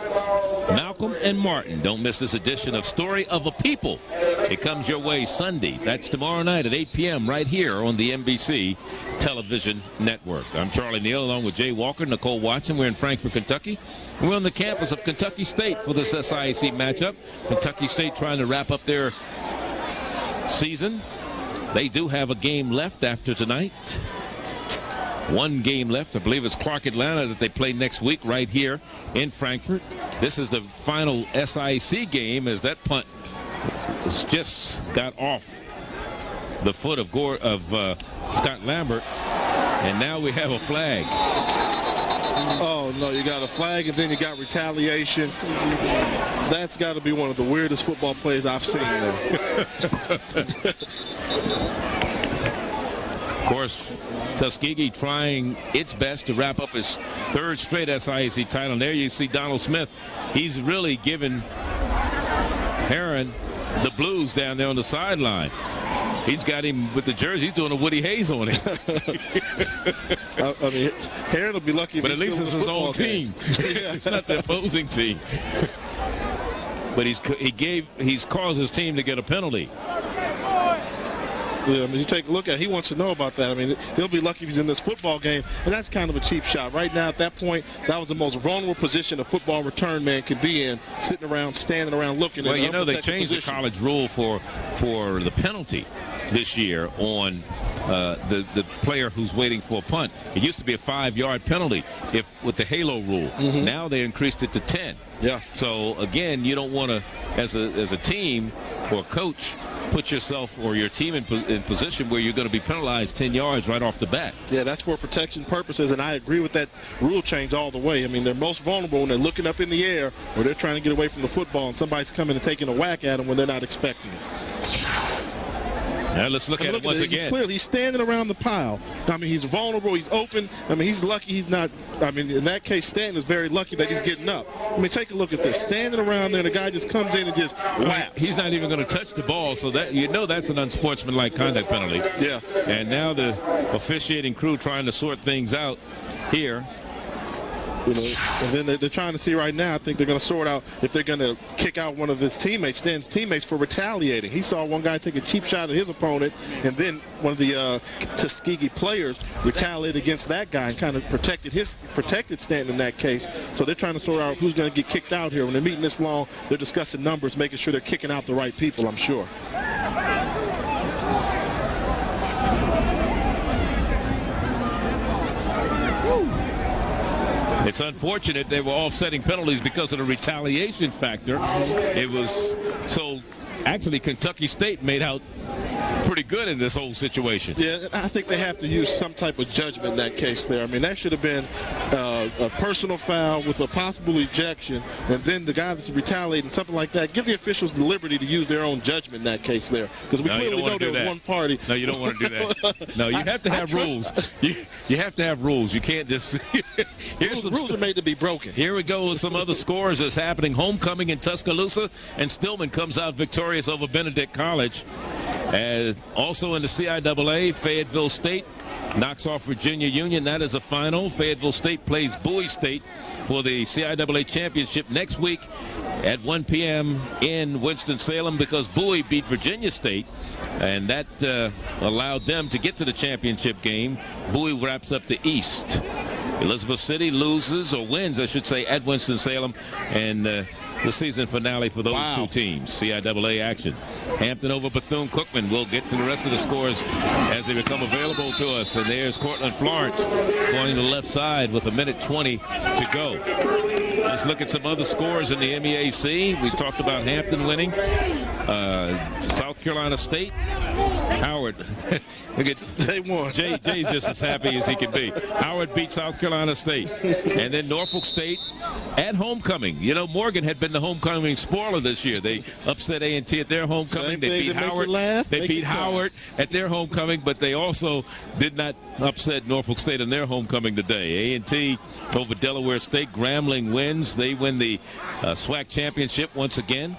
Malcolm and Martin. Don't miss this edition of Story of a People. It comes your way Sunday. That's tomorrow night at 8 p.m. right here on the MBC Television Network. I'm Charlie Neal along with Jay Walker, Nicole Watson. We're in Frankfort, Kentucky. We're on the campus of Kentucky State for this SIAC matchup. Kentucky State trying to wrap up their season. They do have a game left after tonight. 1 game left. I believe it's Clark Atlanta that they play next week right here in Frankfort. This is the final SIAC game as that punt just got off the foot of Scott Lambert, and now we have a flag. Oh, no, you got a flag, and then you got retaliation. That's got to be one of the weirdest football plays I've seen there. Of course, Tuskegee trying its best to wrap up his 3rd straight SIAC title. And there you see Donald Smith. He's really given Heron the blues down there on the sideline. He's got him with the jersey. He's doing a Woody Hayes on him. I mean, Heron will be lucky if but at least it's his own team. It's not the opposing team. But he's caused his team to get a penalty. Yeah, I mean, you take a look at it, he wants to know about that. I mean, he'll be lucky if he's in this football game, and that's kind of a cheap shot. Right now, at that point, that was the most vulnerable position a football return man could be in, sitting around, standing around, looking. Well, you know, they changed the college rule for the penalty this year on the player who's waiting for a punt. It used to be a 5-yard penalty with the halo rule. Now they increased it to 10. Yeah. So again, you don't want to, as a team or coach, put yourself or your team in position where you're going to be penalized 10 yards right off the bat. Yeah, that's for protection purposes, and I agree with that rule change all the way. I mean, they're most vulnerable when they're looking up in the air or they're trying to get away from the football and somebody's coming and taking a whack at them when they're not expecting it. Now let's look at it once again. He's clearly standing around the pile. I mean, he's vulnerable. He's open. I mean, he's lucky he's not. I mean, in that case, Stanton is very lucky that he's getting up. I mean, take a look at this. Standing around there, and the guy just comes in and just whaps. He's not even going to touch the ball, so that that's an unsportsmanlike conduct penalty. Yeah. And now the officiating crew trying to sort things out here. You know, and then they're trying to see right now. I think they're going to sort out if they're going to kick out one of his teammates, Stan's teammates, for retaliating. He saw one guy take a cheap shot at his opponent, and then one of the Tuskegee players retaliated against that guy and kind of protected Stanton in that case. So they're trying to sort out who's going to get kicked out here. When they're meeting this long, they're discussing numbers, making sure they're kicking out the right people, I'm sure. It's unfortunate they were offsetting penalties because of the retaliation factor. It was so actually Kentucky State made out pretty good in this whole situation. Yeah, I think they have to use some type of judgment in that case there. I mean, that should have been a personal foul with a possible ejection, and then the guy that's retaliating, something like that, give the officials the liberty to use their own judgment in that case there. Because we clearly know there was one party. No, you don't want to do that. No, you have to have rules. You have to have rules. You can't just rules are made to be broken. Here we go with some other scores that's happening. Homecoming in Tuscaloosa, and Stillman comes out victorious over Benedict College. Also in the CIAA, Fayetteville State knocks off Virginia Union. That is a final. Fayetteville State plays Bowie State for the CIAA championship next week at 1 p.m. in Winston-Salem because Bowie beat Virginia State, and that allowed them to get to the championship game. Bowie wraps up the East. Elizabeth City loses, or wins, I should say, at Winston-Salem, and the season finale for those two teams. CIAA action. Hampton over Bethune-Cookman. We'll get to the rest of the scores as they become available to us. And there's Cortland Florence going to the left side with 1:20 to go. Let's look at some other scores in the MEAC. We talked about Hampton winning. South Carolina State. Howard. Look at they won. Jay's just as happy as he can be. Howard beat South Carolina State. And then Norfolk State at homecoming. You know, Morgan had been the homecoming spoiler this year. They upset A&T at their homecoming. They beat Howard. They beat Howard at their homecoming, but they also did not upset Norfolk State in their homecoming today. A&T over Delaware State. Grambling wins. They win the SWAC championship once again.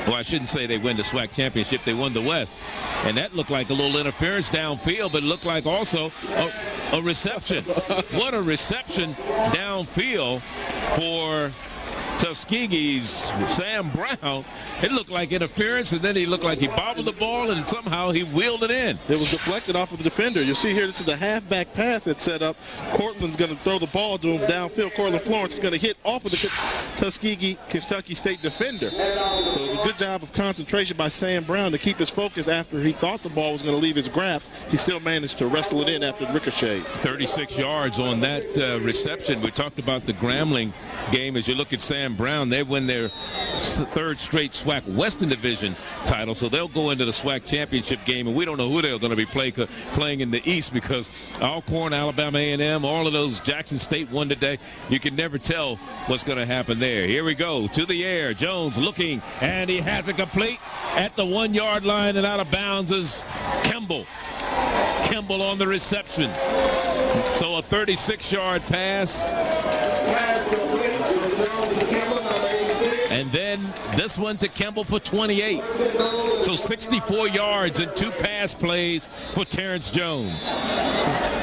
Well, I shouldn't say they win the SWAC championship. They won the West. And that looked like a little interference downfield, but it looked like also a reception. What a reception downfield for Tuskegee's Sam Brown. It looked like interference, and then he looked like he bobbled the ball, and somehow he wheeled it in. It was deflected off of the defender. You see here, this is the halfback pass that's set up. Cortland's going to throw the ball to him downfield. Cortland Florence is going to hit off of the Tuskegee Kentucky State defender. So it's a good job of concentration by Sam Brown to keep his focus after he thought the ball was going to leave his grasp. He still managed to wrestle it in after the ricochet. 36 yards on that reception. We talked about the Grambling game. As you look at Sam Brown, they win their third straight SWAC Western Division title, so they'll go into the SWAC championship game, and we don't know who they're going to be playing in the East because Alcorn, Alabama A&M, all of those, Jackson State won today. You can never tell what's going to happen there. Here we go to the air. Jones looking, and he has it complete at the 1-yard line, and out of bounds is Kimball. Kimball on the reception. So a 36-yard pass. And then this one to Kimball for 28. So 64 yards and 2 pass plays for Terrence Jones.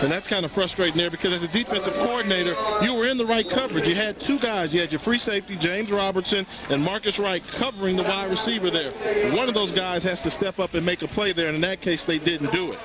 And that's kind of frustrating there because as a defensive coordinator, you were in the right coverage. You had 2 guys. You had your free safety, James Robertson, and Marcus Wright covering the wide receiver there. One of those guys has to step up and make a play there, and in that case, they didn't do it.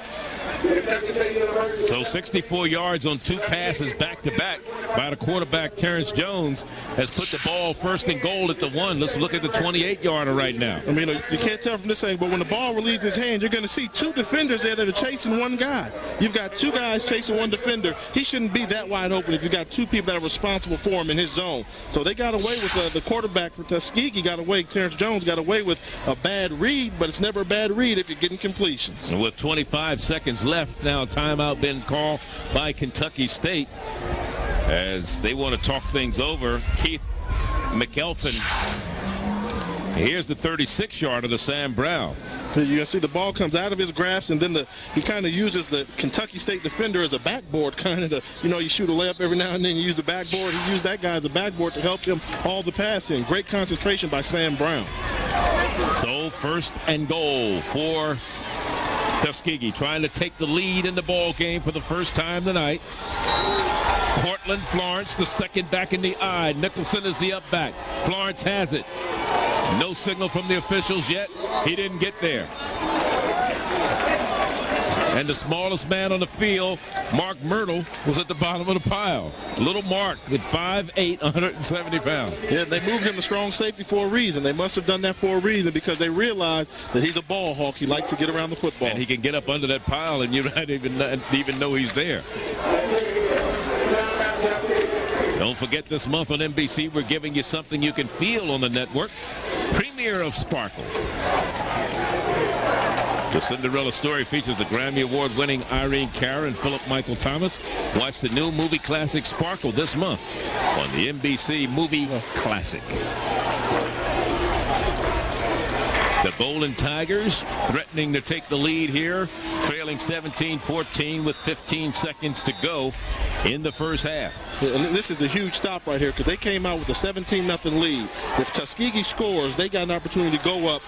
So 64 yards on 2 passes back-to-back by the quarterback, Terrence Jones, has put the ball first and goal at the 1. Let's look at the 28-yarder right now. I mean, you can't tell from this thing, but when the ball relieves his hand, you're going to see 2 defenders there that are chasing one guy. You've got 2 guys chasing one defender. He shouldn't be that wide open if you've got 2 people that are responsible for him in his zone. So they got away with the quarterback for Tuskegee Terrence Jones got away with a bad read, but it's never a bad read if you're getting completions. And with 25 seconds left, now a timeout been called by Kentucky State as they want to talk things over. Keith McElphin. Here's the 36-yarder to Sam Brown. You're going to see the ball comes out of his grasp, and then he kind of uses the Kentucky State defender as a backboard, kind of you shoot a layup every now and then, you use the backboard. He used that guy as a backboard to help him all the passing. Great concentration by Sam Brown. So first and goal for Tuskegee, trying to take the lead in the ball game for the first time tonight. Cortland Florence, the second back in the eye. Nicholson is the up back. Florence has it. No signal from the officials yet. He didn't get there. And the smallest man on the field, Mark Myrtle, was at the bottom of the pile. Little Mark at 5'8", 170 pounds. Yeah, they moved him to strong safety for a reason. They must have done that for a reason because they realized that he's a ball hawk. He likes to get around the football. And he can get up under that pile and you don't even know he's there. Don't forget, this month on NBC, we're giving you something you can feel on the network. Premiere of Sparkle. The Cinderella story features the Grammy Award-winning Irene Cara and Philip Michael Thomas. Watch the new movie classic Sparkle this month on the NBC Movie Classic. The Golden Tigers threatening to take the lead here, trailing 17-14 with 15 seconds to go in the first half. And this is a huge stop right here because they came out with a 17-0 lead. If Tuskegee scores, they got an opportunity to go up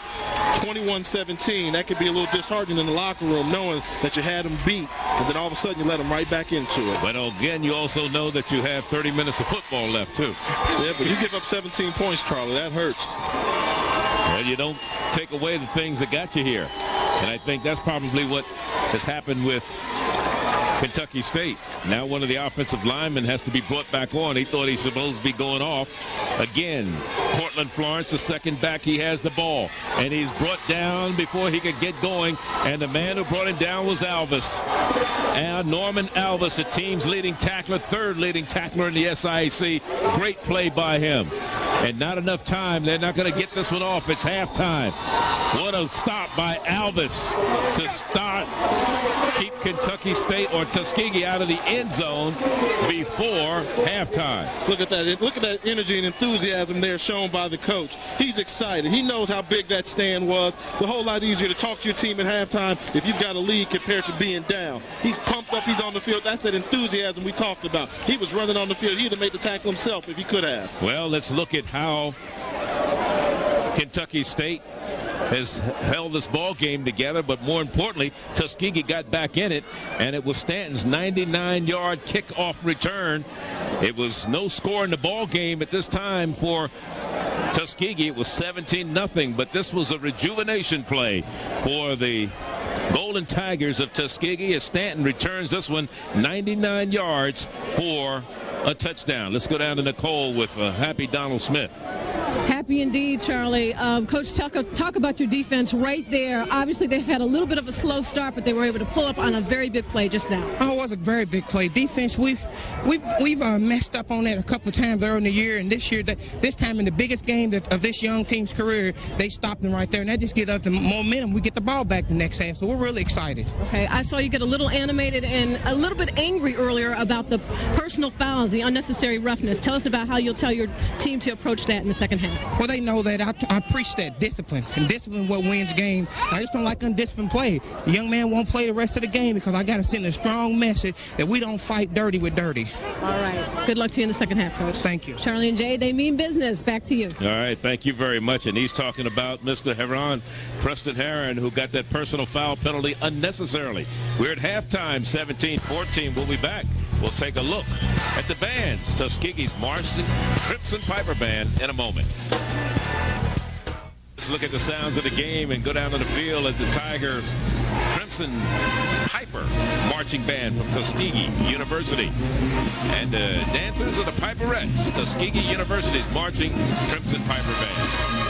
21-17. That could be a little disheartening in the locker room knowing that you had them beat, and then all of a sudden you let them right back into it. But again, you also know that you have 30 minutes of football left, too. Yeah, but you give up 17 points, Charlie. That hurts. Well, you don't take away the things that got you here. And I think that's probably what has happened with Kentucky State. Now one of the offensive linemen has to be brought back on. He thought he was supposed to be going off. Again, Cortland Florence, the second back, he has the ball. And he's brought down before he could get going. And the man who brought him down was Alvis. And Norman Alvis, the team's leading tackler, third leading tackler in the SIAC. Great play by him. And not enough time. They're not going to get this one off. It's halftime. What a stop by Alvis to start, keep Kentucky State or Tuskegee out of the end zone before halftime. Look at that. Look at that energy and enthusiasm there shown by the coach. He's excited. He knows how big that stand was. It's a whole lot easier to talk to your team at halftime if you've got a lead compared to being down. He's pumped up. He's on the field. That's that enthusiasm we talked about. He was running on the field. He'd have made the tackle himself if he could have. Well, let's look at how Kentucky State has held this ball game together, but more importantly, Tuskegee got back in it, and it was Stanton's 99-yard kickoff return. It was no score in the ball game at this time for Tuskegee. It was 17-0, but this was a rejuvenation play for the Golden Tigers of Tuskegee as Stanton returns this one 99 yards for a touchdown. Let's go down to Nicole with Happy Donald Smith. Happy indeed, Charlie. Coach, talk about your defense right there. Obviously, they've had a little bit of a slow start, but they were able to pull up on a very big play just now. Oh, it was a very big play. Defense, we've messed up on that a couple of times early in the year, and this year, this time in the biggest game of this young team's career, they stopped them right there, and that just gives us the momentum. We get the ball back the next half, so we're really excited. Okay, I saw you get a little animated and a little bit angry earlier about the personal fouls, the unnecessary roughness. Tell us about how you'll tell your team to approach that in the second half. Well, they know that I preach that discipline, and discipline what wins games. I just don't like undisciplined play. The young man won't play the rest of the game because I got to send a strong message that we don't fight dirty with dirty. All right. Good luck to you in the second half, Coach. Thank you. Charlie and Jay, they mean business. Back to you. All right. Thank you very much. And he's talking about Mr. Heron, Preston Heron, who got that personal foul penalty unnecessarily. We're at halftime, 17-14. We'll be back. We'll take a look at the bands, Tuskegee's Marching Crimson Piper Band, in a moment. Let's look at the sounds of the game and go down to the field at the Tigers Crimson Piper marching band from Tuskegee University. And dancers are the Piperettes, Tuskegee University's marching Crimson Piper Band.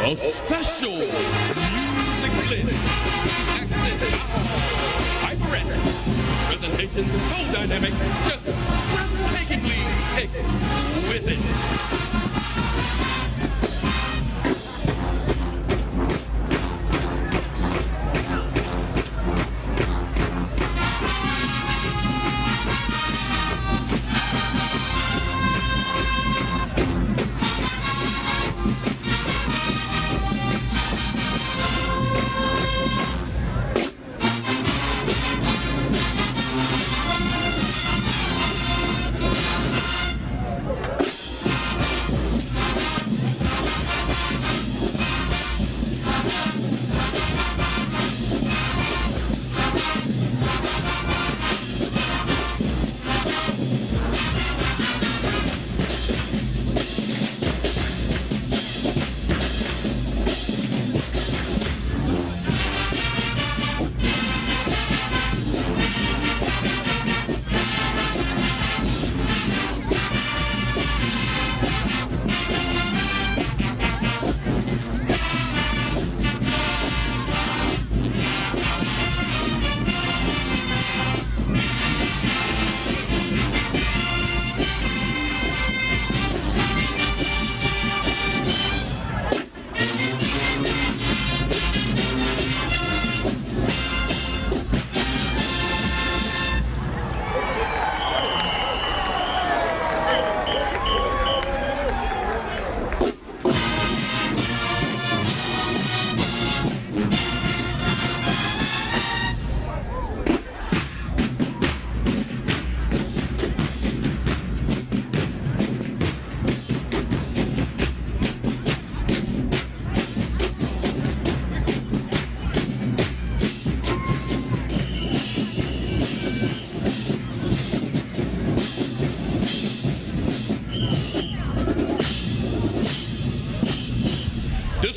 A special music-lit, accent-bound Piperette. Presentation so dynamic, just breathtakingly exquisite.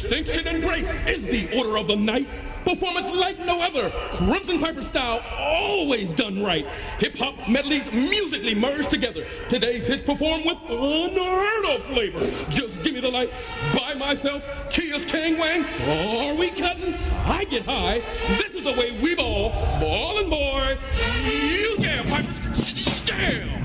Distinction and grace is the order of the night. Performance like no other. Crimson Piper style, always done right. Hip-hop medleys musically merged together. Today's hits performed with unheard of flavor. Just give me the light. By myself, Kia's Kang Wang. Are we cutting? I get high. This is the way we ball. Ballin' boy. You jam, Pipers. Jam.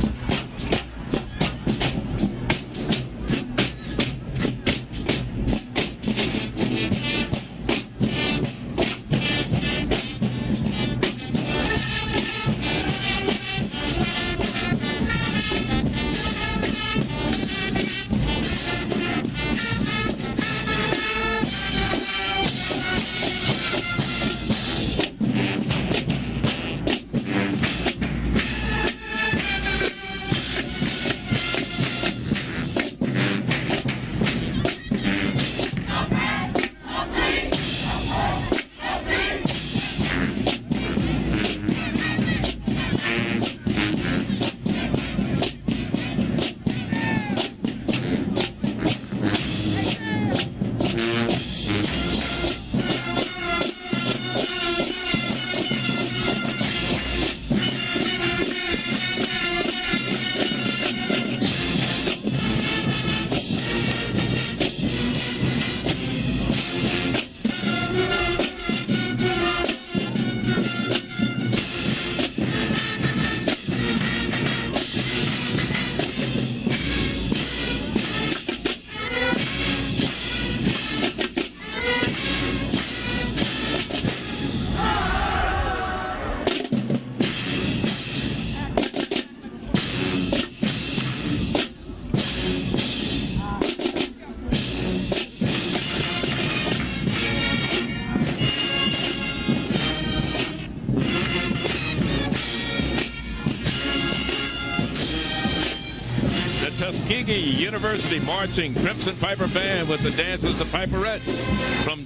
Tuskegee University Marching Crimson Piper Band with the dancers, the Piperettes from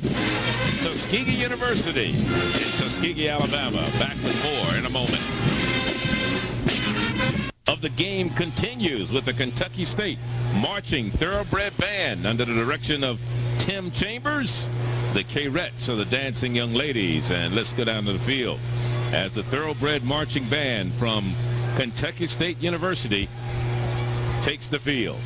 Tuskegee University in Tuskegee, Alabama. Back with more in a moment. Of the game continues with the Kentucky State Marching Thoroughbred Band under the direction of Tim Chambers. The K-Rettes are the dancing young ladies, and let's go down to the field as the Thoroughbred Marching Band from Kentucky State University takes the field.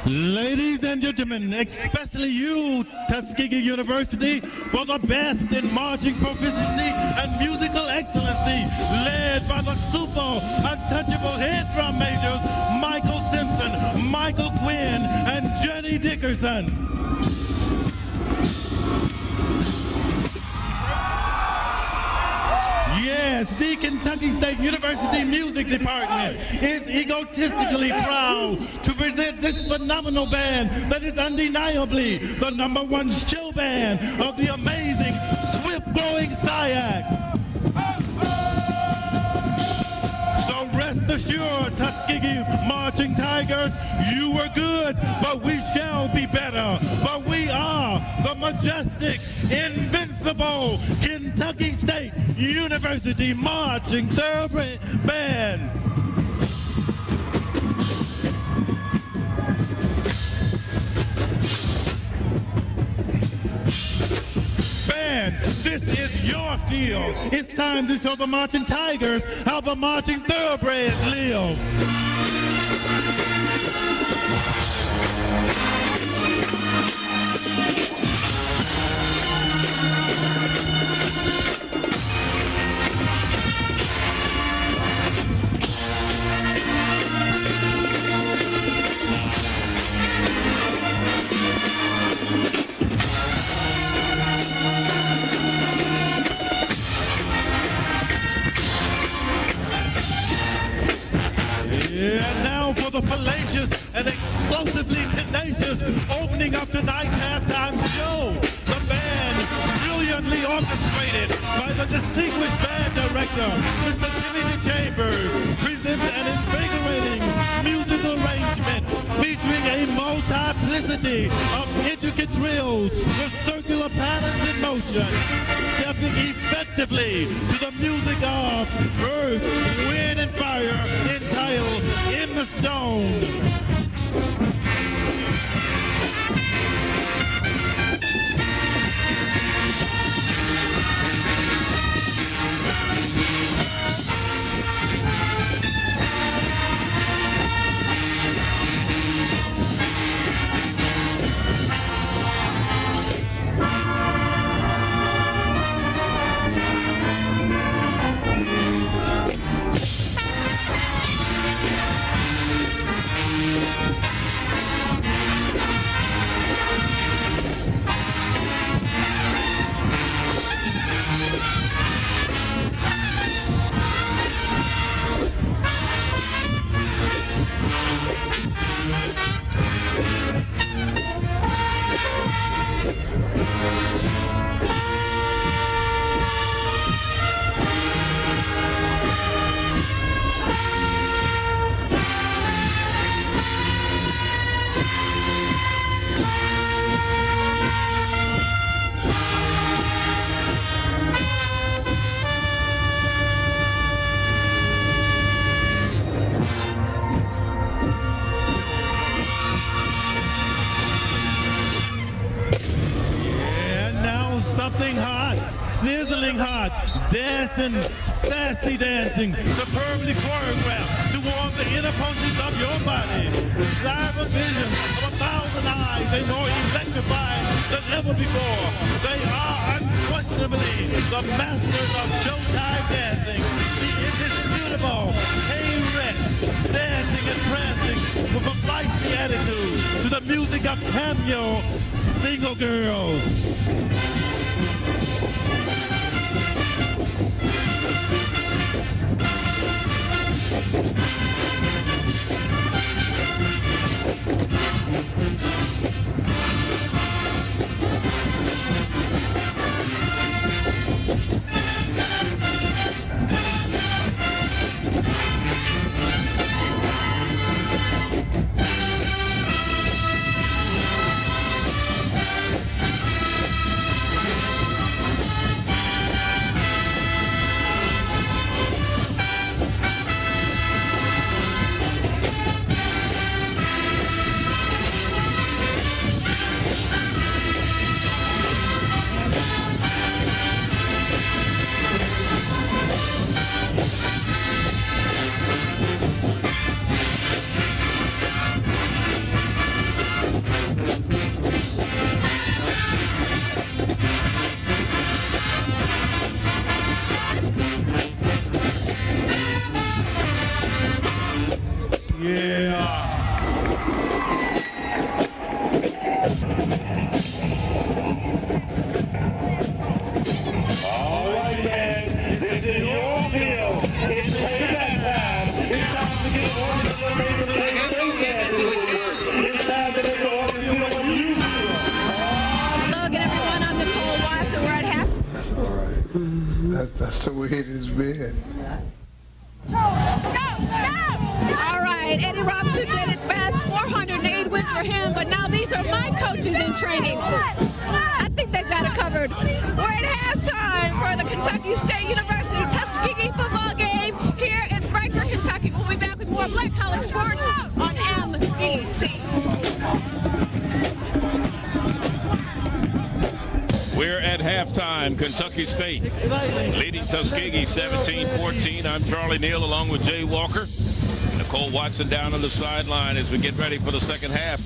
Ladies and gentlemen, especially you, Tuskegee University, for the best in marching proficiency and musical excellency, led by the super untouchable head drum majors, Michael Simpson, Michael Quinn, and Jenny Dickerson. Yes, the Kentucky State University Music Department is egotistically proud to present this phenomenal band that is undeniably the #1 show band of the amazing, swift-growing SIAC. So rest assured, Tuskegee Marching Tigers, you were good, but we shall be better. But we are the majestic, invincible Kentucky State University Marching Thoroughbred Band. Band, this is your field. It's time to show the Marching Tigers how the Marching Thoroughbreds live. And now for the fallacious and explosively tenacious opening of tonight's halftime show. The band, brilliantly orchestrated by the distinguished band director, Mr. Timothy Chambers, presents an invigorating musical arrangement featuring a multiplicity of intricate drills with circular patterns in motion, stepping effectively to the music of Earth, Wind, and Fire entitled In the Stone. God, dancing, sassy dancing, superbly choreographed to warm the inner pulses of your body. Desire a vision of 1,000 eyes, they more electrifying than ever before. They are unquestionably the masters of showtime dancing. The indisputable K-Rex, dancing and prancing with a feisty attitude to the music of cameo single girls. That's the way it has been. All right, Eddie Robinson did it best. 408 wins for him, but now these are my coaches in training. I think they've got it covered. We're at halftime for the Kentucky State University Tuskegee football game here in Frankfort, Kentucky. We'll be back with more Black College Sports on MBC. We're at halftime. Kentucky State leading Tuskegee 17-14. I'm Charlie Neal along with Jay Walker. Nicole Watson down on the sideline as we get ready for the second half.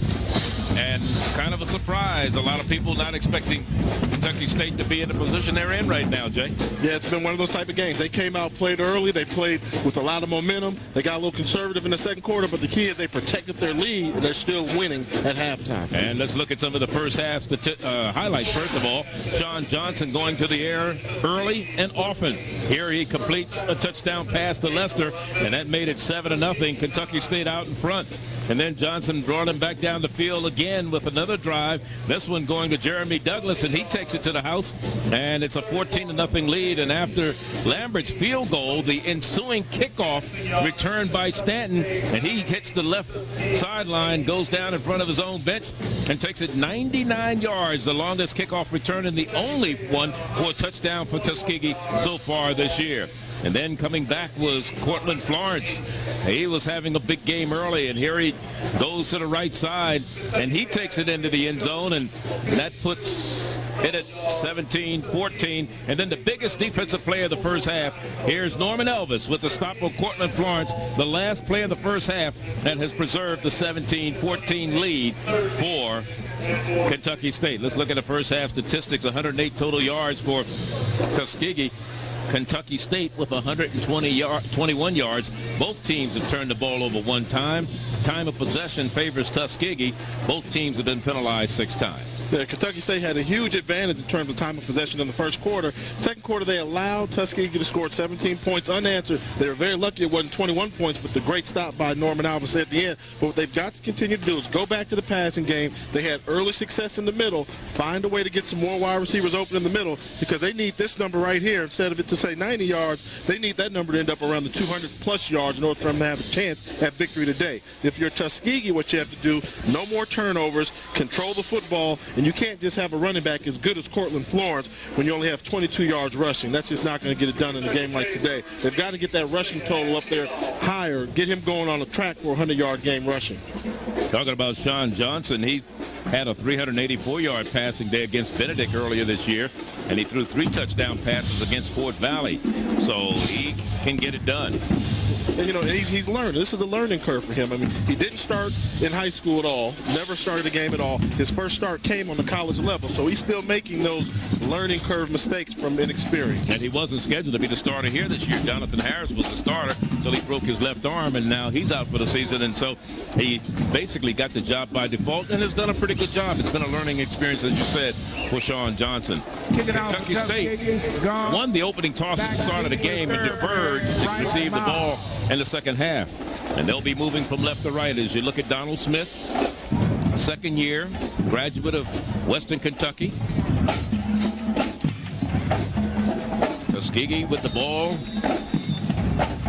And kind of a surprise. A lot of people not expecting Kentucky State to be in the position they're in right now, Jay. Yeah, it's been one of those type of games. They came out, played early. They played with a lot of momentum. They got a little conservative in the second quarter, but the key is they protected their lead, and they're still winning at halftime. And let's look at some of the first half highlights. First of all, Sean Johnson going to the air early and often. Here he completes a touchdown pass to Lester, and that made it 7-0. Kentucky State out in front. And then Johnson brought him back down the field again with another drive. This one going to Jeremy Douglas, and he takes it to the house. And it's a 14-0 lead. And after Lambert's field goal, the ensuing kickoff returned by Stanton. And he hits the left sideline, goes down in front of his own bench, and takes it 99 yards, the longest kickoff return and the only one for a touchdown for Tuskegee so far this year. And then coming back was Cortland Florence. He was having a big game early, and here he goes to the right side, and he takes it into the end zone, and that puts it at 17-14. And then the biggest defensive play of the first half, here's Norman Elvis with the stop of Cortland Florence, the last play of the first half that has preserved the 17-14 lead for Kentucky State. Let's look at the first half statistics. 108 total yards for Tuskegee. Kentucky State with 121 yards. Both teams have turned the ball over one time. Time of possession favors Tuskegee. Both teams have been penalized 6 times. Yeah, Kentucky State had a huge advantage in terms of time of possession in the first quarter. Second quarter, they allowed Tuskegee to score 17 points unanswered. They were very lucky it wasn't 21 points, but the great stop by Norman Elvis at the end. But what they've got to continue to do is go back to the passing game. They had early success in the middle. Find a way to get some more wide receivers open in the middle, because they need this number right here instead of it to say 90 yards, they need that number to end up around the 200-plus yards in order for them to have a chance at victory today. If you're Tuskegee, what you have to do, no more turnovers, control the football, and you can't just have a running back as good as Cortland Florence when you only have 22 yards rushing. That's just not going to get it done in a game like today. They've got to get that rushing total up there higher, get him going on a track for a 100-yard game rushing. Talking about Sean Johnson, he had a 384-yard passing day against Benedict earlier this year, and he threw 3 touchdown passes against Fort Valley. So he can get it done. And, you know, he's learned. This is a learning curve for him. I mean, he didn't start in high school at all, never started a game at all. His first start came on the college level, so he's still making those learning curve mistakes from inexperience. And he wasn't scheduled to be the starter here this year. Jonathan Harris was the starter until he broke his left arm, and now he's out for the season. And so he basically got the job by default and has done a pretty good job. It's been a learning experience, as you said, for Sean Johnson. Kentucky State won the opening toss at the start of the game and deferred to receive the ball in the second half. And they'll be moving from left to right as you look at Donald Smith, second year, graduate of Western Kentucky. Tuskegee with the ball.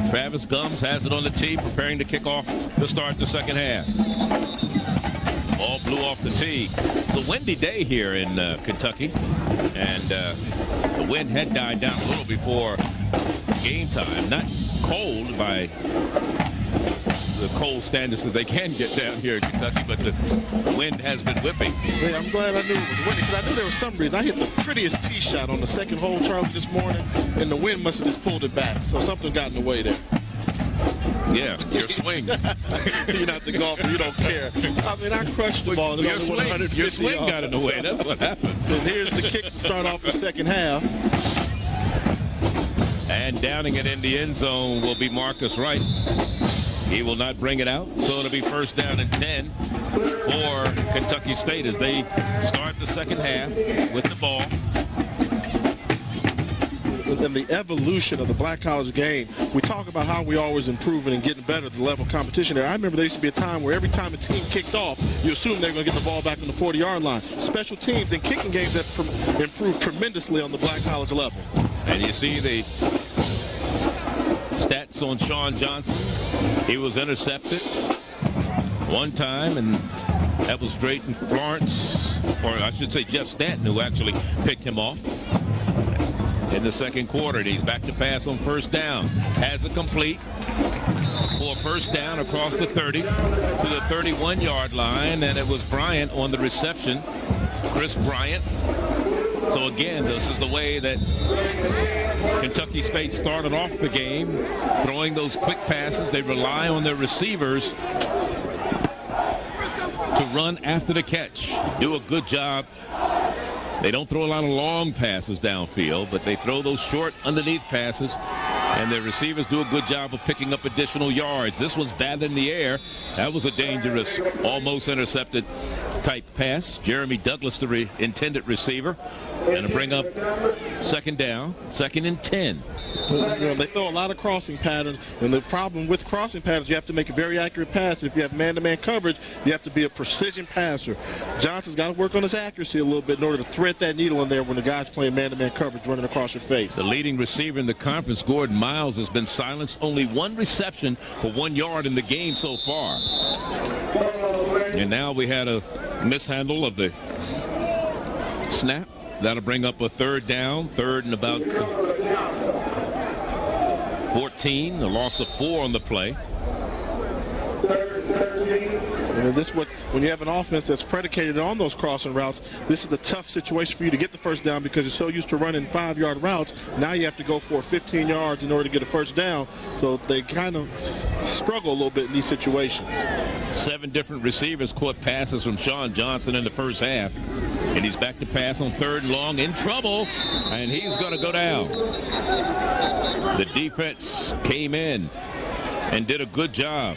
Travis Gums has it on the tee, preparing to kick off to start the second half. The ball blew off the tee. It's a windy day here in Kentucky, and the wind had died down a little before game time. Not cold by the cold standards that they can get down here in Kentucky, but the wind has been whipping. Yeah, I'm glad I knew it was windy, because I knew there was some reason. I hit the prettiest tee shot on the second hole, Charlie, this morning, and the wind must have just pulled it back. So something got in the way there. Yeah, your swing. You're not the golfer. You don't care. I mean, I crushed the ball. Your swing got in the way. That's what happened. And here's the kick to start off the second half. And downing it in the end zone will be Marcus Wright. He will not bring it out, so it'll be first down and 10 for Kentucky State as they start the second half with the ball. And the evolution of the black college game, we talk about how we always improving and getting better at the level of competition there. I remember there used to be a time where every time a team kicked off, you assumed they were going to get the ball back on the 40-yard line. Special teams and kicking games have improved tremendously on the black college level. And you see the stats on Sean Johnson. He was intercepted one time, and that was Drayton Florence, or I should say Jeff Stanton, who actually picked him off in the second quarter. He's back to pass on first down. Has it complete for first down across the 30 to the 31-yard line, and it was Bryant on the reception, Chris Bryant. So again, this is the way that Kentucky State started off the game, throwing those quick passes. They rely on their receivers to run after the catch, do a good job. They don't throw a lot of long passes downfield, but they throw those short underneath passes, and their receivers do a good job of picking up additional yards. This was batted in the air. That was a dangerous, almost intercepted type pass. Jeremy Douglas, the intended receiver, and to bring up second down, second and 10. You know, they throw a lot of crossing patterns, and the problem with crossing patterns, you have to make a very accurate pass. But if you have man-to-man coverage, you have to be a precision passer. Johnson's got to work on his accuracy a little bit in order to thread that needle in there when the guy's playing man-to-man coverage running across your face. The leading receiver in the conference, Gordon Miles, has been silenced. Only one reception for 1 yard in the game so far. And now we had a mishandle of the snap. That'll bring up a third down, third and about 14, a loss of 4 on the play. And this what when you have an offense that's predicated on those crossing routes, this is the tough situation for you to get the first down because you're so used to running 5-yard routes. Now you have to go for 15 yards in order to get a first down. So they kind of struggle a little bit in these situations. 7 different receivers caught passes from Sean Johnson in the first half. And he's back to pass on third and long, in trouble, and he's going to go down. The defense came in and did a good job.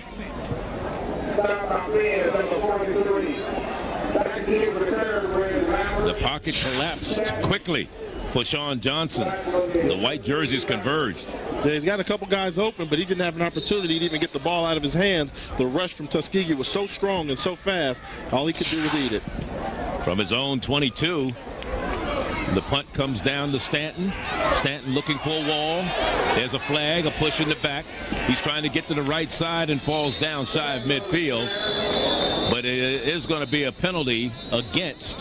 The pocket collapsed quickly for Sean Johnson. The white jerseys converged. Yeah, he's got a couple guys open, but he didn't have an opportunity to even get the ball out of his hands. The rush from Tuskegee was so strong and so fast, all he could do was eat it. From his own 22, The punt comes down to Stanton. Stanton looking for a wall. There's a flag, a push in the back. He's trying to get to the right side and falls down shy of midfield. But it is going to be a penalty against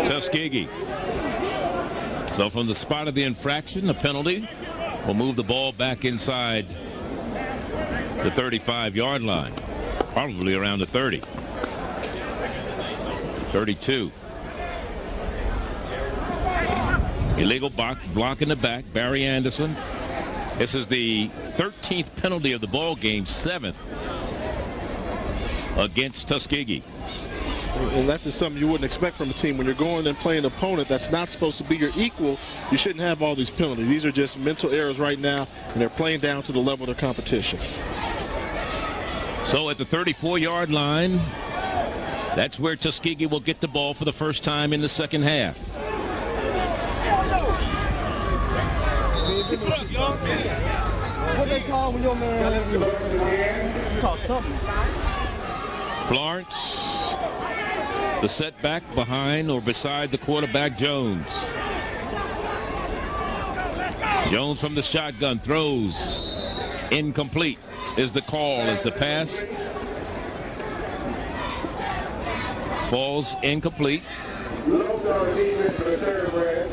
Tuskegee. So from the spot of the infraction, a penalty will move the ball back inside the 35-yard line, probably around the 30. 32. Illegal block in the back, Barry Anderson. This is the 13th penalty of the ball game, 7th against Tuskegee. And that's just something you wouldn't expect from a team. When you're going and playing an opponent that's not supposed to be your equal, you shouldn't have all these penalties. These are just mental errors right now, and they're playing down to the level of their competition. So at the 34-yard line, that's where Tuskegee will get the ball for the first time in the second half. What they call when your man call something? Florence, the setback behind or beside the quarterback, Jones. Jones from the shotgun throws. Incomplete is the call as the pass falls incomplete.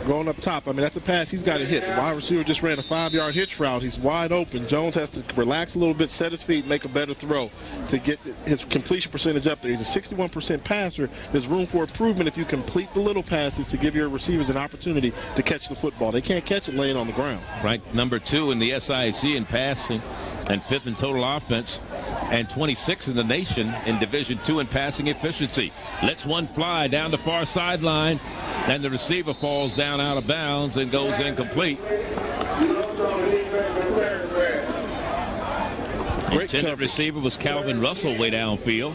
Going up top, I mean, that's a pass he's got to hit. The wide receiver just ran a 5-yard hitch route. He's wide open. Jones has to relax a little bit, set his feet, make a better throw to get his completion percentage up there. He's a 61% passer. There's room for improvement if you complete the little passes to give your receivers an opportunity to catch the football. They can't catch it laying on the ground. Ranked number 2 in the SIAC in passing and 5th in total offense and 26th in the nation in Division II in passing efficiency. Lets one fly down the far sideline, and the receiver falls down out of bounds and goes incomplete. Intended receiver was Calvin Russell way downfield.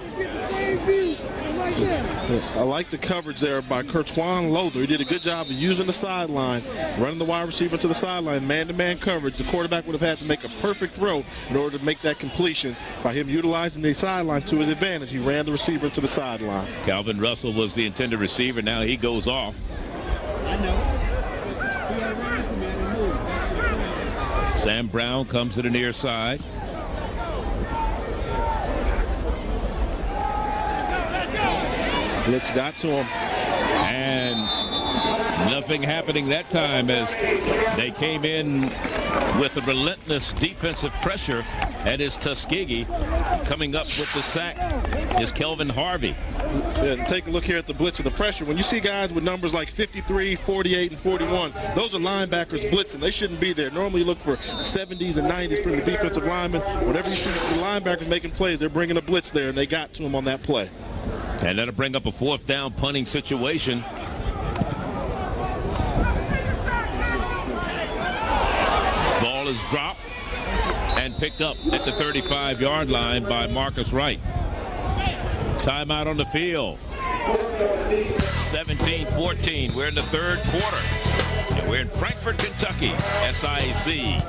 I like the coverage there by Kurtwan Lothar. He did a good job of using the sideline, running the wide receiver to the sideline, man-to-man coverage. The quarterback would have had to make a perfect throw in order to make that completion. By him utilizing the sideline to his advantage, he ran the receiver to the sideline. Calvin Russell was the intended receiver. Now he goes off. Sam Brown comes to the near side. Blitz got to him. And nothing happening that time as they came in with a relentless defensive pressure. That is Tuskegee. Coming up with the sack is Kelvin Harvey. Yeah, and take a look here at the blitz and the pressure. When you see guys with numbers like 53, 48, and 41, those are linebackers blitzing. They shouldn't be there. Normally you look for 70s and 90s from the defensive linemen. Whenever you see the linebackers making plays, they're bringing a blitz there, and they got to him on that play. And that'll bring up a 4th down punting situation. Ball is dropped and picked up at the 35-yard line by Marcus Wright. Timeout on the field. 17-14. We're in the third quarter. And we're in Frankfort, Kentucky, SIAC.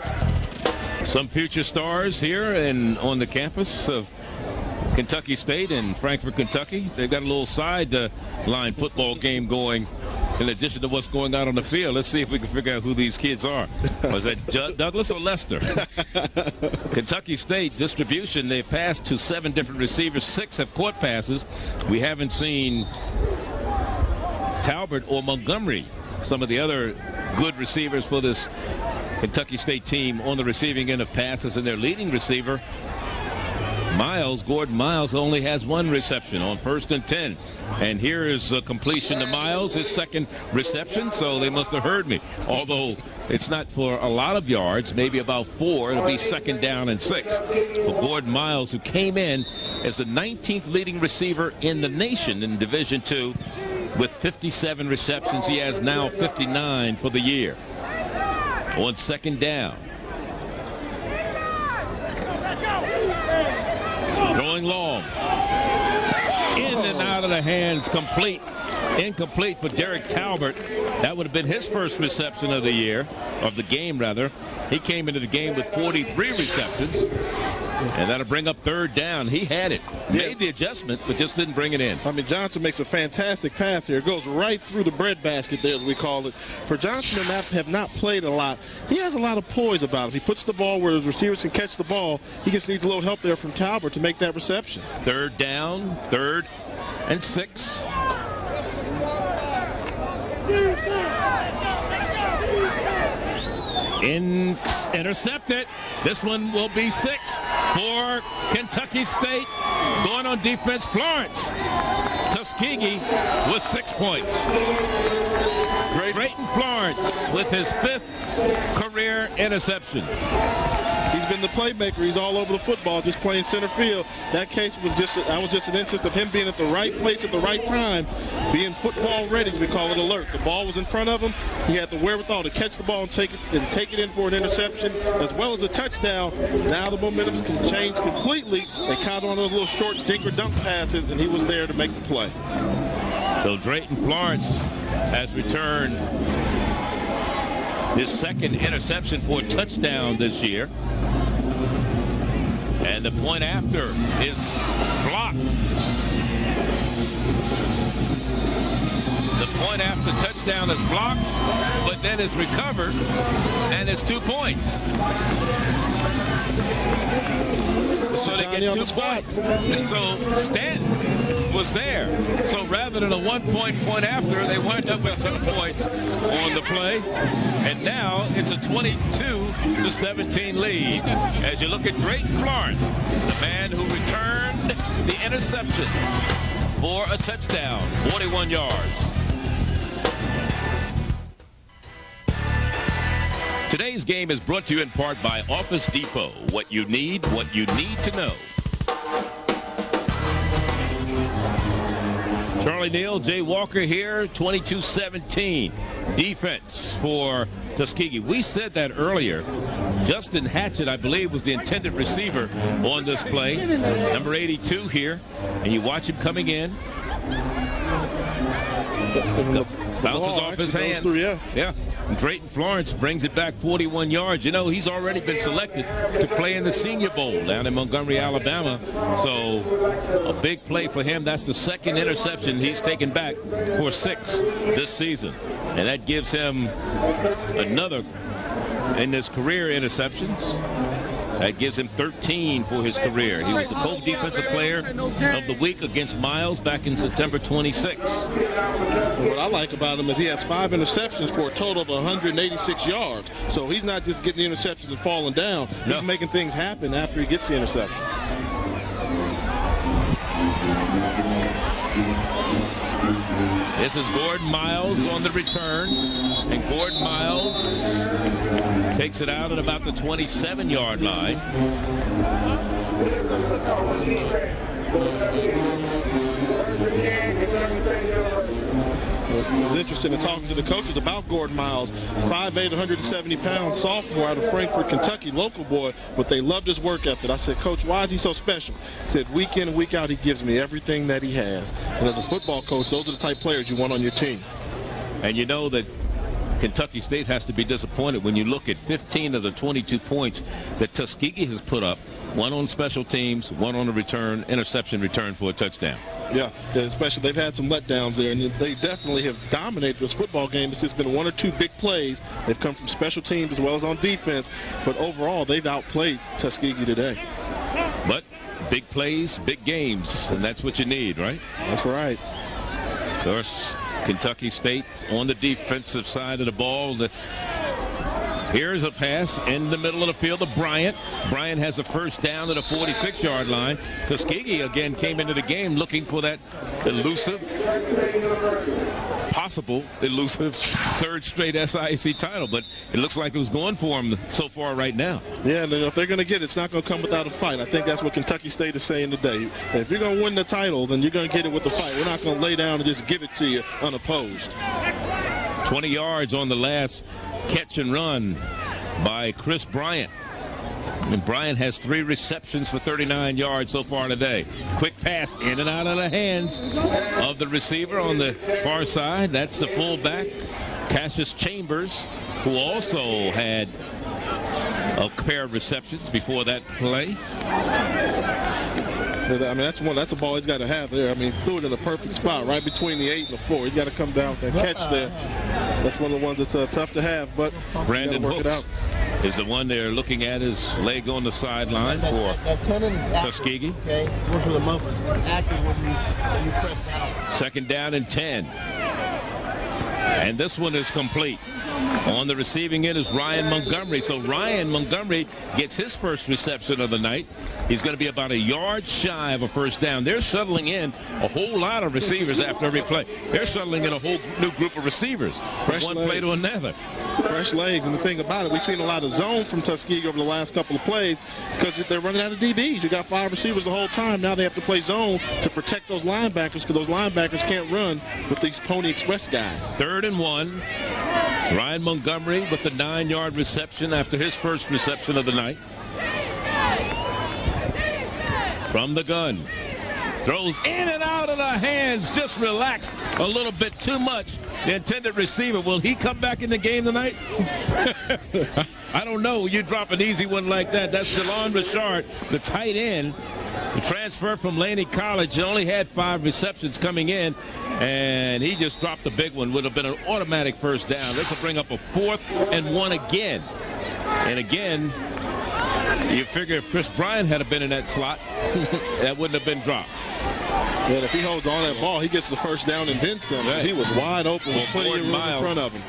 Some future stars here on the campus of Kentucky State in Frankfort, Kentucky. They've got a little sideline football game going in addition to what's going on the field. Let's see if we can figure out who these kids are. Was that Douglas or Lester? Kentucky State distribution, they've passed to 7 different receivers. 6 have caught passes. We haven't seen Talbert or Montgomery, some of the other good receivers for this Kentucky State team, on the receiving end of passes, and their leading receiver, Gordon Miles, only has 1 reception on 1st and 10. And here is a completion to Miles, his 2nd reception, so they must have heard me. Although it's not for a lot of yards, maybe about 4. It'll be 2nd down and 6 for Gordon Miles, who came in as the 19th leading receiver in the nation in Division II with 57 receptions. He has now 59 for the year. On 2nd down. Throwing long. In and out of the hands, complete. Incomplete for Derek Talbert. That would have been his first reception of the year, of the game rather. He came into the game with 43 receptions. And that'll bring up 3rd down. He had it. Made the adjustment, but just didn't bring it in. I mean, Johnson makes a fantastic pass here. It goes right through the breadbasket there, as we call it. For Johnson to have not played a lot, he has a lot of poise about him. He puts the ball where his receivers can catch the ball. He just needs a little help there from Talbert to make that reception. 3rd down, 3rd and 6. Intercepted. This one will be 6 for Kentucky State. Going on defense, Florence. Tuskegee with 6 points. Drayton Florence with his 5th career interception. He's been the playmaker. He's all over the football, just playing center field. That was just an instance of him being at the right place at the right time, being football ready, as we call it, alert. The ball was in front of him. He had the wherewithal to catch the ball and take it in for an interception, as well as a touchdown. Now the momentum can change completely. They caught on those little short dink or dunk passes, and he was there to make the play. So Drayton Florence has returned his 2nd interception for a touchdown this year. And the point after is blocked. The point after touchdown is blocked, but then is recovered, and it's 2 points. So they get 2 points. So Stanton was there. So rather than a 1-point after, they wind up with 2 points on the play. And now it's a 22-17 lead. As you look at Drayton Florence, the man who returned the interception for a touchdown, 41 yards. Today's game is brought to you in part by Office Depot. What you need to know. Charlie Neal, Jay Walker here, 22-17 defense for Tuskegee. We said that earlier. Justin Hatchett, I believe, was the intended receiver on this play. Number 82 here, and you watch him coming in. Bounces off his hands. Yeah. And Drayton Florence brings it back 41 yards. You know, he's already been selected to play in the Senior Bowl down in Montgomery, Alabama. So a big play for him. That's the 2nd interception he's taken back for 6 this season. And that gives him another in his career interceptions. That gives him 13 for his career. He was the co-defensive player of the week against Miles back in September 26. What I like about him is he has 5 interceptions for a total of 186 yards. So he's not just getting the interceptions and falling down. He's making things happen after he gets the interception. This is Gordon Miles on the return, and Gordon Miles takes it out at about the 27-yard line. It was interesting in talking to the coaches about Gordon Miles, 5'8", 170-pound sophomore out of Frankfort, Kentucky, local boy, but they loved his work ethic. I said, Coach, why is he so special? He said, week in and week out, he gives me everything that he has. And as a football coach, those are the type of players you want on your team. And you know that Kentucky State has to be disappointed when you look at 15 of the 22 points that Tuskegee has put up, 1 on special teams, 1 on the return, interception return for a touchdown. Yeah, especially they've had some letdowns there, and they definitely have dominated this football game. It's just been 1 or 2 big plays. They've come from special teams as well as on defense, but overall they've outplayed Tuskegee today. But big plays, big games, and that's what you need, right? That's right. Of course, Kentucky State on the defensive side of the ball. Here's a pass in the middle of the field to Bryant. Bryant has a first down at a 46-yard line. Tuskegee again came into the game looking for that possible elusive 3rd straight SIAC title, but it looks like it was going for them so far right now. Yeah, and if they're going to get it, it's not going to come without a fight. I think that's what Kentucky State is saying today. If you're going to win the title, then you're going to get it with a fight. We're not going to lay down and just give it to you unopposed. 20 yards on the last catch and run by Chris Bryant. And Bryant has 3 receptions for 39 yards so far today. Quick pass in and out of the hands of the receiver on the far side. That's the fullback Cassius Chambers, who also had a pair of receptions before that play. I mean, that's a ball he's got to have there. I mean, threw it in the perfect spot, right between the 8 and the 4. He's got to come down with that catch there. That's one of the ones that's tough to have, but Brandon work it out. Is the one they're looking at, his leg on the sideline for Tuskegee. Okay, those are the muscles. It's active when you press down. Second down and 10. And this one is complete. On the receiving end is Ryan Montgomery. So Ryan Montgomery gets his first reception of the night. He's going to be about a yard shy of a first down. They're shuttling in a whole lot of receivers after every play. They're shuttling in a whole new group of receivers from one play to another. Fresh legs. And the thing about it, we've seen a lot of zone from Tuskegee over the last couple of plays because they're running out of DBs. You got 5 receivers the whole time. Now they have to play zone to protect those linebackers because those linebackers can't run with these Pony Express guys. 3rd and 1. Ryan Montgomery with the 9-yard reception after his first reception of the night. From the gun. Throws in and out of the hands. Just relaxed a little bit too much. The intended receiver, will he come back in the game tonight? I don't know. You drop an easy one like that. That's Delon Richard, the tight end. The transfer from Laney College. He only had 5 receptions coming in, and he just dropped the big one. Would have been an automatic first down. This will bring up a 4th and 1 again. And again, you figure if Chris Bryant had been in that slot, that wouldn't have been dropped. Yeah, if he holds on that ball, he gets the first down and then some. Right. He was wide open with plenty of room in front of him.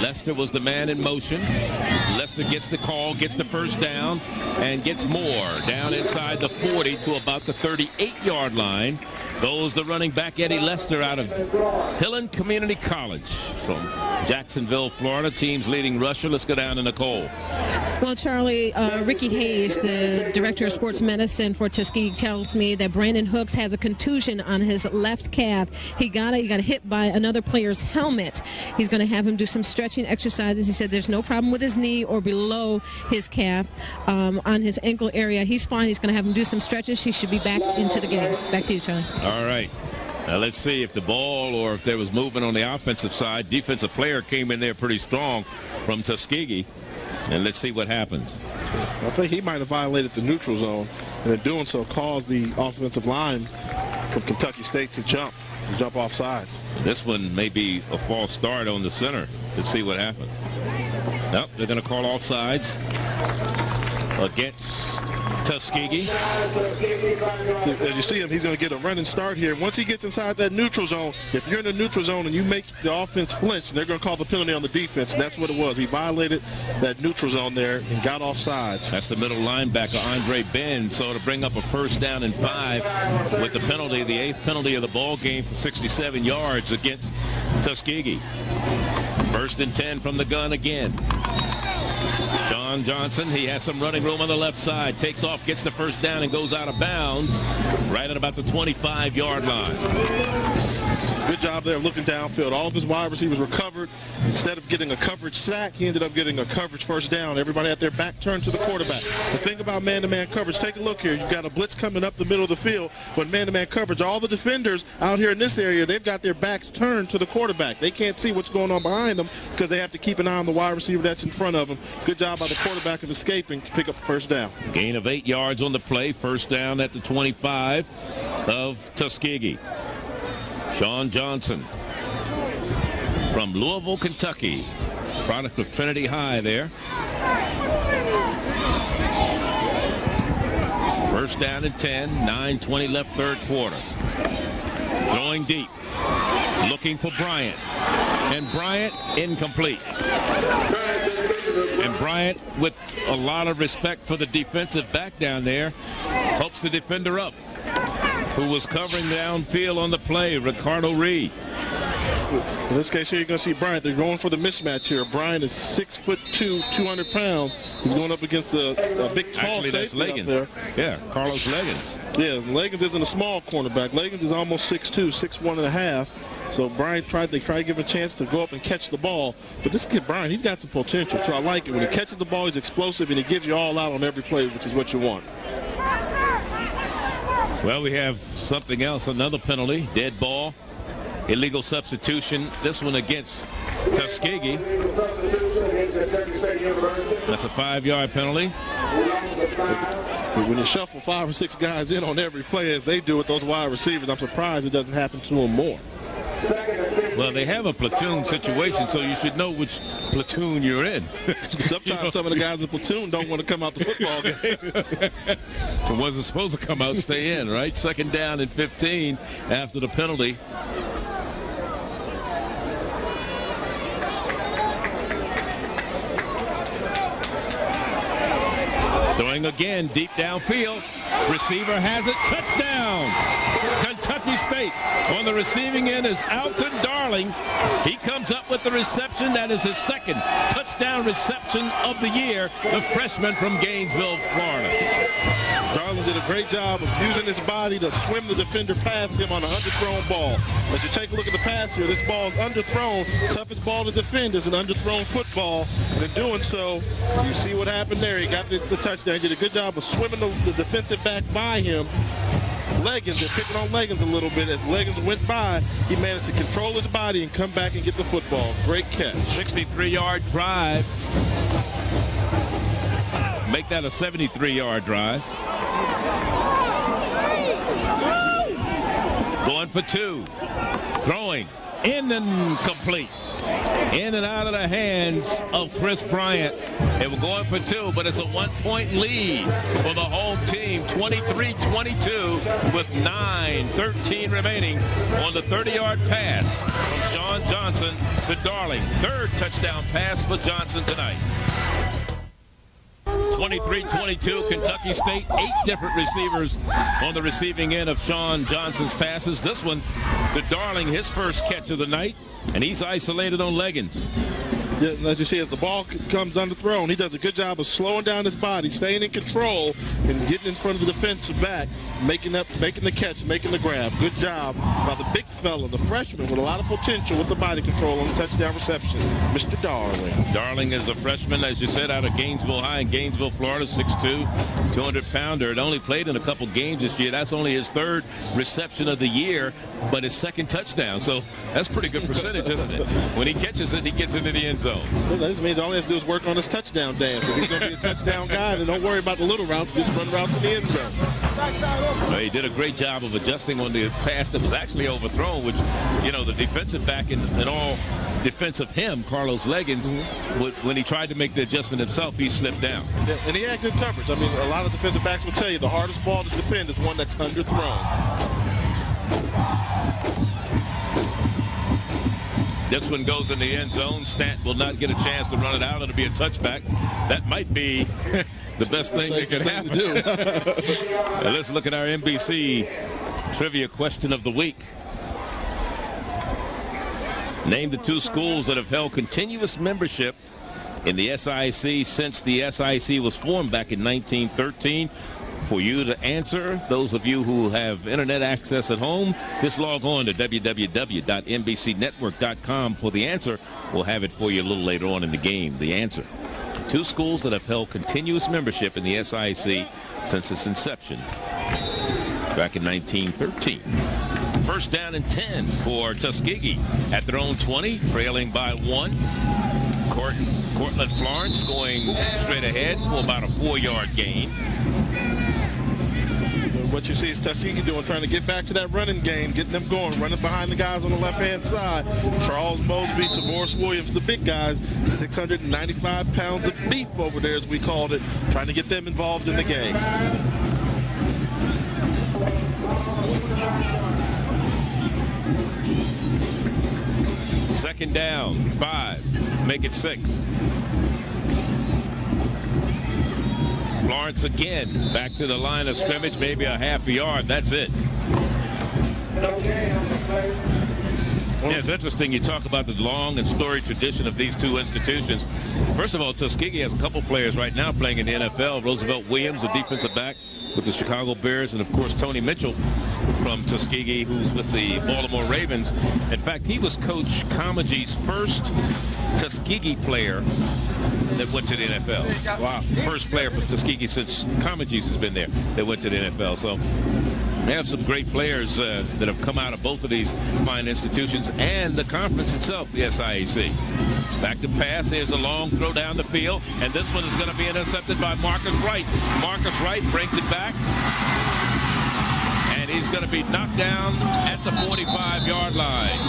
Lester was the man in motion. Lester gets the call, gets the first down, and gets more down inside the 40 to about the 38-yard line. Goes the running back Eddie Lester out of Hillen Community College from Jacksonville, Florida. Team's leading rusher. Let's go down to Nicole. Well, Charlie, Ricky Hayes, the director of sports medicine for Tuskegee, tells me that Brandon Hooks has a contusion on his left calf. He got hit by another player's helmet. He's going to have him do some stretching exercises. He said there's no problem with his knee or below his calf on his ankle area. He's fine. He's going to have him do some stretches. He should be back into the game. Back to you, Charlie. All right. Now let's see if the ball or if there was movement on the offensive side. Defensive player came in there pretty strong from Tuskegee. And let's see what happens. I think he might have violated the neutral zone, and in doing so caused the offensive line from Kentucky State to jump off sides. This one may be a false start on the center. Let's see what happens. Nope, they're going to call offsides against Tuskegee. As you see him, he's going to get a running start here. Once he gets inside that neutral zone, if you're in the neutral zone and you make the offense flinch, they're going to call the penalty on the defense, and that's what it was. He violated that neutral zone there and got off sides. That's the middle linebacker, Andre Ben. So to bring up a first down and 5 with the penalty, the 8th penalty of the ball game for 67 yards against Tuskegee. 1st and 10 from the gun again. Sean Johnson, he has some running room on the left side. Takes off, gets the first down, and goes out of bounds right at about the 25-yard line. Good job there looking downfield. All of his wide receivers were covered. Instead of getting a coverage sack, he ended up getting a coverage first down. Everybody had their back turned to the quarterback. The thing about man-to-man coverage, take a look here. You've got a blitz coming up the middle of the field. But man-to-man coverage, all the defenders out here in this area, they've got their backs turned to the quarterback. They can't see what's going on behind them because they have to keep an eye on the wide receiver that's in front of them. Good job by the quarterback of escaping to pick up the first down. Gain of 8 yards on the play. First down at the 25 of Tuskegee. Sean Johnson from Louisville, Kentucky. Product of Trinity High there. First down and 10. 9:20 left, third quarter. Going deep. Looking for Bryant. And Bryant incomplete. And Bryant, with a lot of respect for the defensive back down there, helps the defender up, who was covering downfield on the play, Ricardo Reed. In this case here, you're going to see Bryant. They're going for the mismatch here. Bryant is 6'2", 200 pounds. He's going up against a big, tall safety up there. Yeah, Carlos Leggins. Yeah, Leggins isn't a small cornerback. Leggins is almost 6'2", 6'1.5". So Bryant tried to give him a chance to go up and catch the ball. But this kid, Bryant, he's got some potential. So I like it. When he catches the ball, he's explosive, and he gives you all out on every play, which is what you want. Well, we have something else, another penalty, dead ball illegal substitution. This one against Tuskegee. That's a 5-yard penalty. When you shuffle 5 or 6 guys in on every play as they do with those wide receivers, I'm surprised it doesn't happen to them more. Well, they have a platoon situation, so you should know which platoon you're in. Sometimes some of the guys in the platoon don't want to come out the football game. The ones that are supposed to come out stay in, right? 2nd down and 15 after the penalty. Throwing again, deep downfield. Receiver has it. Touchdown! Kentucky State. On the receiving end is Alton Darling. He comes up with the reception. That is his 2nd touchdown reception of the year. The freshman from Gainesville, Florida. Darling did a great job of using his body to swim the defender past him on an underthrown ball. As you take a look at the pass here, this ball is underthrown. Toughest ball to defend is an underthrown football. And in doing so, you see what happened there. He got the touchdown. He did a good job of swimming the defensive back by him. Leggins, they're picking on Leggins a little bit. As Leggins went by, he managed to control his body and come back and get the football. Great catch. 63-yard drive. Make that a 73-yard drive. Going for 2. Throwing. In and complete. In and out of the hands of Chris Bryant. They were going for 2, but it's a 1-point lead for the home team. 23-22 with 9:13 remaining on the 30-yard pass from Sean Johnson to Darling. 3rd touchdown pass for Johnson tonight. 23-22, Kentucky State. 8 different receivers on the receiving end of Sean Johnson's passes. This one to Darling, his first catch of the night, and he's isolated on Leggins. Yeah, as you see, as the ball comes underthrown, he does a good job of slowing down his body, staying in control, and getting in front of the defensive back, making the catch, making the grab. Good job by the big fella, the freshman with a lot of potential with the body control on the touchdown reception, Mr. Darling. Darling is a freshman, as you said, out of Gainesville High in Gainesville, Florida, 6'2", 200-pounder. It only played in a couple games this year. That's only his 3rd reception of the year, but his 2nd touchdown. So that's pretty good percentage, isn't it? When he catches it, he gets into the end zone. Well, this means all he has to do is work on his touchdown dance. If he's going to be a touchdown guy, then don't worry about the little routes. Just run routes in the end zone. Well, he did a great job of adjusting on the pass that was actually overthrown, which, you know, the defensive back in all defense of him, Carlos Leggins, when he tried to make the adjustment himself, he slipped down. Yeah, and he had good coverage. I mean, a lot of defensive backs will tell you the hardest ball to defend is one that's underthrown. This one goes in the end zone. Stant will not get a chance to run it out. It'll be a touchback. That might be the best thing that could happen. Now let's look at our NBC trivia question of the week. Name the 2 schools that have held continuous membership in the SIAC since the SIAC was formed back in 1913. For you to answer, those of you who have internet access at home, just log on to www.mbcnetwork.com for the answer. We'll have it for you a little later on in the game, the answer. 2 schools that have held continuous membership in the SIAC since its inception back in 1913. 1st down and 10 for Tuskegee at their own 20, trailing by 1. Cortland Florence going straight ahead for about a 4-yard gain. What you see is Tuskegee doing, trying to get back to that running game, getting them going, running behind the guys on the left-hand side. Charles Mosby, Tavoris Williams, the big guys, 695 pounds of beef over there, as we called it, trying to get them involved in the game. Second down, 5, make it 6. Florence again, back to the line of scrimmage, maybe a half a yard. That's it. Yeah, it's interesting you talk about the long and storied tradition of these 2 institutions. First of all, Tuskegee has a couple players right now playing in the NFL. Roosevelt Williams, a defensive back with the Chicago Bears, and of course Tony Mitchell from Tuskegee, who's with the Baltimore Ravens. In fact, he was Coach Comegee's first Tuskegee player that went to the NFL. Wow. First player from Tuskegee since Comegee's has been there that went to the NFL. So They have some great players that have come out of both of these fine institutions and the conference itself, the SIAC. Back to pass. Here's a long throw down the field, and this one is going to be intercepted by Marcus Wright. Marcus Wright brings it back, and he's going to be knocked down at the 45-yard line.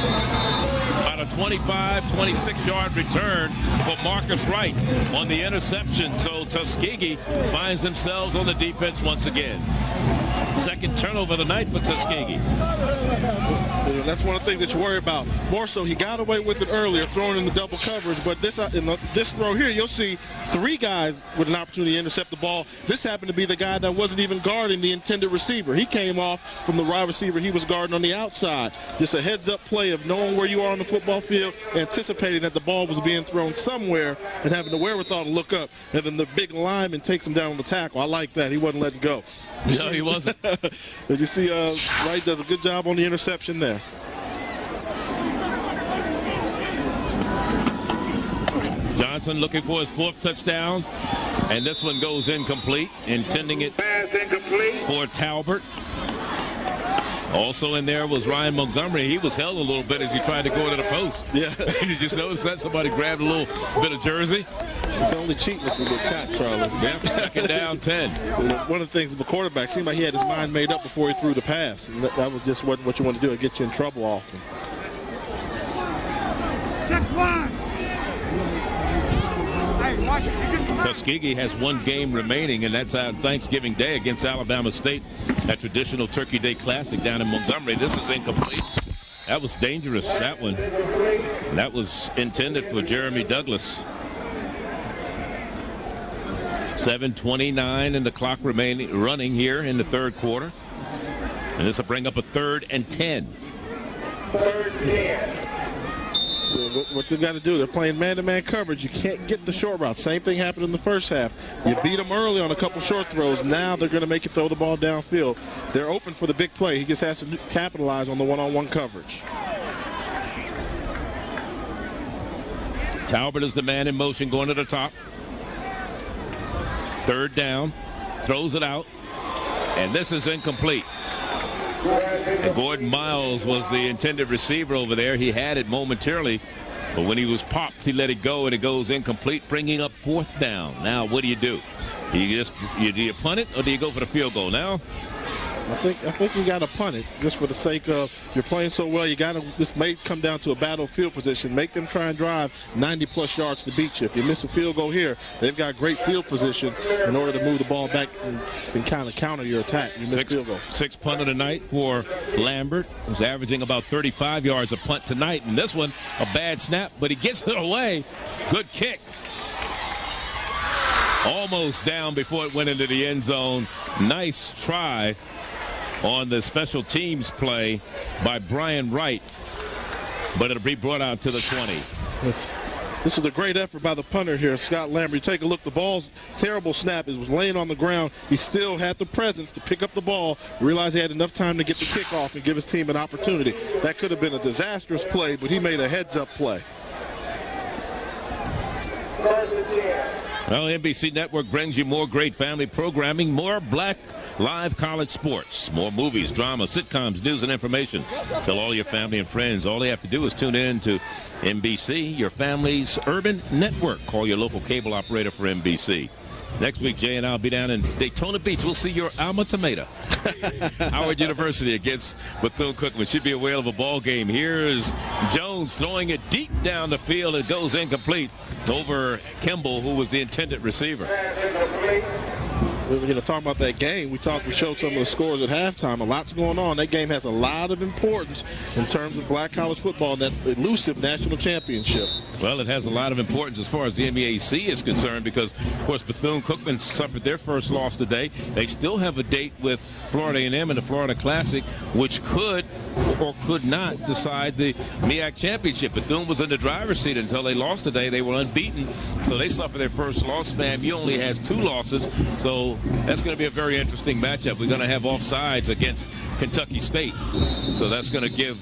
About a 25, 26-yard return for Marcus Wright on the interception. So Tuskegee finds themselves on the defense once again. Second turnover of the night for Tuskegee. That's one of the things that you worry about. More so, he got away with it earlier, throwing in the double coverage. But this throw here, you'll see three guys with an opportunity to intercept the ball. This happened to be the guy that wasn't even guarding the intended receiver. He came off from the wide receiver he was guarding on the outside. Just a heads-up play of knowing where you are on the football field, anticipating that the ball was being thrown somewhere, and having the wherewithal to look up. And then the big lineman takes him down on the tackle. I like that. He wasn't letting go. No, he wasn't. Did you see Wright does a good job on the interception there. Johnson looking for his fourth touchdown, and this one goes incomplete, intending it for Talbert. Also in there was Ryan Montgomery. He was held a little bit as he tried to go into the post. Yeah. Did you just notice that? Somebody grabbed a little bit of jersey. It's only cheating if we get shot, Charlie. Yeah, second down 10. One of the things, the quarterback seemed like he had his mind made up before he threw the pass. And that was just what you want to do. It get you in trouble often. Check one. Tuskegee has one game remaining, and that's on Thanksgiving Day against Alabama State, that traditional Turkey Day Classic down in Montgomery. This is incomplete. That was dangerous, that one. That was intended for Jeremy Douglas. 7:29 and the clock running here in the third quarter. And this will bring up a 3rd and 10. What they've got to do, they're playing man-to-man coverage. You can't get the short route. Same thing happened in the first half. You beat them early on a couple short throws. Now they're going to make you throw the ball downfield. They're open for the big play. He just has to capitalize on the one-on-one coverage. Talbert is the man in motion going to the top. 3rd down, throws it out, and this is incomplete. And Gordon Miles was the intended receiver over there. He had it momentarily, but when he was popped, he let it go, and it goes incomplete, bringing up 4th down. Now, what do? Do you punt it, or do you go for the field goal now? I think you got to punt it just for the sake of you're playing so well. You got to. This may come down to a battlefield position. Make them try and drive 90-plus yards to beat you. If you miss a field goal here, they've got great field position in order to move the ball back and kind of counter your attack. You miss field goal. 6 punt of the night for Lambert, who's averaging about 35 yards a punt tonight. And this one, a bad snap, but he gets it away. Good kick. Almost down before it went into the end zone. Nice try on the special teams play by Brian Wright, but it'll be brought out to the 20. This is a great effort by the punter here, Scott Lambert. You take a look, the ball's terrible snap. It was laying on the ground. He still had the presence to pick up the ball, realized he had enough time to get the kickoff and give his team an opportunity. That could have been a disastrous play, but he made a heads-up play. Well, MBC Network brings you more great family programming, more Black live college sports, more movies, drama, sitcoms, news, and information. Tell all your family and friends. All they have to do is tune in to NBC, your family's urban network. Call your local cable operator for NBC. Next week, Jay and I will be down in Daytona Beach. We'll see your alma mater, Howard University, against Bethune-Cookman. Should be a whale of a ball game. Here's Jones throwing it deep down the field. It goes incomplete over Kimball, who was the intended receiver. We're going to talk about that game. We showed some of the scores at halftime. A lot's going on. That game has a lot of importance in terms of black college football and that elusive national championship. Well, it has a lot of importance as far as the MEAC is concerned because, of course, Bethune-Cookman suffered their first loss today. They still have a date with Florida A&M in the Florida Classic, which could or could not decide the MEAC championship. Bethune was in the driver's seat until they lost today. They were unbeaten, so they suffered their first loss. FAMU only has 2 losses, so that's going to be a very interesting matchup. We're going to have offsides against Kentucky State, so that's going to give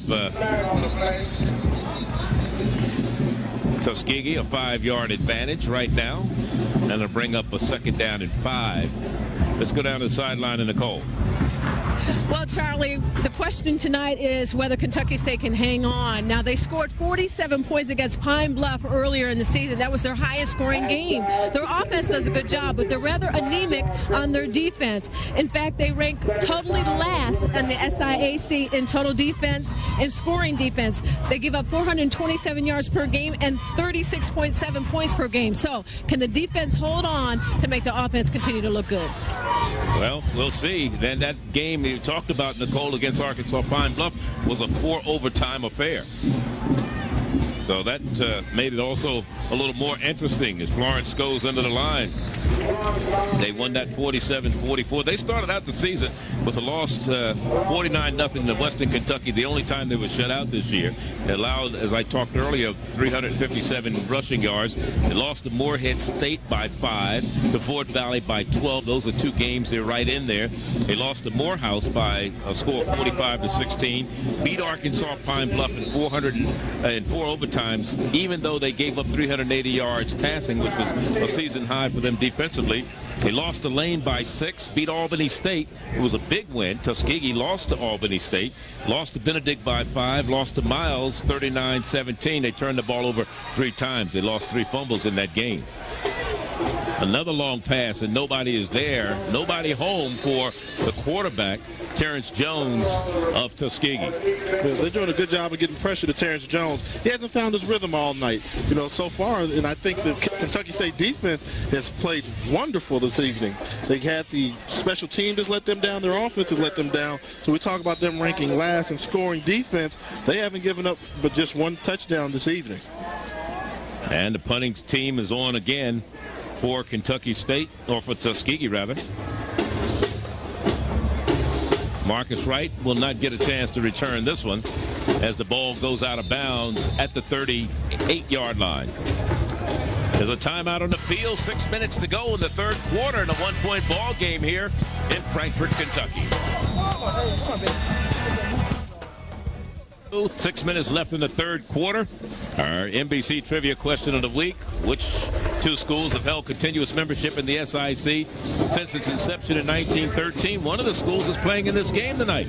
Tuskegee a 5-yard advantage right now, and it'll bring up a 2nd down and 5. Let's go down to the sideline in Nicole. Well, Charlie, the question tonight is whether Kentucky State can hang on. Now, they scored 47 points against Pine Bluff earlier in the season. That was their highest scoring game. Their offense does a good job, but they're rather anemic on their defense. In fact, they rank totally last in the SIAC in total defense and scoring defense. They give up 427 yards per game and 36.7 points per game. So, can the defense hold on to make the offense continue to look good? Well, we'll see. Then that game you talked about, Nicole, against Arkansas Pine Bluff was a 4-overtime affair. So that made it also a little more interesting as Florence goes into the line. They won that 47-44. They started out the season with a loss 49-0 to Western Kentucky, the only time they were shut out this year. They allowed, as I talked earlier, 357 rushing yards. They lost to Morehead State by 5, to Fort Valley by 12. Those are two games they're right in there. They lost to Morehouse by a score of 45-16. Beat Arkansas Pine Bluff in 4 overtimes, even though they gave up 380 yards passing, which was a season high for them defensively. They lost to Lane by 6, beat Albany State. It was a big win. Tuskegee lost to Albany State, lost to Benedict by 5, lost to Miles 39-17. They turned the ball over 3 times. They lost 3 fumbles in that game. Another long pass, and nobody is there. Nobody home for the quarterback, Terrence Jones of Tuskegee. Yeah, they're doing a good job of getting pressure to Terrence Jones. He hasn't found his rhythm all night, so far, and I think the Kentucky State defense has played wonderful this evening. They had the special team just let them down. Their offense has let them down. So we talk about them ranking last in scoring defense. They haven't given up but just 1 touchdown this evening. And the punting team is on again for Kentucky State, or for Tuskegee rather. Marcus Wright will not get a chance to return this one as the ball goes out of bounds at the 38-yard line. There's a timeout on the field, 6 minutes to go in the third quarter in a 1-point ball game here in Frankfort, Kentucky. 6 minutes left in the third quarter. Our NBC trivia question of the week: which 2 schools have held continuous membership in the SIAC since its inception in 1913? One of the schools is playing in this game tonight.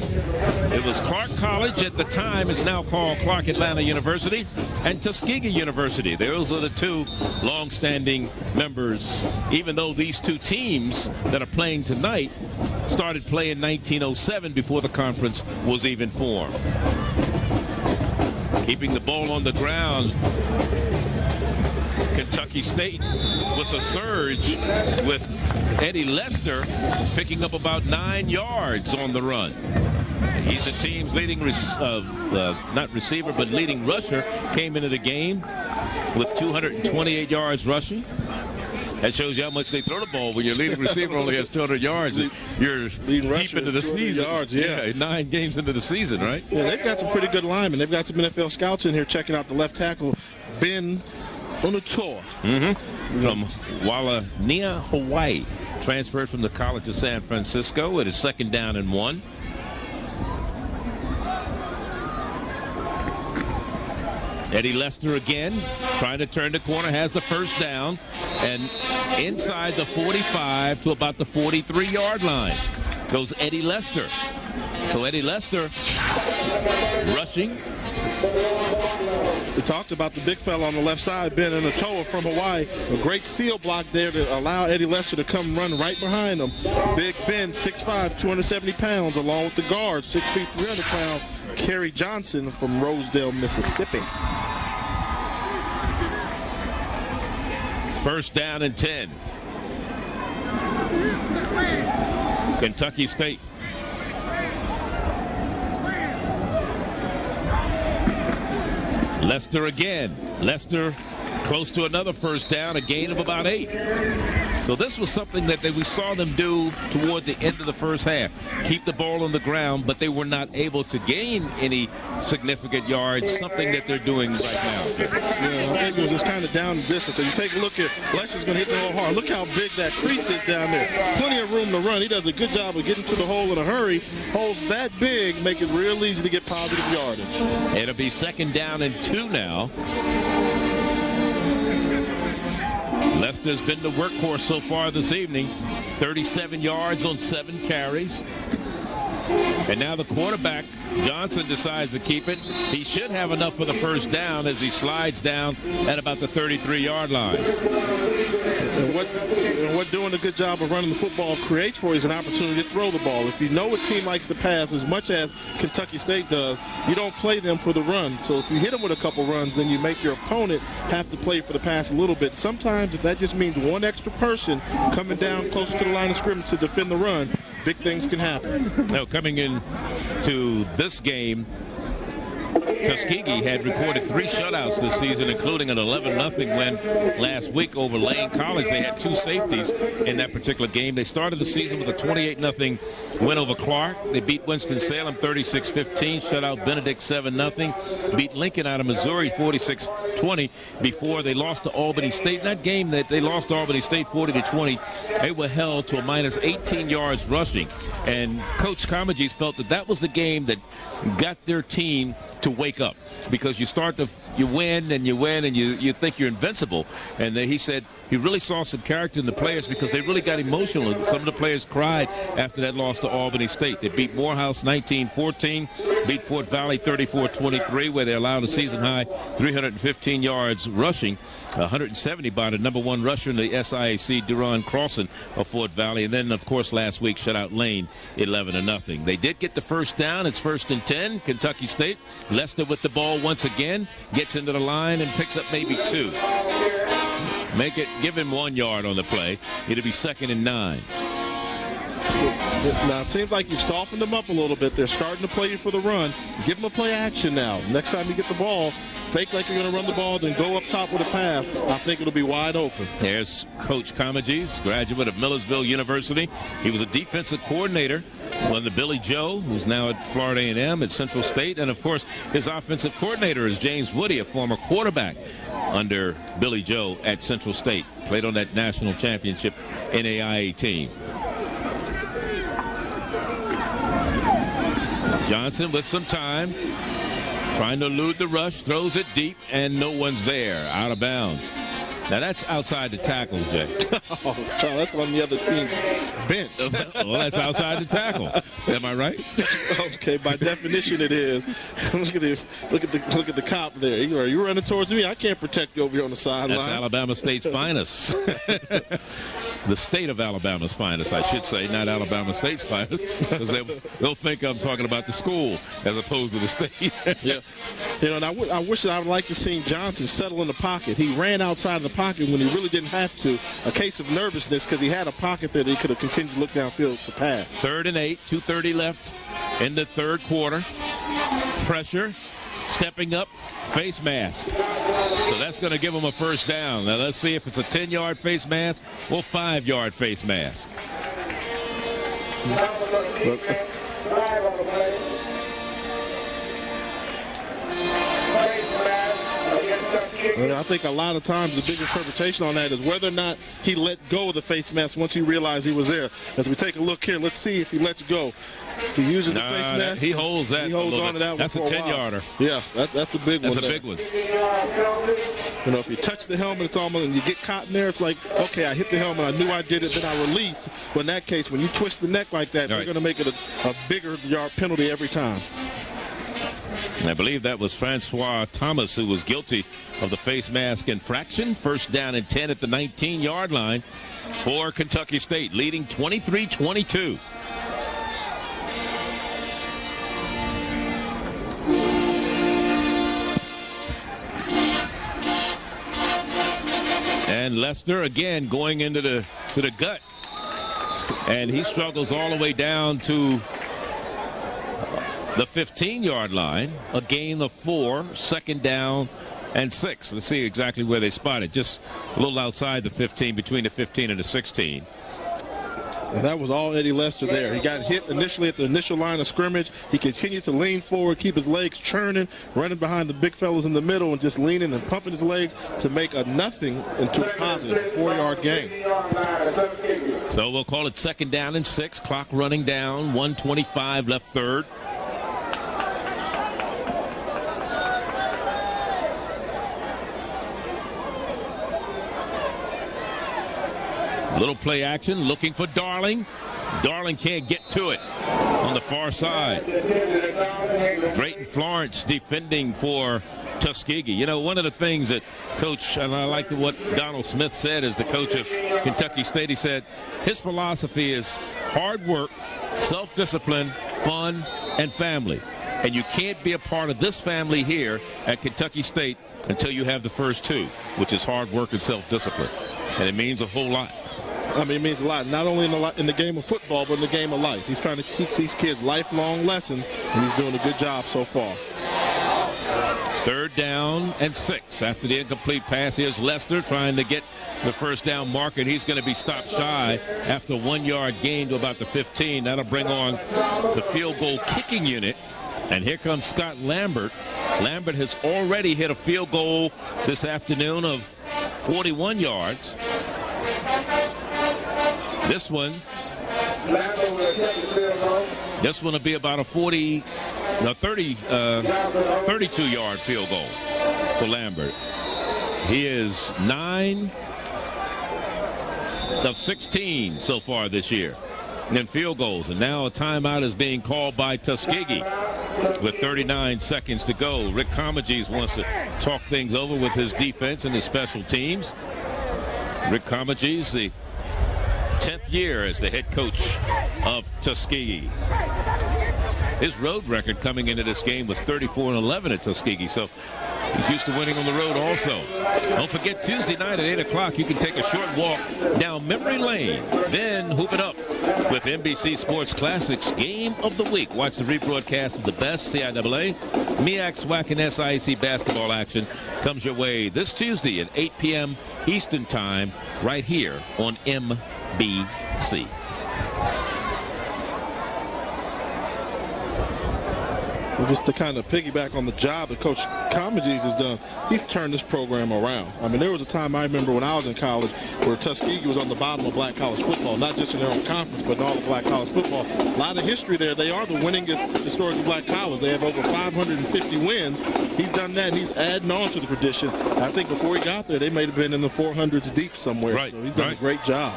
It was Clark College at the time. It's now called Clark Atlanta University, and Tuskegee University. Those are the 2 long-standing members, even though these 2 teams that are playing tonight started playing in 1907 before the conference was even formed. Keeping the ball on the ground, Kentucky State with a surge with Eddie Lester picking up about 9 yards on the run. He's the team's leading, not receiver, but leading rusher. Came into the game with 228 yards rushing. That shows you how much they throw the ball when your leading receiver only has 200 yards. You're deep into the season. Yards, yeah, 9 games into the season, right? Yeah, they've got some pretty good linemen. They've got some NFL scouts in here checking out the left tackle, Ben Onutoa. From Walania, Hawaii. Transferred from the College of San Francisco. It is 2nd down and 1. Eddie Lester again, trying to turn the corner, has the first down, and inside the 45 to about the 43-yard line goes Eddie Lester. So Eddie Lester rushing. We talked about the big fella on the left side, Ben Onutoa from Hawaii. A great seal block there to allow Eddie Lester to come run right behind him. Big Ben, 6'5", 270 pounds, along with the guard, 6 feet, 300 pounds, Kerry Johnson from Rosedale, Mississippi. 1st down and 10. Kentucky State. Lester again. Lester close to another first down, a gain of about 8. So this was something that we saw them do toward the end of the first half. Keep the ball on the ground, but they were not able to gain any significant yards, something that they're doing right now. Yeah, I think it was just kind of down the distance. So you take a look at Lester's going to hit the hole hard. Look how big that crease is down there. Plenty of room to run. He does a good job of getting to the hole in a hurry. Holes that big make it real easy to get positive yardage. It'll be 2nd down and 2 now. Lester's been the workhorse so far this evening. 37 yards on 7 carries. And now the quarterback, Johnson, decides to keep it. He should have enough for the first down as he slides down at about the 33-yard line. And what doing a good job of running the football creates for you is an opportunity to throw the ball. If you know a team likes to pass as much as Kentucky State does, you don't play them for the run. So if you hit them with a couple runs, then you make your opponent have to play for the pass a little bit. Sometimes if that just means one extra person coming down closer to the line of scrimmage to defend the run, big things can happen. Now, coming in to this game, Tuskegee had recorded 3 shutouts this season, including an 11-0 win last week over Lane College. They had 2 safeties in that particular game. They started the season with a 28-0 win over Clark. They beat Winston-Salem 36-15, shut out Benedict 7-0, beat Lincoln out of Missouri 46-20 before they lost to Albany State. In that game that they lost to Albany State 40-20, they were held to a minus 18 yards rushing. And Coach Comegys felt that was the game that got their team to wake up, because you win and you think you're invincible. And he said he really saw some character in the players because they really got emotional. Some of the players cried after that loss to Albany State. They beat Morehouse 19-14, beat Fort Valley 34-23, where they allowed a season-high 315 yards rushing, 170 by the number 1 rusher in the SIAC, Duron Crossan of Fort Valley. And then, of course, last week shut out Lane 11-0. They did get the first down. It's 1st and 10. Kentucky State. Lester with the ball once again, gets into the line and picks up maybe 2. Give him 1 yard on the play. It'll be 2nd and 9. Now, it seems like you've softened them up a little bit. They're starting to play you for the run. Give them a play action now. Next time you get the ball, fake like you're going to run the ball, then go up top with a pass. I think it'll be wide open. There's Coach Comegys, graduate of Millersville University. He was a defensive coordinator under Billy Joe, who's now at Florida A&M at Central State. And, of course, his offensive coordinator is James Woody, a former quarterback under Billy Joe at Central State. Played on that national championship NAIA team. Johnson with some time, trying to elude the rush, throws it deep, and no one's there, out of bounds. Now, that's outside the tackle, Jay. Oh, Charles, that's on the other team's bench. Well, that's outside the tackle. Am I right? Okay, by definition it is. Look at the cop there. You're running towards me. I can't protect you over here on the sideline. That's Alabama State's finest. The state of Alabama's finest, I should say, not Alabama State's finest, because they'll think I'm talking about the school as opposed to the state. Yeah. And I wish that I would like to see Johnson settle in the pocket. He ran outside of the pocket when he really didn't have to. A case of nervousness because he had a pocket there that he could have continued to look downfield to pass. 3rd and 8, 2:30 left in the 3rd quarter. Pressure, stepping up, face mask. So that's going to give him a first down. Now let's see if it's a 10-yard face mask or 5-yard face mask. I think a lot of times the big interpretation on that is whether or not he let go of the face mask once he realized he was there. As we take a look here, let's see if he lets go. He uses the face mask. He holds that. He holds on to that one. That's a 10-yarder. Yeah, that's a big one. That's a big one. You know, if you touch the helmet, it's almost, and you get caught in there, it's like, okay, I hit the helmet, I knew I did it, then I released. But in that case, when you twist the neck like that, they're going to make it a bigger yard penalty every time. I believe that was Francois Thomas who was guilty of the face mask infraction. First down and 10 at the 19-yard line for Kentucky State, leading 23-22. And Lester again going into the gut, and he struggles all the way down to the 15-yard line. A gain of 4, 2nd down and 6. Let's see exactly where they spot it. Just a little outside the 15, between the 15 and the 16. And that was all Eddie Lester there. He got hit initially at the initial line of scrimmage. He continued to lean forward, keep his legs churning, running behind the big fellas in the middle and just leaning and pumping his legs to make a nothing into a positive 4-yard gain. So we'll call it 2nd down and 6. Clock running down, 1:25 left 3rd. Little play action, looking for Darling. Darling can't get to it. on the far side. Drayton Florence defending for Tuskegee. You know, one of the things that Coach, and I like what Donald Smith said as the coach of Kentucky State, he said his philosophy is hard work, self-discipline, fun, and family. And you can't be a part of this family here at Kentucky State until you have the first two, which is hard work and self-discipline. And it means a whole lot. I mean, it means a lot, not only in the game of football, but in the game of life. He's trying to teach these kids lifelong lessons, and he's doing a good job so far. 3rd down and 6 after the incomplete pass. Here's Lester trying to get the first down marker, and he's going to be stopped shy after a 1-yard gain to about the 15. That'll bring on the field goal kicking unit. And here comes Scott Lambert. Lambert has already hit a field goal this afternoon of 41 yards. This one will be about a 32-yard field goal for Lambert. He is 9 of 16 so far this year in field goals. And now a timeout is being called by Tuskegee with 39 seconds to go. Rick Comegys wants to talk things over with his defense and his special teams. Rick Comegys, the 10th year as the head coach of Tuskegee. His road record coming into this game was 34-11 at Tuskegee, so he's used to winning on the road also. Don't forget, Tuesday night at 8 o'clock, you can take a short walk down memory lane, then hoop it up with NBC Sports Classics Game of the Week. Watch the rebroadcast of the best CIAA, MEAC, SWAC, and SIAC basketball action comes your way this Tuesday at 8 p.m. Eastern Time right here on MBC. And just to kind of piggyback on the job that Coach Comegys has done, he's turned this program around. I mean, there was a time I remember when I was in college where Tuskegee was on the bottom of black college football, not just in their own conference, but in all of black college football. A lot of history there. They are the winningest historically black college. They have over 550 wins. He's done that, and he's adding on to the tradition. I think before he got there, they may have been in the 400s deep somewhere. Right, so he's done a great job.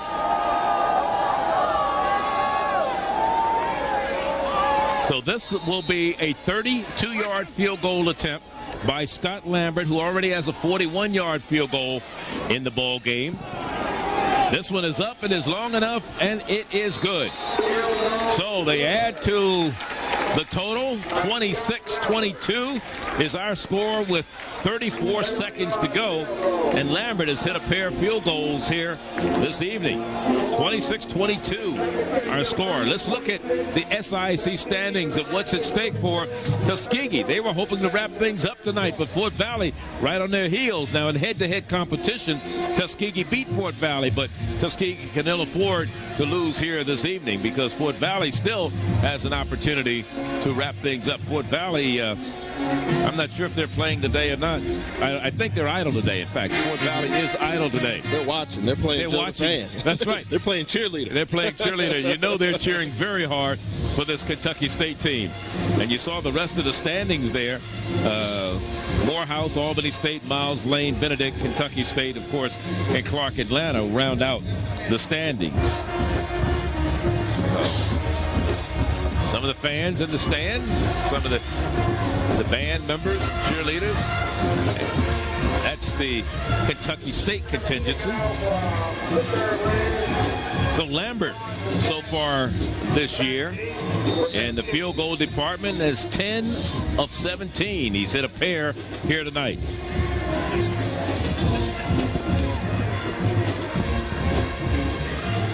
So this will be a 32-yard field goal attempt by Scott Lambert, who already has a 41-yard field goal in the ball game. This one is up, it is long enough, and it is good. So they add to the total. 26-22 is our score with 34 seconds to go, and Lambert has hit a pair of field goals here this evening. 26-22 our score. Let's look at the SIAC standings of what's at stake for Tuskegee. They were hoping to wrap things up tonight, but Fort Valley right on their heels now in head-to-head competition. Tuskegee beat Fort Valley, but Tuskegee can ill afford to lose here this evening because Fort Valley still has an opportunity to wrap things up. Fort Valley, I'm not sure if they're playing today or not. I think they're idle today. In fact, Fort Valley is idle today. They're watching. They're playing. They're watching. That's right. They're playing cheerleader. They're playing cheerleader. You know they're cheering very hard for this Kentucky State team. And you saw the rest of the standings there. Morehouse, Albany State, Miles Lane, Benedict, Kentucky State, of course, and Clark Atlanta round out the standings. Some of the fans in the stand, some of the band members, cheerleaders. That's the Kentucky State contingency. So Lambert, so far this year, in the field goal department, is 10 of 17. He's hit a pair here tonight.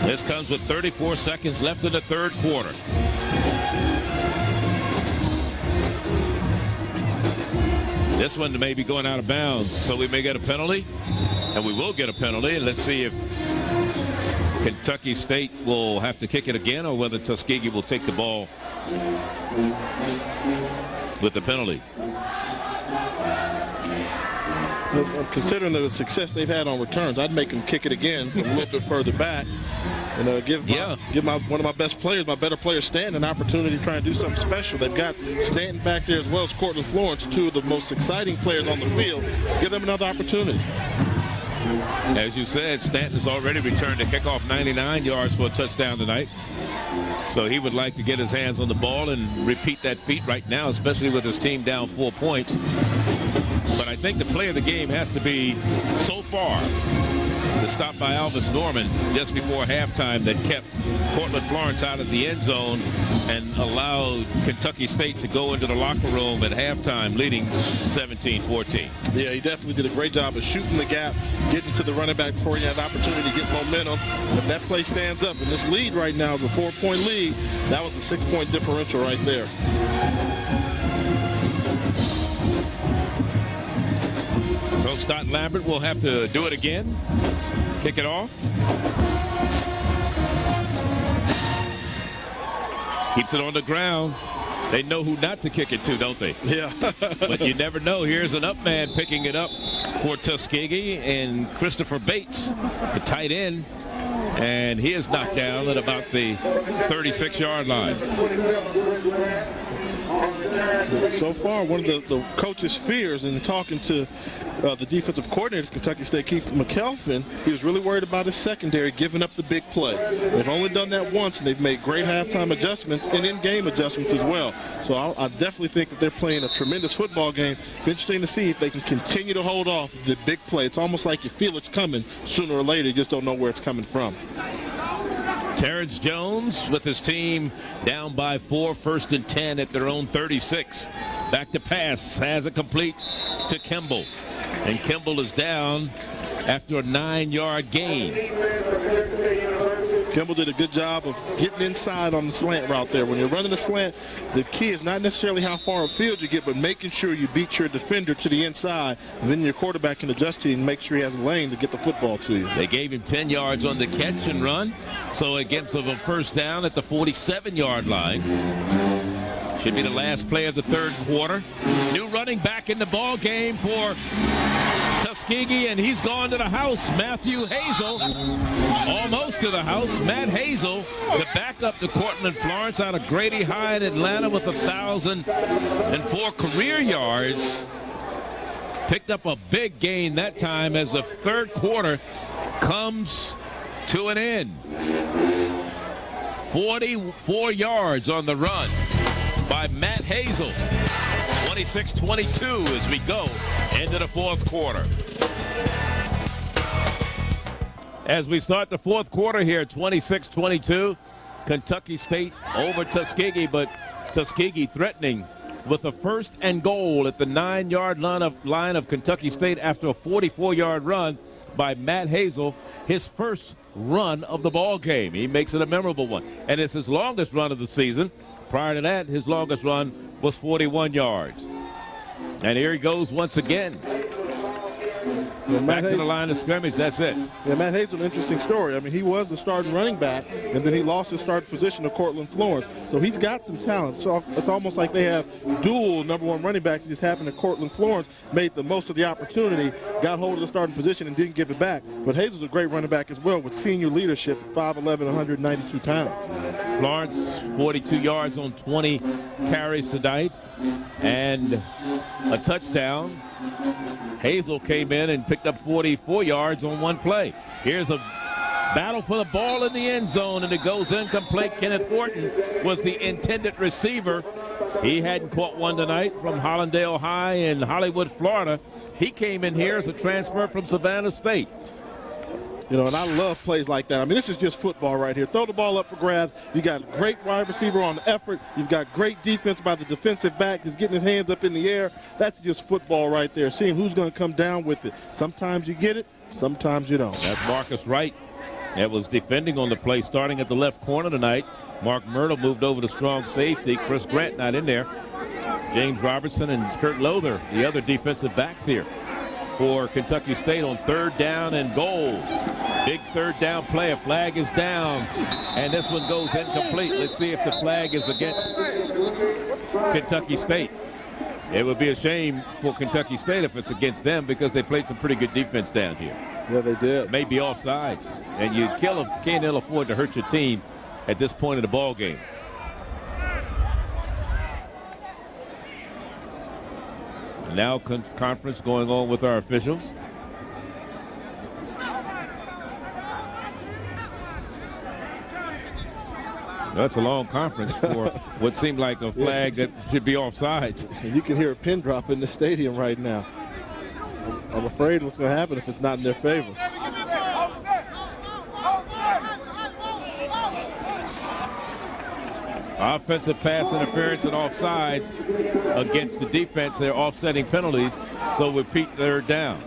This comes with 34 seconds left in the third quarter. This one may be going out of bounds, so we may get a penalty, and we will get a penalty. And let's see if Kentucky State will have to kick it again or whether Tuskegee will take the ball with the penalty. Considering the success they've had on returns, I'd make them kick it again from a little bit further back. And give one of my best players, my better players, Stanton, an opportunity to try and do something special. They've got Stanton back there as well as Cortland Florence, two of the most exciting players on the field. Give them another opportunity. As you said, Stanton has already returned to kickoff 99 yards for a touchdown tonight. So he would like to get his hands on the ball and repeat that feat right now, especially with his team down 4 points. But I think the play of the game has to be, so far, the stop by Alvis Norman just before halftime that kept Cortland Florence out of the end zone and allowed Kentucky State to go into the locker room at halftime leading 17-14. Yeah, he definitely did a great job of shooting the gap, getting to the running back before he had an opportunity to get momentum. If that play stands up, and this lead right now is a 4-point lead, that was a 6-point differential right there. So Scott Lambert will have to do it again. Kick it off. Keeps it on the ground. They know who not to kick it to, don't they? Yeah. But you never know. Here's an up man picking it up for Tuskegee, and Christopher Bates, the tight end, and he is knocked down at about the 36-yard line. So far, one of the coach's fears in talking to the defensive coordinator of Kentucky State, Keith McElphin, he was really worried about his secondary giving up the big play. They've only done that once, and they've made great halftime adjustments and in-game adjustments as well. So I definitely think that they're playing a tremendous football game. Be interesting to see if they can continue to hold off the big play. It's almost like you feel it's coming sooner or later. You just don't know where it's coming from. Terrence Jones with his team down by 4, 1st and 10 at their own 36. Back to pass, has it complete to Kimball. And Kimball is down after a 9-yard gain. Kimball did a good job of getting inside on the slant route there. When you're running the slant, the key is not necessarily how far upfield you get, but making sure you beat your defender to the inside, and then your quarterback can adjust to you and make sure he has a lane to get the football to you. They gave him 10 yards on the catch and run, so it gives him a first down at the 47-yard line. Should be the last play of the third quarter. New running back in the ball game for Tuskegee, and he's gone to the house. Matthew Hazel, almost to the house. Matt Hazel, the backup to Cortland Florence out of Grady High in Atlanta with 1,004 career yards. Picked up a big gain that time as the third quarter comes to an end. 44 yards on the run by Matt Hazel. 26-22 as we go into the fourth quarter. As we start the fourth quarter here, 26-22, Kentucky State over Tuskegee, but Tuskegee threatening with a 1st and goal at the 9-yard line of Kentucky State after a 44-yard run by Matt Hazel, his first run of the ball game. He makes it a memorable one, and it's his longest run of the season. Prior to that, his longest run was 41 yards. And here he goes once again. Back to the line of scrimmage, that's it. Yeah, Matt Hazel, an interesting story. I mean, he was the starting running back, and then he lost his starting position to Cortland Florence. So he's got some talent. So it's almost like they have dual '1 running backs. It just happened that Cortland Florence made the most of the opportunity, got hold of the starting position, and didn't give it back. But Hazel's a great running back as well with senior leadership, 5'11", 192 pounds. Florence, 42 yards on 20 carries tonight, and a touchdown. Hazel came in and picked up 44 yards on one play. Here's a battle for the ball in the end zone, and it goes incomplete. Kenneth Horton was the intended receiver. He hadn't caught one tonight from Hollandale High in Hollywood, Florida. He came in here as a transfer from Savannah State. You know, and I love plays like that. I mean, this is just football right here. Throw the ball up for grabs. You got a great wide receiver on the effort. You've got great defense by the defensive back. He's getting his hands up in the air. That's just football right there, seeing who's going to come down with it. Sometimes you get it, sometimes you don't. That's Marcus Wright that was defending on the play, starting at the left corner tonight. Mark Myrtle moved over to strong safety. Chris Grant not in there. James Robertson and Kurt Lother, the other defensive backs here for Kentucky State on 3rd down and goal. Big 3rd down play. A flag is down, and this one goes incomplete. Let's see if the flag is against Kentucky State. It would be a shame for Kentucky State if it's against them, because they played some pretty good defense down here. Yeah, they did. Maybe offsides, and you can't ill afford to hurt your team at this point in the ball game. Now conference going on with our officials. That's a long conference for what seemed like a flag that should be offsides. And you can hear a pin drop in the stadium right now. I'm afraid what's going to happen if it's not in their favor. Offensive pass interference and offsides against the defense. They're offsetting penalties, so repeat third down.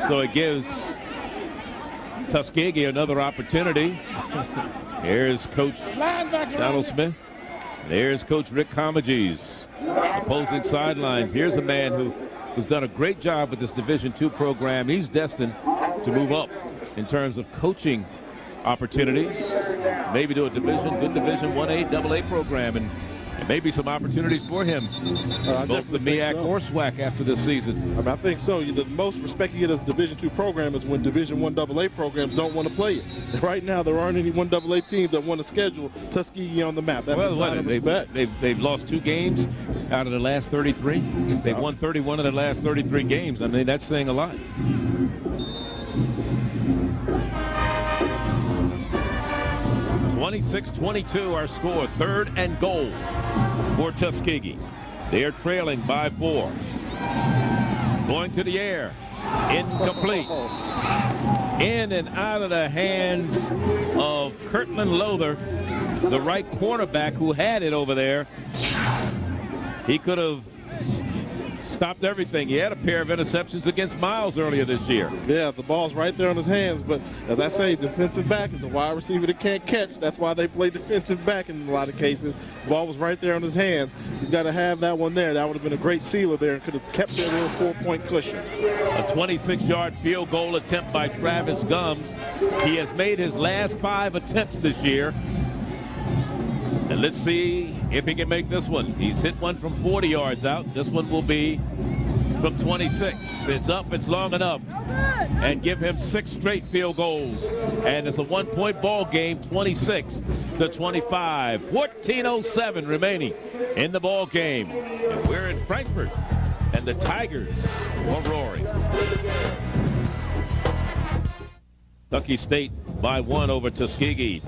So it gives Tuskegee another opportunity. Here's Coach Donald Smith. There's Coach Rick Comegys. Opposing sidelines. Here's a man who has done a great job with this Division II program. He's destined to move up in terms of coaching opportunities. Maybe to a good Division 1A, AA program, and maybe some opportunities for him. Both the MEAC or SWAC after this season. I think so. The most respect you get as a Division II program is when Division I AA programs don't want to play it. Right now, there aren't any 1AA teams that want to schedule Tuskegee on the map. That's a sign of respect. They've lost 2 games out of the last 33. They've won 31 of the last 33 games. I mean, that's saying a lot. 26-22 our score. 3rd and goal for Tuskegee. They are trailing by 4. Going to the air. Incomplete. In and out of the hands of Kirtland Lowther, the right cornerback who had it over there. He could have stopped everything. He had a pair of interceptions against Miles earlier this year. Yeah, the ball's right there on his hands, but as I say, defensive back is a wide receiver that can't catch. That's why they play defensive back in a lot of cases. The ball was right there on his hands. He's got to have that one there. That would have been a great sealer there and could have kept their little 4-point cushion. A 26-yard field goal attempt by Travis Gums. He has made his last 5 attempts this year. And let's see if he can make this one. He's hit one from 40 yards out. This one will be from 26. It's up, it's long enough. And give him 6 straight field goals. And it's a 1-point ball game, 26-25. 14:07 remaining in the ball game. And we're in Frankfort. And the Tigers are roaring. Kentucky State by 1 over Tuskegee.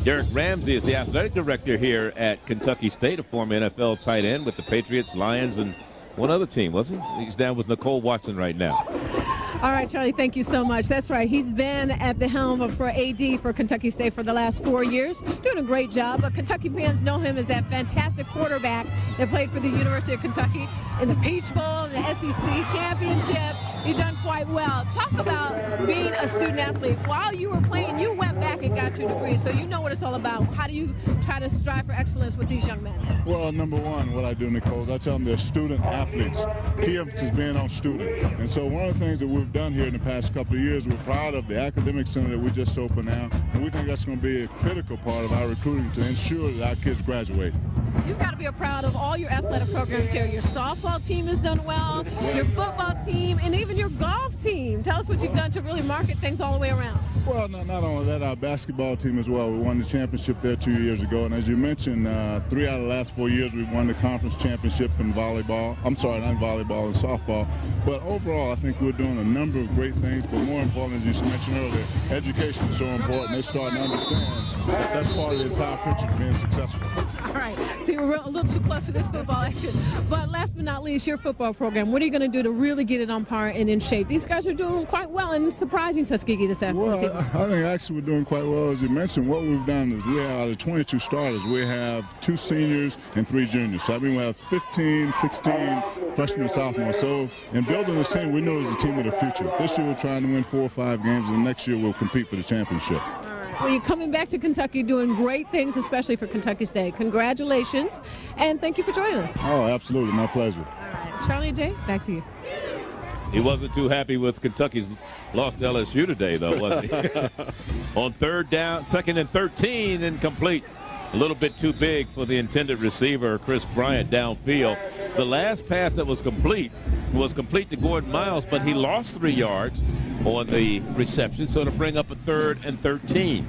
Derek Ramsey is the athletic director here at Kentucky State, a former NFL tight end with the Patriots, Lions, and one other team, wasn't he? He's down with Nicole Watson right now. All right, Charlie, thank you so much. That's right. He's been at the helm for AD for Kentucky State for the last 4 years, doing a great job. But Kentucky fans know him as that fantastic quarterback that played for the University of Kentucky in the Peach Bowl, in the SEC Championship. You've done quite well. Talk about being a student athlete. While you were playing, you went back and got your degree, so you know what it's all about. How do you try to strive for excellence with these young men? Well, number one, what I do, Nicole, is I tell them they're student athletes. Key emphasis being on student. And so one of the things that we've done here in the past couple of years, we're proud of the academic center that we just opened now, and we think that's going to be a critical part of our recruiting to ensure that our kids graduate. You've got to be proud of all your athletic programs here. Your softball team has done well, your football team, and even your golf team. Tell us what you've done to really market things all the way around. Well, not only that, our basketball team as well. We won the championship there 2 years ago, and as you mentioned, 3 out of the last 4 years we've won the conference championship in volleyball. I'm sorry, not volleyball, and softball. But overall, I think we're doing a number of great things, but more important, as you mentioned earlier, education is so important. They're starting to understand that that's part of the entire picture of being successful. All right. See, we're a little too close to this football action. But last but not least, your football program. What are you going to do to really get it on par and in shape? These guys are doing quite well and surprising Tuskegee this afternoon. Well, I think actually we're doing quite well. As you mentioned, what we've done is we have out of 22 starters, we have 2 seniors and 3 juniors. So, I mean, we have 15, 16 freshmen and sophomores. So, in building this team, we know it's a team of the future. This year we're trying to win 4 or 5 games, and next year we'll compete for the championship. Well, you're coming back to Kentucky doing great things, especially for Kentucky State. Congratulations, and thank you for joining us. Oh, absolutely. My pleasure. All right. Charlie and Jay, back to you. He wasn't too happy with Kentucky's loss to LSU today, though, was he? On 3rd down, 2nd and 13, incomplete. A little bit too big for the intended receiver, Chris Bryant, downfield. The last pass that was complete to Gordon Miles, but he lost 3 yards on the reception, so to bring up a 3rd and 13.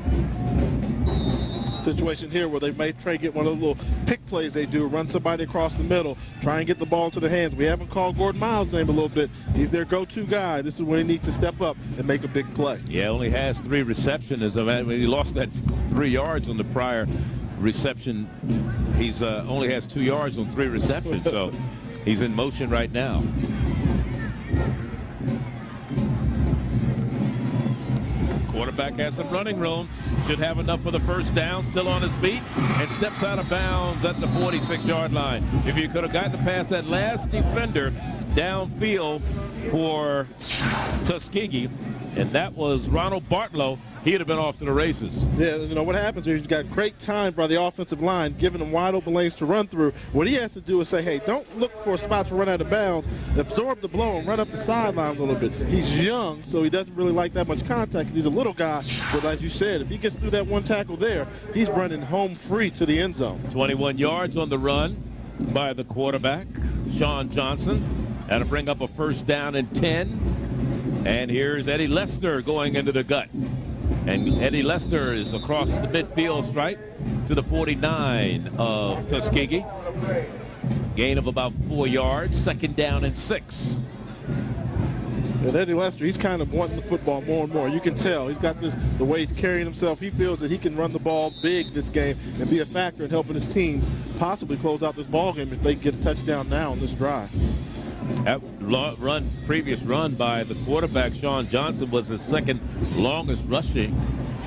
situation here where they may try to get one of the little pick plays they do, run somebody across the middle, try and get the ball into the hands. We haven't called Gordon Miles' name a little bit. He's their go-to guy. This is when he needs to step up and make a big play. Yeah, only has 3 receptions. I mean, he lost that 3 yards on the prior reception. He's only has 2 yards on 3 receptions, so he's in motion right now. Quarterback has some running room. Should have enough for the first down. Still on his feet and steps out of bounds at the 46-yard line. If you could have gotten past that last defender downfield for Tuskegee, and that was Ronald Bartlow, he'd have been off to the races. Yeah, you know what happens here, you've got great time by the offensive line, giving them wide open lanes to run through. What he has to do is say, hey, don't look for a spot to run out of bounds, absorb the blow and run up the sideline a little bit. He's young, so he doesn't really like that much contact because he's a little guy. But as you said, if he gets through that one tackle there, he's running home free to the end zone. 21 yards on the run by the quarterback, Sean Johnson. That'll bring up a first down and 10. And here's Eddie Lester going into the gut. And Eddie Lester is across the midfield stripe to the 49 of Tuskegee. Gain of about 4 yards, second down and 6. And Eddie Lester, he's kind of wanting the football more and more. You can tell he's got this, the way he's carrying himself. He feels that he can run the ball big this game and be a factor in helping his team possibly close out this ball game if they can get a touchdown now on this drive. That previous run by the quarterback, Sean Johnson, was his second longest rushing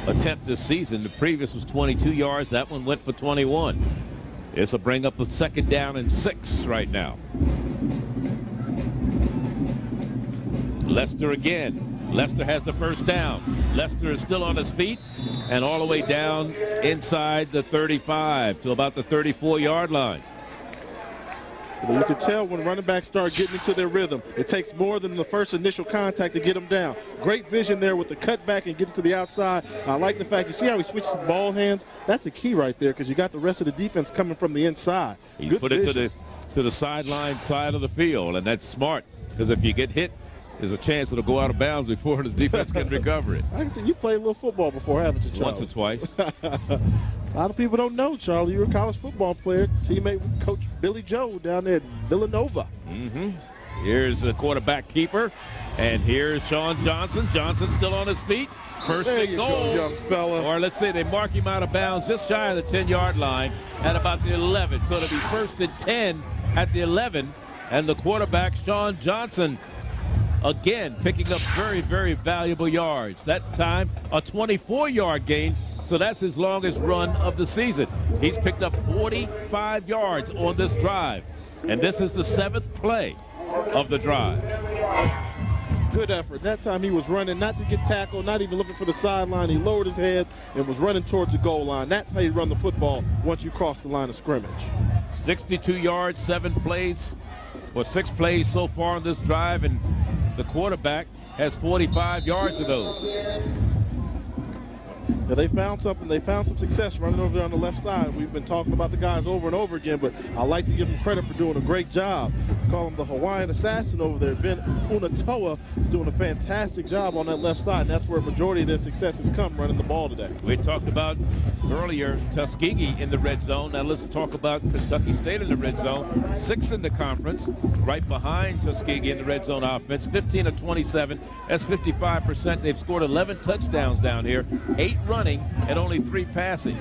attempt this season. The previous was 22 yards. That one went for 21. This will bring up a second down and 6 right now. Lester again. Lester has the first down. Lester is still on his feet and all the way down inside the 35 to about the 34-yard line. You can tell when running backs start getting into their rhythm, it takes more than the first initial contact to get them down. Great vision there with the cutback and getting to the outside. I like the fact, you see how he switches the ball hands? That's a key right there because you got the rest of the defense coming from the inside. You put it to the sideline side of the field, and that's smart because if you get hit, there's a chance it'll go out of bounds before the defense can recover it. You played a little football before, haven't you, Charlie? Once or twice. A lot of people don't know, Charlie. You were a college football player, teammate with Coach Billy Joe down there at Villanova. Here's the quarterback keeper, and here's Sean Johnson. Johnson still on his feet. First and goal. Go, young fella. Or let's say they mark him out of bounds just shy of the 10-yard line at about the 11. So it'll be first and 10 at the 11, and the quarterback, Sean Johnson, again picking up very, very valuable yards. That time, a 24-yard gain. So that's his longest run of the season. He's picked up 45 yards on this drive. And this is the 7th play of the drive. Good effort. That time he was running not to get tackled, not even looking for the sideline. He lowered his head and was running towards the goal line. That's how you run the football once you cross the line of scrimmage. 62 yards, 7 plays, or 6 plays so far on this drive, and the quarterback has 45 yards of those. Now they found something. They found some success running over there on the left side. We've been talking about the guys over and over again, but I like to give them credit for doing a great job. Call him the Hawaiian assassin over there. Ben Unatoa is doing a fantastic job on that left side, and that's where a majority of their success has come running the ball today. We talked about earlier Tuskegee in the red zone. Now let's talk about Kentucky State in the red zone. 6th in the conference, right behind Tuskegee in the red zone offense. 15 of 27. That's 55%. They've scored 11 touchdowns down here. 8 running and only 3 passing.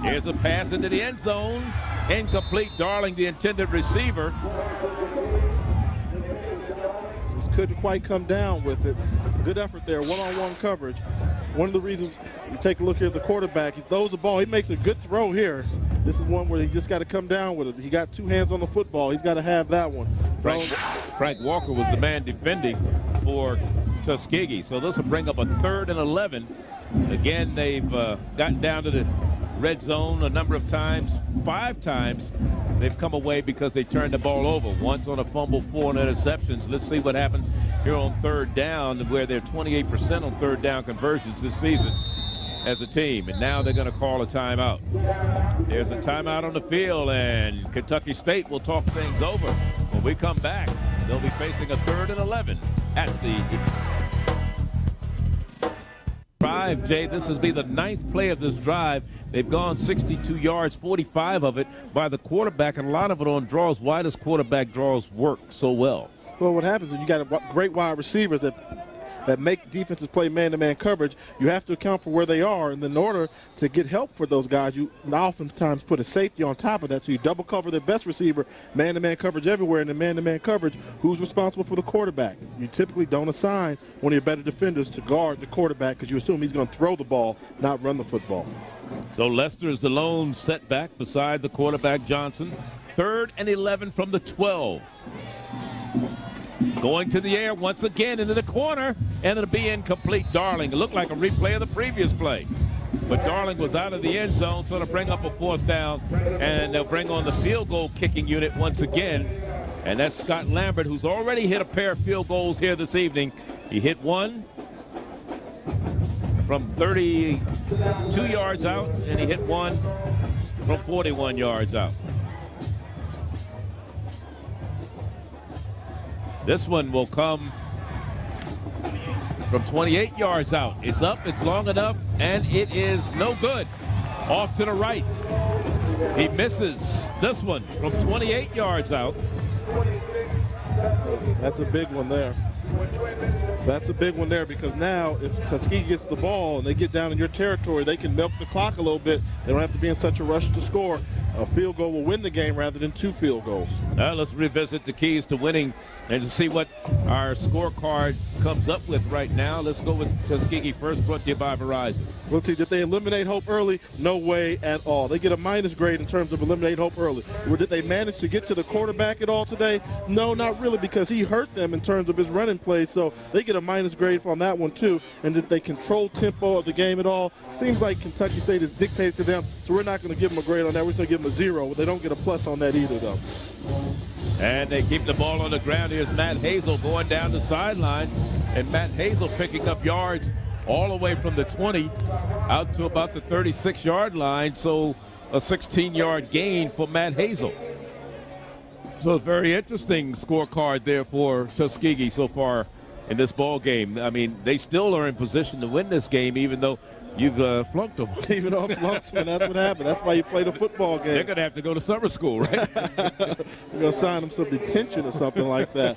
Here's the pass into the end zone. Incomplete. Darling, the intended receiver. Just couldn't quite come down with it. Good effort there, one-on-one coverage. One of the reasons you take a look here at the quarterback, he throws the ball. He makes a good throw here. This is one where he just got to come down with it. He got 2 hands on the football. He's got to have that one. Frank Walker was the man defending for Tuskegee. So this will bring up a 3rd and 11. Again, they've gotten down to the red zone a number of times. 5 times they've come away because they turned the ball over. Once on a fumble, 4 on interceptions. Let's see what happens here on 3rd down, where they're 28% on 3rd down conversions this season as a team. And now they're going to call a timeout. There's a timeout on the field, and Kentucky State will talk things over. When we come back, they'll be facing a 3rd and 11 at the 5. drive, Jay. This will be the 9th play of this drive. They've gone 62 yards, 45 of it by the quarterback, and a lot of it on draws. Why does quarterback draws work so well? Well, what happens is you got great wide receivers that make defenses play man-to-man coverage. You have to account for where they are, and in order to get help for those guys, you oftentimes put a safety on top of that, so you double cover their best receiver, man-to-man coverage everywhere, and in man-to-man coverage, who's responsible for the quarterback? You typically don't assign one of your better defenders to guard the quarterback because you assume he's going to throw the ball, not run the football. So Lester is the lone setback beside the quarterback, Johnson. 3rd and 11 from the 12. Going to the air once again into the corner, and it'll be incomplete. Darling. It looked like a replay of the previous play. But Darling was out of the end zone, so they'll bring up a 4th down, and they'll bring on the field goal kicking unit once again. And that's Scott Lambert, who's already hit a pair of field goals here this evening. He hit one from 32 yards out, and he hit one from 41 yards out. This one will come from 28 yards out. It's up, it's long enough, and it is no good. Off to the right. He misses this one from 28 yards out. That's a big one there. That's a big one there because now if Tuskegee gets the ball and they get down in your territory, they can milk the clock a little bit. They don't have to be in such a rush to score. A field goal will win the game rather than 2 field goals. Let's revisit the keys to winning and to see what our scorecard comes up with right now. Let's go with Tuskegee first, brought to you by Verizon. Let's see, did they eliminate hope early? No way at all. They get a minus grade in terms of eliminate hope early. Or did they manage to get to the quarterback at all today? No, not really, because he hurt them in terms of his running play, so they get a minus grade on that one too. And did they control tempo of the game at all? Seems like Kentucky State has dictated to them, so we're not going to give them a grade on that. We're going to give them a 0. They don't get a plus on that either, though. And they keep the ball on the ground. Here's Matt Hazel going down the sideline, and Matt Hazel picking up yards all the way from the 20 out to about the 36-yard line, so a 16-yard gain for Matt Hazel. So a very interesting scorecard there for Tuskegee so far in this ball game. I mean, they still are in position to win this game, even though you've flunked them. Even though flunked them, that's what happened. That's why you played a football game. They're going to have to go to summer school, right? We're going to sign them some detention or something like that.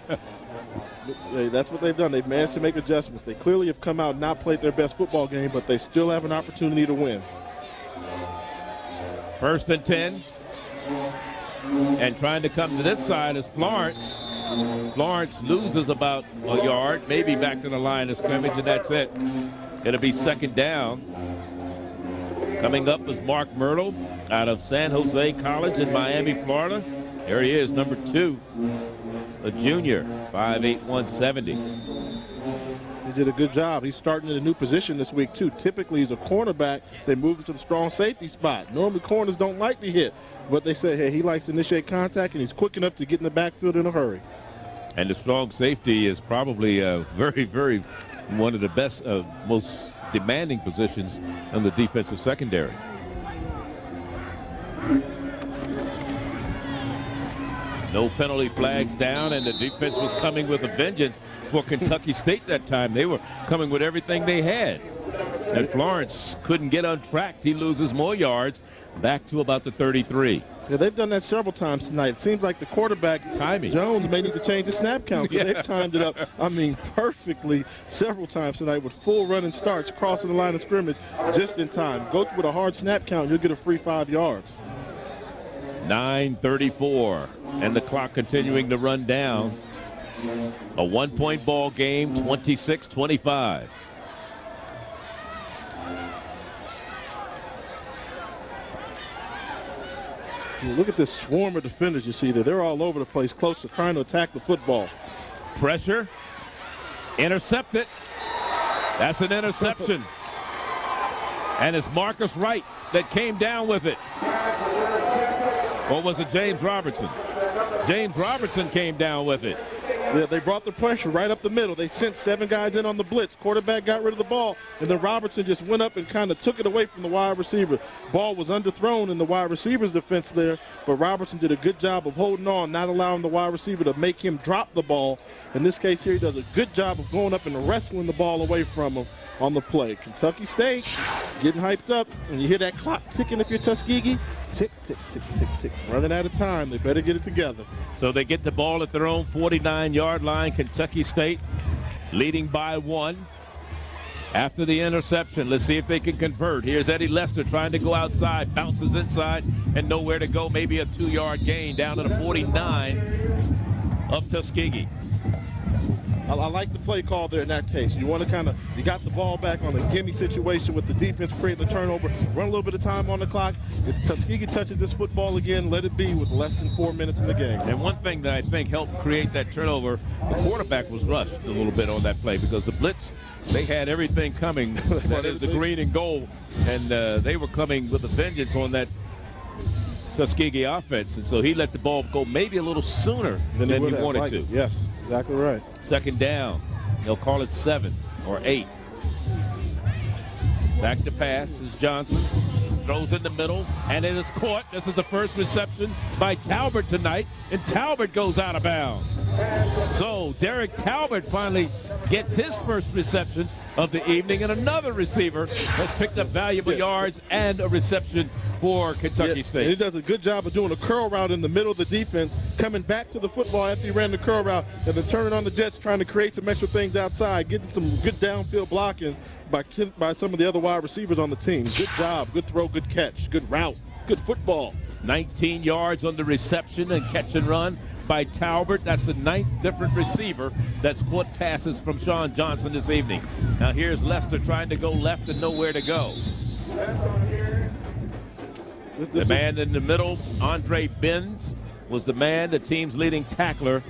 That's what they've done. They've managed to make adjustments. They clearly have come out and not played their best football game, but they still have an opportunity to win. 1st and 10. And trying to come to this side is Florence. Florence loses about a yard, maybe back to the line of scrimmage, and that's it. It'll be 2nd down. Coming up is Mark Myrtle out of San Jose College in Miami, Florida. There he is, number 2, a junior, 5'8", 170. He did a good job. He's starting in a new position this week, too. Typically, he's a cornerback. They moved him to the strong safety spot. Normally, corners don't like to hit, but they say, hey, he likes to initiate contact, and he's quick enough to get in the backfield in a hurry. And the strong safety is probably very, very one of the best, most demanding positions in the defensive secondary. No penalty flags down, and the defense was coming with a vengeance for Kentucky State that time. They were coming with everything they had. And Florence couldn't get untracked. He loses more yards, back to about the 33. Yeah, they've done that several times tonight. It seems like the quarterback, timing, Jones, may need to change the snap count because they've timed it up, perfectly several times tonight with full running starts, crossing the line of scrimmage just in time. Go with a hard snap count, you'll get a free 5 yards. 9:34, and the clock continuing to run down. A 1-point ball game, 26-25. Look at this swarm of defenders you see there. They're all over the place, close to trying to attack the football. Pressure. Intercepted. That's an interception. And it's Marcus Wright that came down with it. Or was it James Robertson? James Robertson came down with it. Yeah, they brought the pressure right up the middle. They sent 7 guys in on the blitz. Quarterback got rid of the ball, and then Robertson just went up and kind of took it away from the wide receiver. Ball was underthrown in the wide receiver's defense there, but Robertson did a good job of holding on, not allowing the wide receiver to make him drop the ball. In this case here, he does a good job of going up and wrestling the ball away from him on the play. Kentucky State getting hyped up, and you hear that clock ticking if you're Tuskegee. Tick, tick, tick, tick, tick. Running out of time. They better get it together. So they get the ball at their own 49-yard line. Kentucky State leading by 1. After the interception, let's see if they can convert. Here's Eddie Lester trying to go outside, bounces inside, and nowhere to go. Maybe a 2-yard gain down to the 49 of Tuskegee. I like the play call there in that case. You want to you got the ball back on a gimme situation with the defense creating the turnover, run a little bit of time on the clock. If Tuskegee touches this football again, let it be with less than 4 minutes in the game. And one thing that I think helped create that turnover, the quarterback was rushed a little bit on that play because the blitz, they had everything coming. That is the green and gold, and they were coming with a vengeance on that Tuskegee offense, and so he let the ball go maybe a little sooner than he wanted to. Yes, exactly right. Second down. They'll call it 7 or 8. Back to pass is Johnson. Throws in the middle, and it is caught. This is the first reception by Talbot tonight, and Talbot goes out of bounds. So Derek Talbot finally gets his first reception of the evening, and another receiver has picked up valuable yards and a reception for Kentucky State. And he does a good job of doing a curl route in the middle of the defense, coming back to the football after he ran the curl route, and then turning on the Jets, trying to create some extra things outside, getting some good downfield blocking by some of the other wide receivers on the team. Good job, good throw, good catch, good route, good football. 19 yards on the reception and catch and run by Talbot. That's the 9th different receiver that's caught passes from Sean Johnson this evening. Now here's Lester trying to go left and nowhere to go. The man in the middle, Andre Benz, was the man, the team's leading tackler,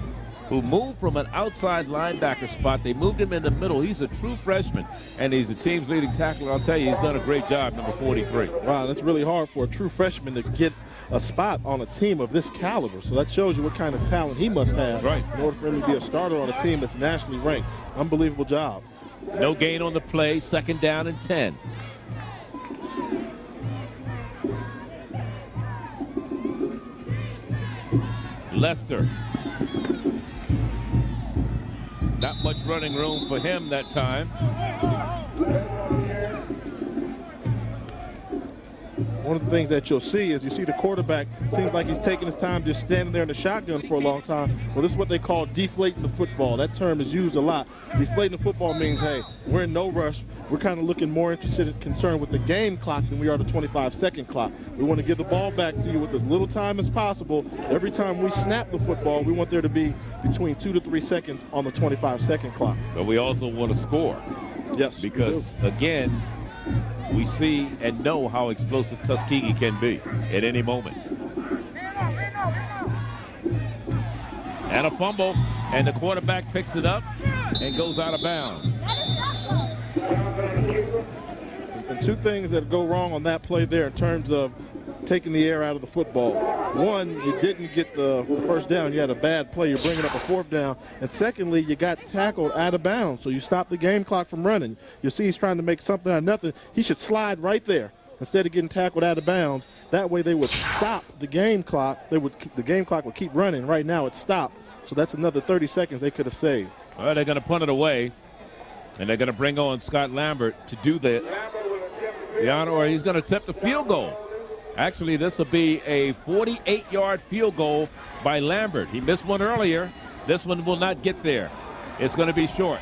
who moved from an outside linebacker spot. They moved him in the middle. He's a true freshman, and he's the team's leading tackler. I'll tell you, he's done a great job, number 43. Wow, that's really hard for a true freshman to get a spot on a team of this caliber. So that shows you what kind of talent he must have in order for him to be a starter on a team that's nationally ranked. Unbelievable job. No gain on the play, second down and 10. Lester. Not much running room for him that time. One of the things that you'll see is you see the quarterback seems like he's taking his time just standing there in the shotgun for a long time. Well, this is what they call deflating the football. That term is used a lot. Deflating the football means, hey, we're in no rush. We're kind of looking more interested and concerned with the game clock than we are the 25-second clock. We want to give the ball back to you with as little time as possible. Every time we snap the football, we want there to be between 2 to 3 seconds on the 25-second clock. But we also want to score. Yes, because, again, we see and know how explosive Tuskegee can be at any moment. And a fumble, and the quarterback picks it up and goes out of bounds. And two things that go wrong on that play there in terms of taking the air out of the football. One, you didn't get the first down. You had a bad play. You're bringing up a 4th down. And secondly, you got tackled out of bounds, so you stopped the game clock from running. You see he's trying to make something out of nothing. He should slide right there instead of getting tackled out of bounds. That way they would stop the game clock. The game clock would keep running. Right now it's stopped, so that's another 30 seconds they could have saved. Well, they're going to punt it away, and they're going to bring on Scott Lambert to do the honor, or he's going to attempt the field goal. Actually, this will be a 48-yard field goal by Lambert. He missed one earlier. This one will not get there. It's going to be short.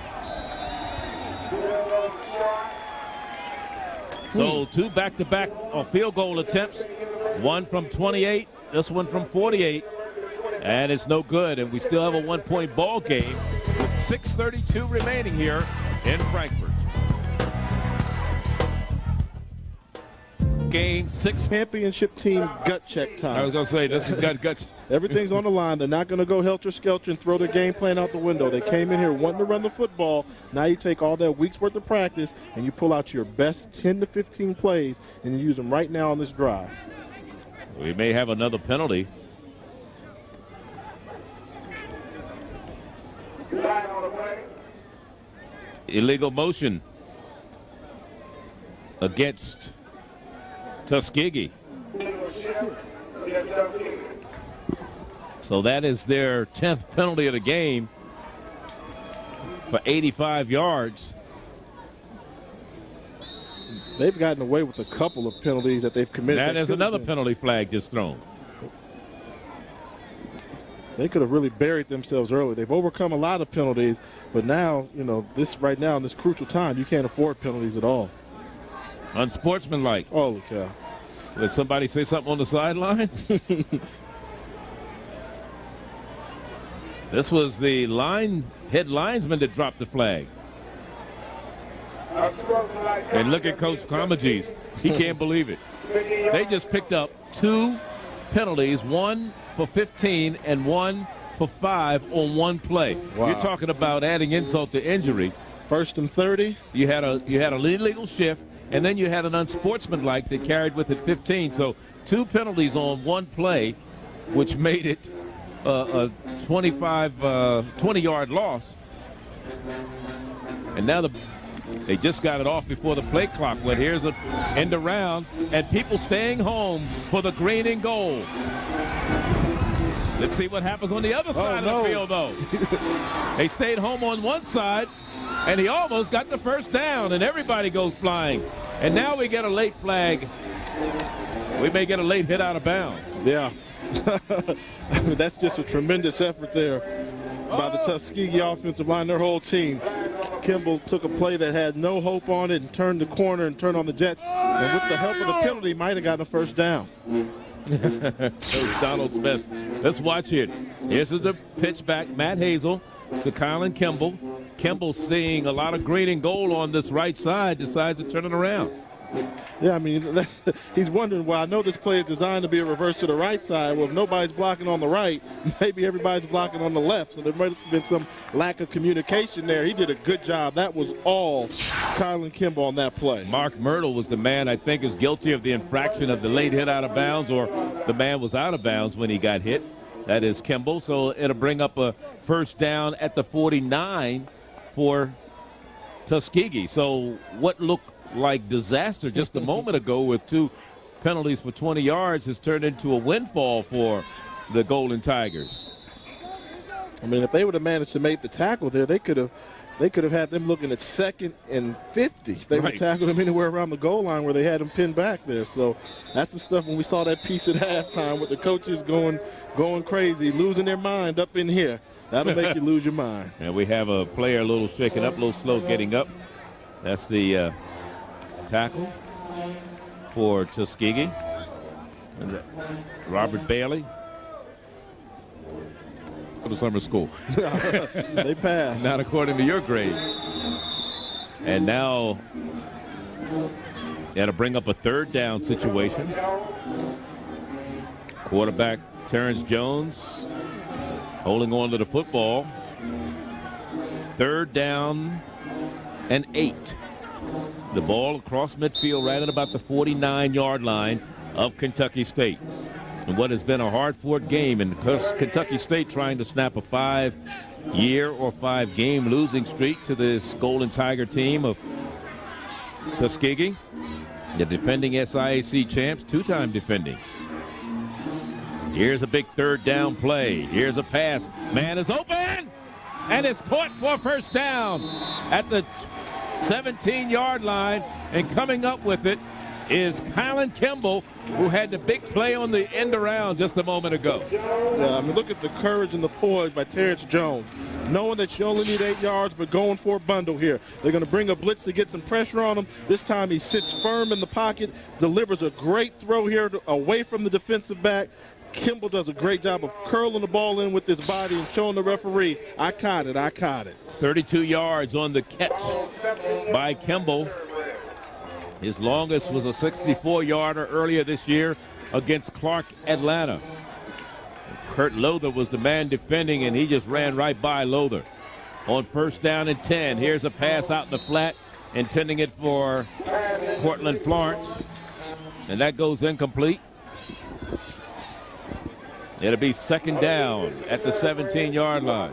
So 2 back-to-back field goal attempts. One from 28, this one from 48. And it's no good, and we still have a 1-point ball game with 6:32 remaining here in Frankfort. Game 6. Championship team gut check time. I was going to say, this has got gut. Everything's on the line. They're not going to go helter-skelter and throw their game plan out the window. They came in here wanting to run the football. Now you take all that week's worth of practice and you pull out your best 10 to 15 plays and you use them right now on this drive. We may have another penalty. illegal motion against Tuskegee. So that is their 10th penalty of the game for 85 yards. They've gotten away with a couple of penalties that they've committed. That is another penalty flag just thrown. They could have really buried themselves early. They've overcome a lot of penalties, but now, this right now in this crucial time, you can't afford penalties at all. Unsportsmanlike. Holy cow. Did somebody say something on the sideline? This was the head linesman that dropped the flag. And look at Coach Comagees. He can't believe it. They just picked up 2 penalties, one for 15 and one for 5 on one play. Wow. You're talking about adding insult to injury. 1st and 30. You had a illegal shift, and then you had an unsportsmanlike that carried with it 15. So 2 penalties on one play, which made it a 20-yard loss. And now they just got it off before the play clock went. Here's an end around, and people staying home for the green and gold. Let's see what happens on the other side of the field, though. They stayed home on one side, and he almost got the first down, and everybody goes flying. And now we get a late flag. We may get a late hit out of bounds. Yeah. I mean, that's just a tremendous effort there by the Tuskegee offensive line, their whole team. Kimball took a play that had no hope on it and turned the corner and turned on the Jets. And with the help of the penalty, might have gotten a first down. Coach Donald Smith. Let's watch it. Here's the pitch back. Matt Hazel to Kylan Kimball. Kimball seeing a lot of green and gold on this right side, decides to turn it around. Yeah, I mean, he's wondering, well, I know this play is designed to be a reverse to the right side. Well, if nobody's blocking on the right, maybe everybody's blocking on the left. So there might have been some lack of communication there. He did a good job. That was all Kylan Kimball on that play. Mark Myrtle was the man I think is guilty of the infraction of the late hit out of bounds, or the man was out of bounds when he got hit. That is Kimball. So it'll bring up a first down at the 49 for Tuskegee. So what looked like disaster just a moment ago with 2 penalties for 20 yards has turned into a windfall for the Golden Tigers. I mean, if they would have managed to make the tackle there, they could have had them looking at 2nd and 50. They would have tackled him anywhere around the goal line where they had him pinned back there. So that's the stuff when we saw that piece at halftime with the coaches going crazy, losing their mind up in here. That'll make you lose your mind. And we have a player a little shaken up, a little slow getting up. That's the tackle for Tuskegee. And Robert Bailey. Go to summer school. They passed. Not according to your grade. And now they had to bring up a 3rd down situation. Quarterback Terrence Jones holding on to the football. 3rd down and 8. The ball across midfield right at about the 49-yard line of Kentucky State. And what has been a hard-fought game, and Kentucky State trying to snap a 5-year or 5-game losing streak to this Golden Tiger team of Tuskegee. The defending SIAC champs, 2-time defending. Here's a big 3rd down play. Here's a pass. Man is open, and it's caught for a first down at the 17-yard line, and coming up with it is Kylan Kimball, who had the big play on the end around just a moment ago. Yeah, I mean, look at the courage and the poise by Terrence Jones, knowing that you only need 8 yards, but going for a bundle here. They're going to bring a blitz to get some pressure on him. This time he sits firm in the pocket, delivers a great throw here away from the defensive back. Kimball does a great job of curling the ball in with his body and showing the referee, I caught it, I caught it. 32 yards on the catch by Kimball. His longest was a 64-yarder earlier this year against Clark Atlanta. Kurt Lother was the man defending, and he just ran right by Lother. On 1st down and 10, here's a pass out in the flat, intending it for Cortland Florence. And that goes incomplete. It'll be 2nd down at the 17-yard line.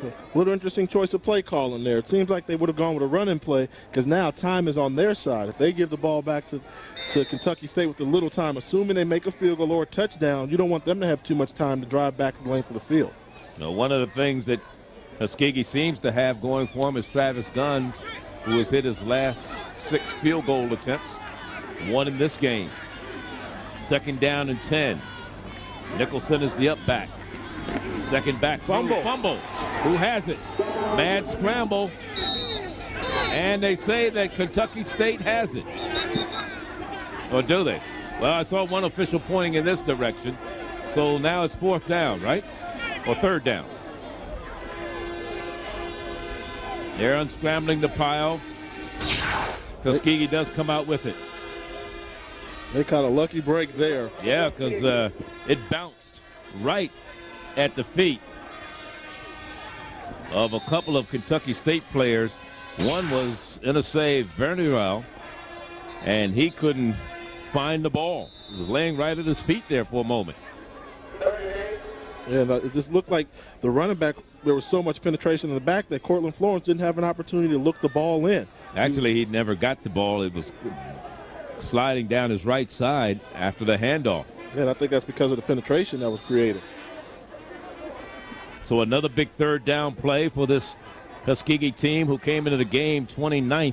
A little interesting choice of play calling there. It seems like they would have gone with a running play because now time is on their side. If they give the ball back to Kentucky State with a little time, assuming they make a field goal or a touchdown, you don't want them to have too much time to drive back the length of the field. Now, one of the things that Tuskegee seems to have going for him is Travis Guns, who has hit his last 6 field goal attempts, 1 in this game. 2nd down and 10. Nicholson is the up back. 2nd back. Fumble. Who has it? Mad scramble. And they say that Kentucky State has it. Or do they? Well, I saw one official pointing in this direction. So now it's 4th down, right? Or 3rd down. They're unscrambling the pile. Tuskegee does come out with it. They caught a lucky break there. Yeah, because it bounced right at the feet of a couple of Kentucky State players. One was in a save, Verneral, and he couldn't find the ball. It was laying right at his feet there for a moment. And it just looked like the running back, there was so much penetration in the back that Cortland Florence didn't have an opportunity to look the ball in. Actually, he never got the ball. It was sliding down his right side after the handoff. Yeah, and I think that's because of the penetration that was created. So another big 3rd down play for this Tuskegee team, who came into the game 29th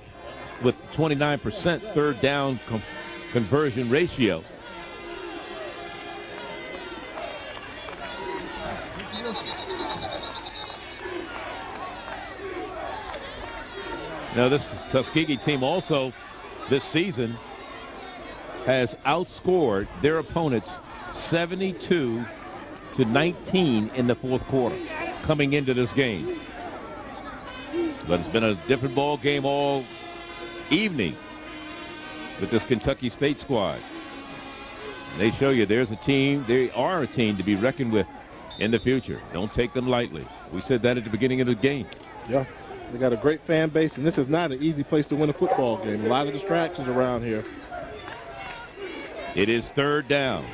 with 29% 3rd down conversion ratio. Now, this Tuskegee team also this season has outscored their opponents 72-19 in the 4th quarter coming into this game. But it's been a different ball game all evening with this Kentucky State squad. They show you there's a team, they are a team to be reckoned with in the future. Don't take them lightly. We said that at the beginning of the game. Yeah. They got a great fan base, and this is not an easy place to win a football game. A lot of distractions around here. It is 3rd down.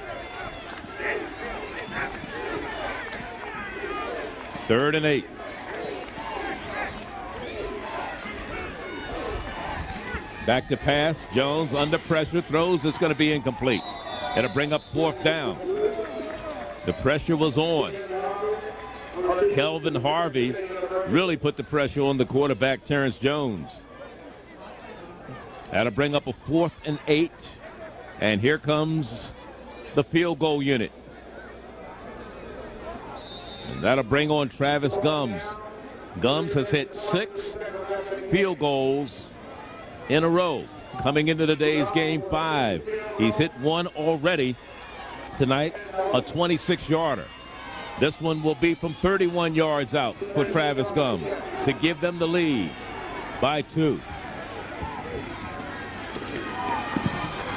3rd and 8. Back to pass. Jones under pressure. Throws. It's going to be incomplete. It'll bring up 4th down. The pressure was on. Kelvin Harvey really put the pressure on the quarterback, Terrence Jones. That'll bring up a 4th and 8. And here comes the field goal unit. And that'll bring on Travis Gums. Gums has hit 6 field goals in a row. Coming into today's game, 5. He's hit 1 already tonight, a 26-yarder. This one will be from 31 yards out for Travis Gums to give them the lead by 2.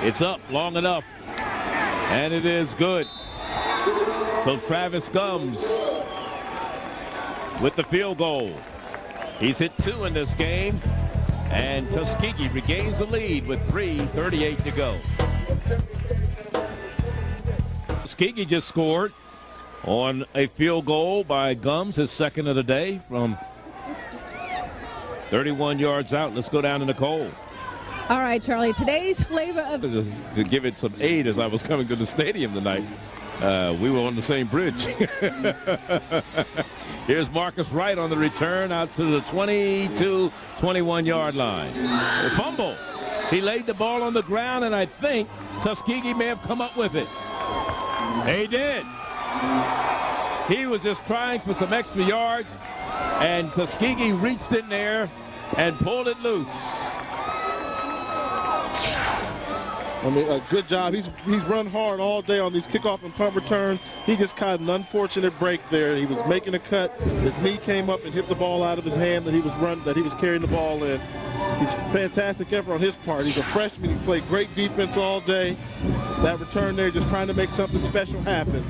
It's up long enough, and it is good. So Travis Gums with the field goal. He's hit 2 in this game, and Tuskegee regains the lead with 3:38 to go. Tuskegee just scored on a field goal by Gums, his 2nd of the day from 31 yards out. Let's go down to Nicole. All right, Charlie, today's flavor of... To give it some aid as I was coming to the stadium tonight, we were on the same bridge. Here's Marcus Wright on the return out to the 22-21-yard line. A fumble. He laid the ball on the ground, and I think Tuskegee may have come up with it. He did. He was just trying for some extra yards, and Tuskegee reached in there and pulled it loose. I mean, a good job. He's run hard all day on these kickoff and punt returns. He just caught an unfortunate break there. He was making a cut. His knee came up and hit the ball out of his hand that he was carrying the ball in. He's fantastic effort on his part. He's a freshman. He's played great defense all day. That return there, just trying to make something special happen.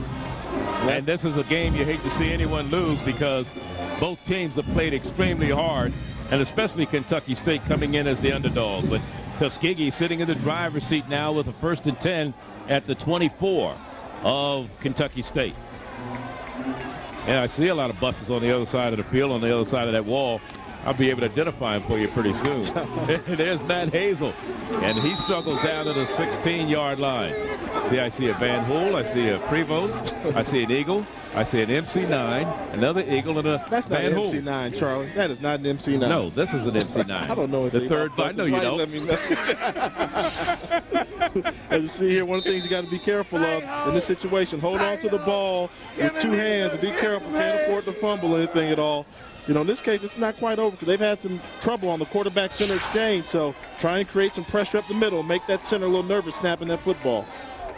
And this is a game you hate to see anyone lose because both teams have played extremely hard, and especially Kentucky State coming in as the underdog. But Tuskegee sitting in the driver's seat now with a 1st and 10 at the 24 of Kentucky State. And I see a lot of buses on the other side of the field, on the other side of that wall. I'll be able to identify him for you pretty soon. There's Matt Hazel, and he struggles down to the 16-yard line. See, I see a Van Hool, I see a Prevost, I see an Eagle, I see an MC9, another Eagle, and a That's not Van an Hool. MC9, Charlie. That is not an MC9. No, this is an MC9. I don't know. The third, I know you don't. As you see here, one of the things you got to be careful of in this situation, hold on to the ball with two hands and be careful. Can't afford to fumble anything at all. You know, in this case, it's not quite over because they've had some trouble on the quarterback-center exchange. So try and create some pressure up the middle, make that center a little nervous snapping that football.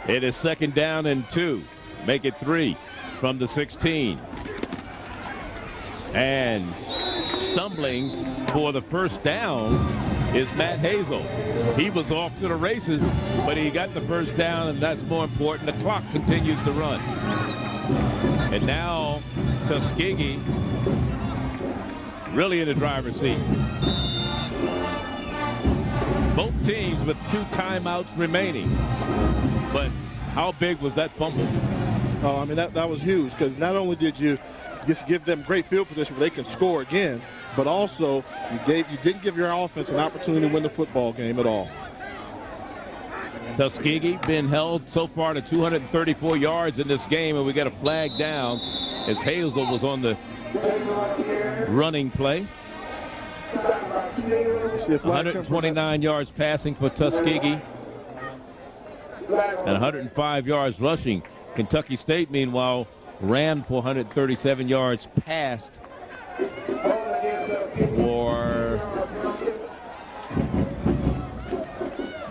It is 2nd down and 2. Make it 3 from the 16. And stumbling for the first down is Matt Hazel. He was off to the races, but he got the first down, and that's more important. The clock continues to run. And now Tuskegee really in the driver's seat. Both teams with 2 timeouts remaining. But how big was that fumble? Oh, I mean, that was huge because not only did you just give them great field position where they can score again, but also you didn't give your offense an opportunity to win the football game at all. Tuskegee been held so far to 234 yards in this game, and we got a flag down as Hazel was on the running play. 129 yards passing for Tuskegee and 105 yards rushing. Kentucky State, meanwhile, ran for 137 yards passed for,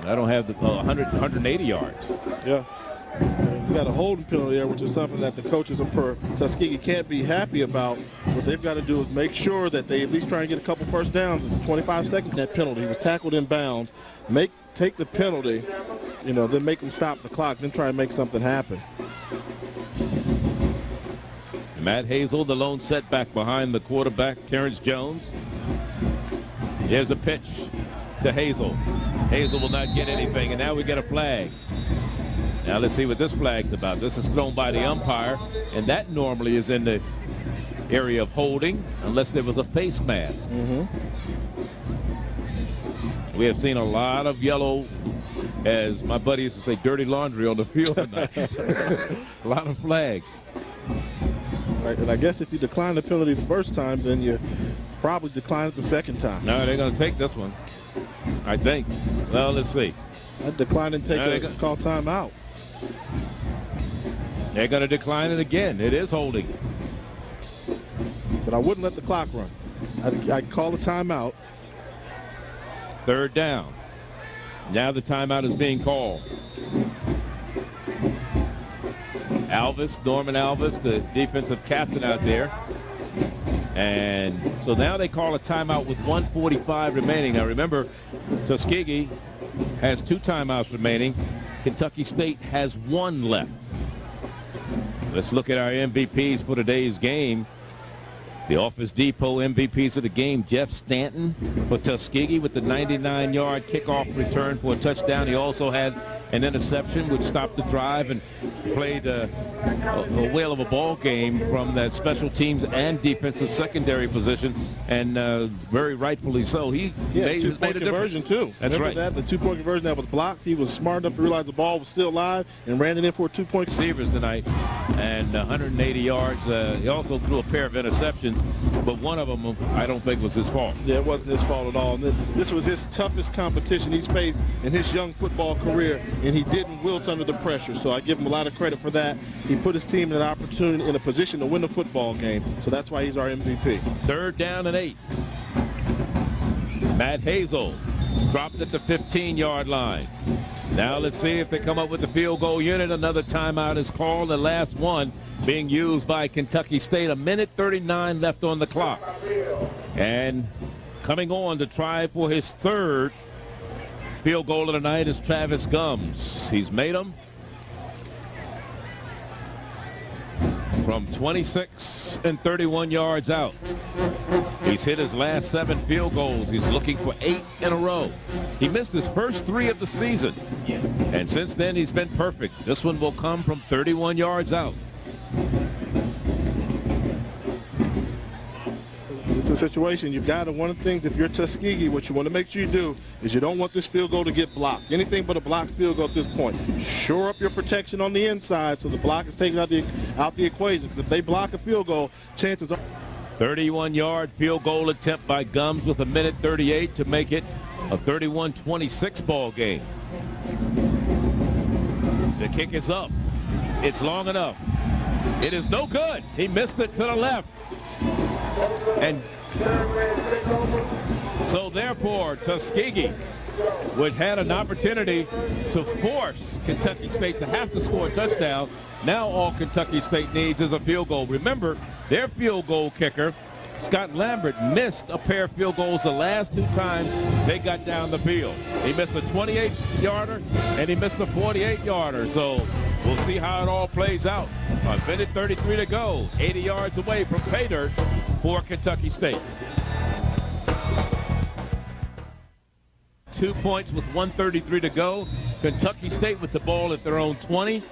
I don't have the 180 yards. Yeah. You got a holding penalty there, which is something that the coaches for Tuskegee can't be happy about. What they've got to do is make sure that they at least try and get a couple first downs. It's 25 seconds, that penalty. He was tackled in bounds. Take the penalty, then make them stop the clock, then try and make something happen. Matt Hazel, the lone setback behind the quarterback, Terrence Jones. Here's a pitch to Hazel. Hazel will not get anything, and now we get a flag. Now let's see what this flag's about. This is thrown by the umpire, and that normally is in the area of holding unless there was a face mask. We have seen a lot of yellow, as my buddy used to say, dirty laundry on the field tonight. A lot of flags. Right, and I guess if you decline the penalty the first time, then you probably decline it the second time. No, they're going to take this one, I think. Well, let's see. I'd decline and take a call timeout. They're going to decline it again. It is holding. But I wouldn't let the clock run. I'd call the timeout. 3rd down. Now the timeout is being called. Norman Alvis, the defensive captain out there. And so now they call a timeout with 1:45 remaining. Now remember, Tuskegee has 2 timeouts remaining. Kentucky State has 1 left. Let's look at our MVPs for today's game. The Office Depot MVPs of the game, Jeff Stanton for Tuskegee with the 99-yard kickoff return for a touchdown. He also had an interception which stopped the drive and played a whale of a ball game from that special teams and defensive secondary position, and very rightfully so. He made a conversion too. That's Remember right. The 2-point conversion that was blocked. He was smart enough to realize the ball was still live and ran it in for a 2-point. Receivers tonight and 180 yards. He also threw a pair of interceptions, but one of them I don't think was his fault. Yeah, it wasn't his fault at all. And this was his toughest competition he's faced in his young football career, and he didn't wilt under the pressure. So I give him a lot of credit for that. He put his team in an opportunity, in a position to win the football game. So that's why he's our MVP. 3rd down and 8. Matt Hazel dropped at the 15-yard line. Now let's see if they come up with the field goal unit. Another timeout is called, the last one being used by Kentucky State. 1:39 left on the clock. And coming on to try for his 3rd field goal of the night is Travis Gums. He's made them from 26 and 31 yards out. He's hit his last 7 field goals. He's looking for 8 in a row. He missed his first 3 of the season, and since then he's been perfect. This one will come from 31 yards out. It's a situation you've got to, one of the things, if you're Tuskegee, what you want to make sure you do is you don't want this field goal to get blocked. Anything but a blocked field goal at this point. Shore up your protection on the inside so the block is taken out the equation. Because if they block a field goal, chances are. 31-yard field goal attempt by Gums with 1:38 to make it a 31-26 ball game. The kick is up. It's long enough. It is no good. He missed it to the left. And so therefore, Tuskegee, which had an opportunity to force Kentucky State to have to score a touchdown, now all Kentucky State needs is a field goal. Remember, their field goal kicker, Scott Lambert, missed a pair of field goals the last 2 times they got down the field. He missed a 28-yarder and he missed a 48-yarder. So we'll see how it all plays out. 1:33 to go, 80 yards away from pay dirt for Kentucky State. 2 points with 1:33 to go. Kentucky State with the ball at their own 20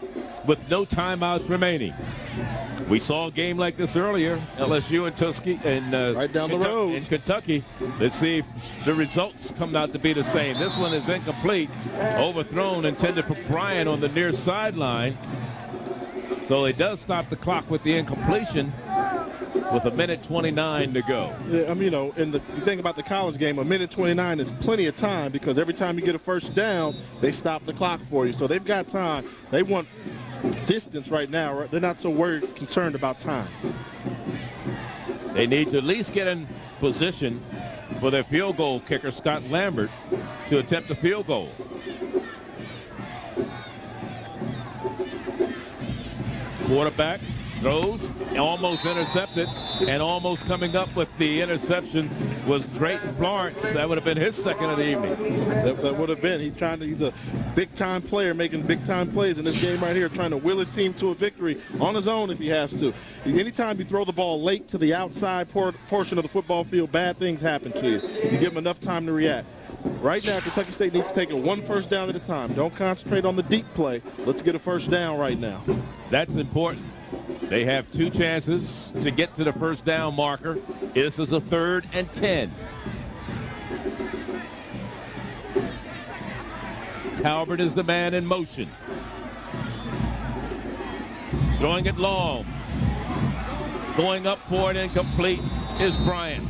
with no timeouts remaining. We saw a game like this earlier, LSU and Tuskegee and right down the road in Kentucky. Let's see if the results come out to be the same. This one is incomplete, overthrown, intended for Bryant on the near sideline. So it does stop the clock with the incompletion with 1:29 to go. Yeah, I mean, you know, and the thing about the college game, 1:29 is plenty of time because every time you get a first down, they stop the clock for you. So they've got time. They want distance right now. Right? They're not so concerned about time. They need to at least get in position for their field goal kicker, Scott Lambert, to attempt a field goal. Quarterback throws, almost intercepted, and almost coming up with the interception was Drayton Florence. That would have been his second of the evening. That would have been. He's a big-time player making big-time plays in this game right here, trying to will his team to a victory on his own if he has to. Anytime you throw the ball late to the outside portion of the football field, bad things happen to you. You give them enough time to react. Right now, Kentucky State needs to take it one first down at a time. Don't concentrate on the deep play. Let's get a first down right now. That's important. They have 2 chances to get to the first down marker. This is a 3rd and 10. Talbert is the man in motion. Throwing it long. Going up for it, incomplete, is Bryant.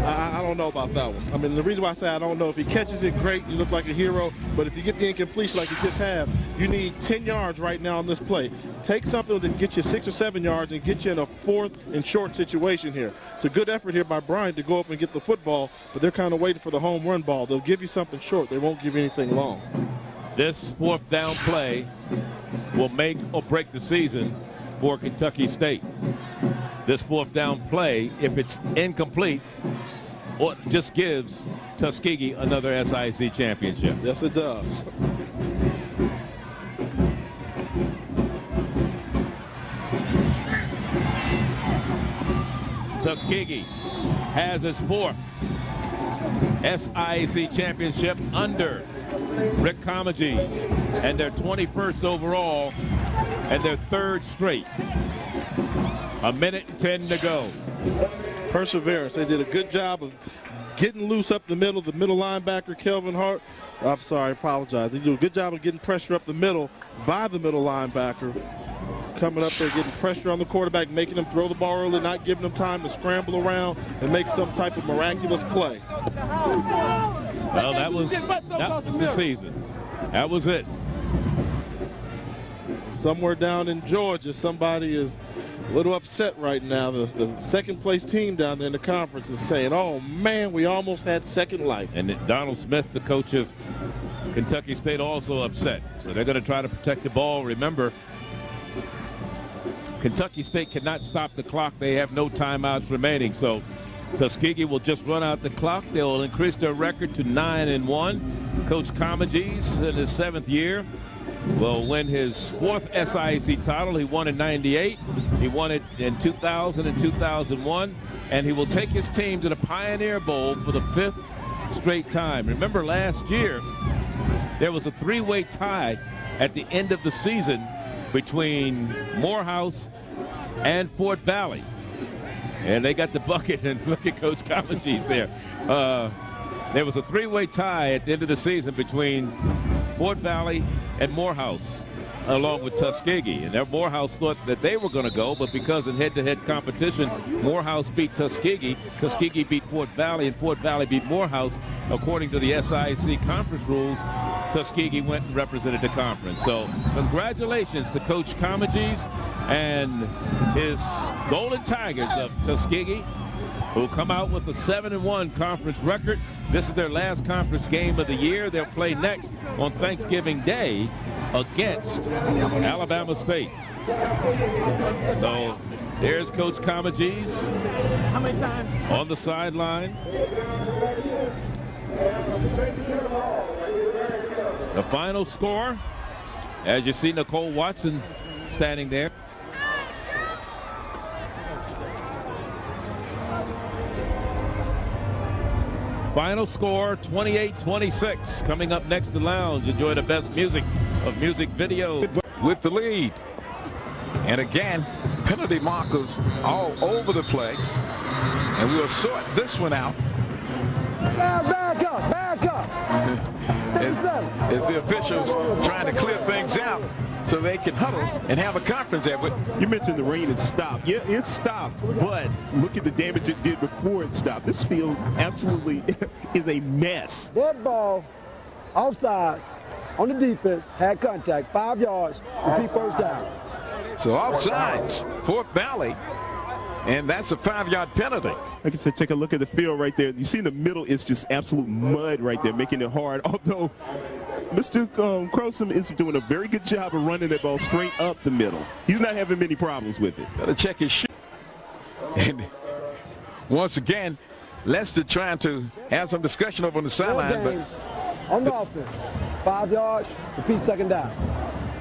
I don't know about that one. I mean, the reason why I say I don't know, if he catches it, great, you look like a hero. But if you get the incompletion like you just have, you need 10 yards right now on this play. Take something that gets you 6 or 7 yards and get you in a 4th and short situation here. It's a good effort here by Bryant to go up and get the football, but they're kind of waiting for the home run ball. They'll give you something short. They won't give you anything long. This 4th down play will make or break the season for Kentucky State. This 4th down play, if it's incomplete, well, just gives Tuskegee another SIAC championship. Yes, it does. Tuskegee has his 4th SIAC championship under Rick Comegys, and their 21st overall and their 3rd straight. 1:10 to go. Perseverance. They did a good job of getting loose up the middle. The middle linebacker, Kelvin Hart. I'm sorry, I apologize. They do a good job of getting pressure up the middle by the middle linebacker. Coming up there, getting pressure on the quarterback, making him throw the ball early, not giving him time to scramble around and make some type of miraculous play. Well, that was the season. That was it. Somewhere down in Georgia, somebody is a little upset right now. The 2nd place team down there in the conference is saying, oh man, we almost had second life. And Donald Smith, the coach of Kentucky State, also upset. So they're going to try to protect the ball. Remember, Kentucky State cannot stop the clock. They have no timeouts remaining. So Tuskegee will just run out the clock. They will increase their record to 9-1. Coach Comegys, in his 7th year, will win his 4th SIAC title. He won in '98. He won it in 2000 and 2001. And he will take his team to the Pioneer Bowl for the 5th straight time. Remember, last year, there was a 3-way tie at the end of the season between Morehouse and Fort Valley. And they got the bucket, and look at Coach Comagese there. There was a three-way tie at the end of the season between Fort Valley and Morehouse, along with Tuskegee. And Morehouse thought that they were going to go, but because in head-to-head competition, Morehouse beat Tuskegee, Tuskegee beat Fort Valley, and Fort Valley beat Morehouse. According to the SIAC conference rules, Tuskegee went and represented the conference. So congratulations to Coach Comagese and his Golden Tigers of Tuskegee, who come out with a 7-1 conference record. This is their last conference game of the year. They'll play next on Thanksgiving Day against Alabama State. So there's Coach Comagese on the sideline. The final score, as you see Nicole Watson standing there. Final score, 28-26. Coming up next to Lounge. Enjoy the best music of music video. With the lead. And again, penalty markers all over the place. And we'll sort this one out. Back up. As the officials trying to clear things out so they can huddle and have a conference there. But you mentioned the rain had stopped. Yeah, it stopped, but look at the damage it did before it stopped. This field absolutely is a mess. Dead ball, offsides, on the defense, had contact, 5 yards, repeat first down. So offsides, Fort Valley, and that's a 5-yard penalty. Like I said, take a look at the field right there. You see in the middle, it's just absolute mud right there, making it hard. Although Mr. Crowsome is doing a very good job of running that ball straight up the middle. He's not having many problems with it. Gotta check his shit. And once again, Lester trying to have some discussion over on the sideline. But on the offense, 5 yards, repeat second down.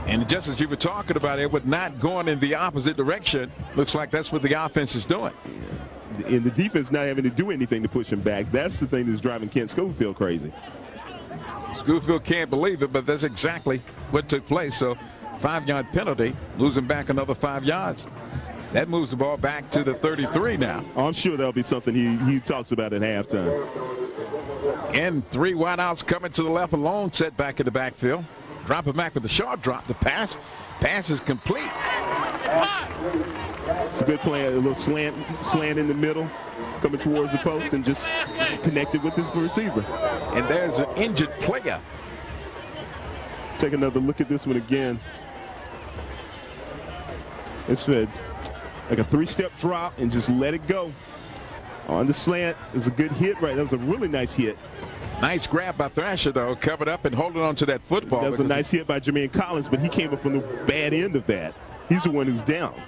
And just as you were talking about it, with not going in the opposite direction, looks like that's what the offense is doing. Yeah. And the defense not having to do anything to push him back. That's the thing that's driving Kent Schofield crazy. Schofield can't believe it, but that's exactly what took place. So 5-yard penalty, losing back another 5 yards. That moves the ball back to the 33 now. Oh, I'm sure that'll be something he talks about at halftime. And 3 wideouts coming to the left alone, set back in the backfield. Drop it back with the short drop. The pass is complete. It's a good play, a little slant in the middle, coming towards the post and just connected with his receiver. And there's an injured player. Take another look at this one again. It's like a 3-step drop and just let it go. On the slant, it was a good hit right. That was a really nice hit. Nice grab by Thrasher, though, covered up and holding on to that football. That was a nice hit by Jermaine Collins, but he came up on the bad end of that. He's the one who's down.